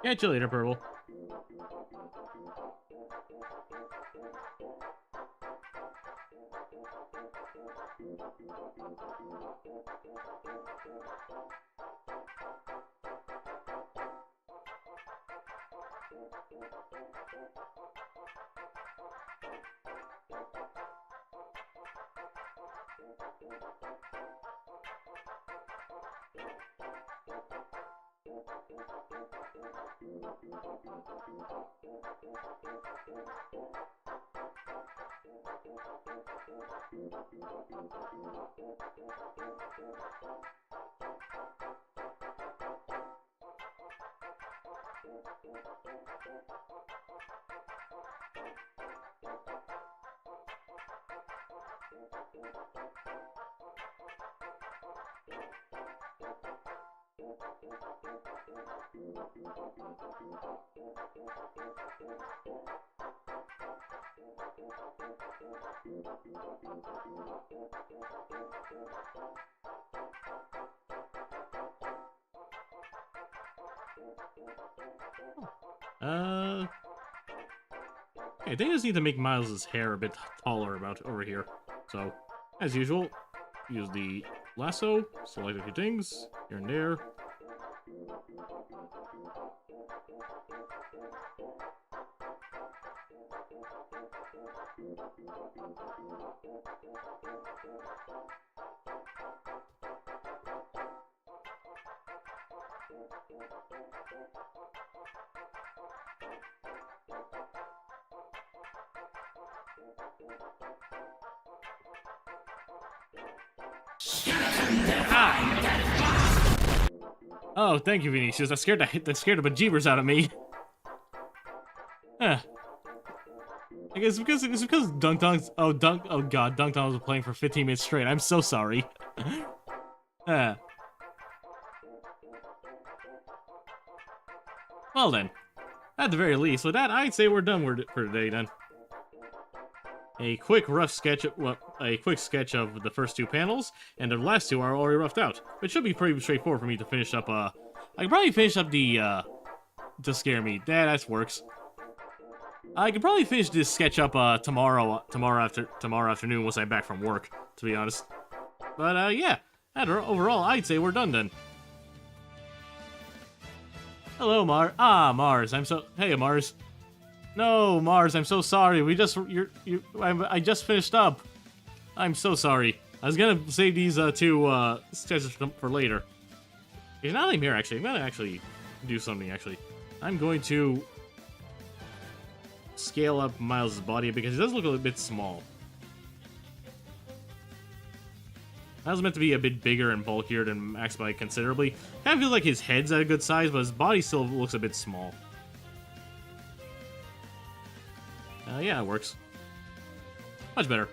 Catch you later, Purple. Okay, they just need to make Miles' hair a bit taller about over here. So, as usual, use the lasso, select a few things, here and there. Ah. Oh, thank you, Vinicius. That scared the bejeebers out of me. Huh. I guess it's because Dunk Dongs. Oh god, Dunk Dongs was playing for 15 minutes straight. I'm so sorry. Well then, at the very least, with that, I'd say we're done for today then. A quick sketch of the first two panels, and the last two are already roughed out. It should be pretty straightforward for me to finish up. I can probably finish up the to scare me. That works. I could probably finish this sketch up tomorrow afternoon once I'm back from work, to be honest. But yeah, overall, I'd say we're done then. Hello, Mars. Hey, Mars. No, Mars, I'm so sorry. I just finished up. I'm so sorry. I was gonna save these two sketches for later. Okay, now that I'm here, actually, I'm gonna actually do something, actually. I'm going to scale up Miles' body because he does look a little bit small. Miles meant to be a bit bigger and bulkier than Max by considerably. Kind of feels like his head's at a good size, but his body still looks a bit small. Yeah, it works. Much better.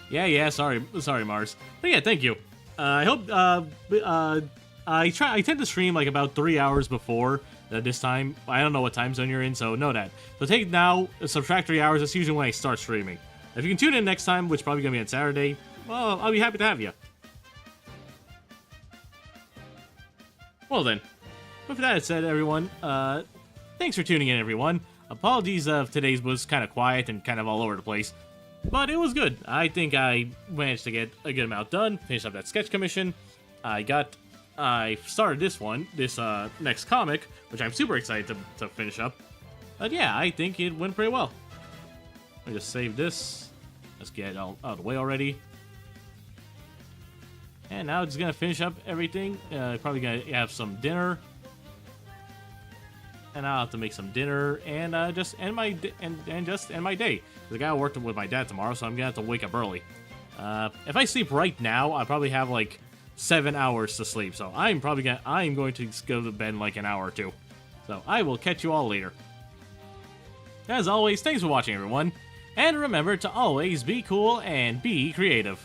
Yeah, sorry, Mars. But yeah, thank you. I hope, I tend to stream like about 3 hours before this time. I don't know what time zone you're in, so know that. So take now, subtract 3 hours, that's usually when I start streaming. If you can tune in next time, which is probably gonna be on Saturday, well, I'll be happy to have you. Well then, with that said, everyone, thanks for tuning in, everyone. Apologies if today's was kind of quiet and kind of all over the place, but it was good. I think I managed to get a good amount done, finish up that sketch commission. I started this next comic, which I'm super excited to finish up. But yeah, I think it went pretty well. Let me just save this. Let's get it all out of the way already. And now it's gonna finish up everything. Probably gonna have some dinner. And I'll have to make some dinner and just end my day. Because I gotta work with my dad tomorrow, so I'm gonna have to wake up early. If I sleep right now, I probably have like 7 hours to sleep. So I'm going to go to bed in like an hour or two. So I will catch you all later. As always, thanks for watching, everyone, and remember to always be cool and be creative.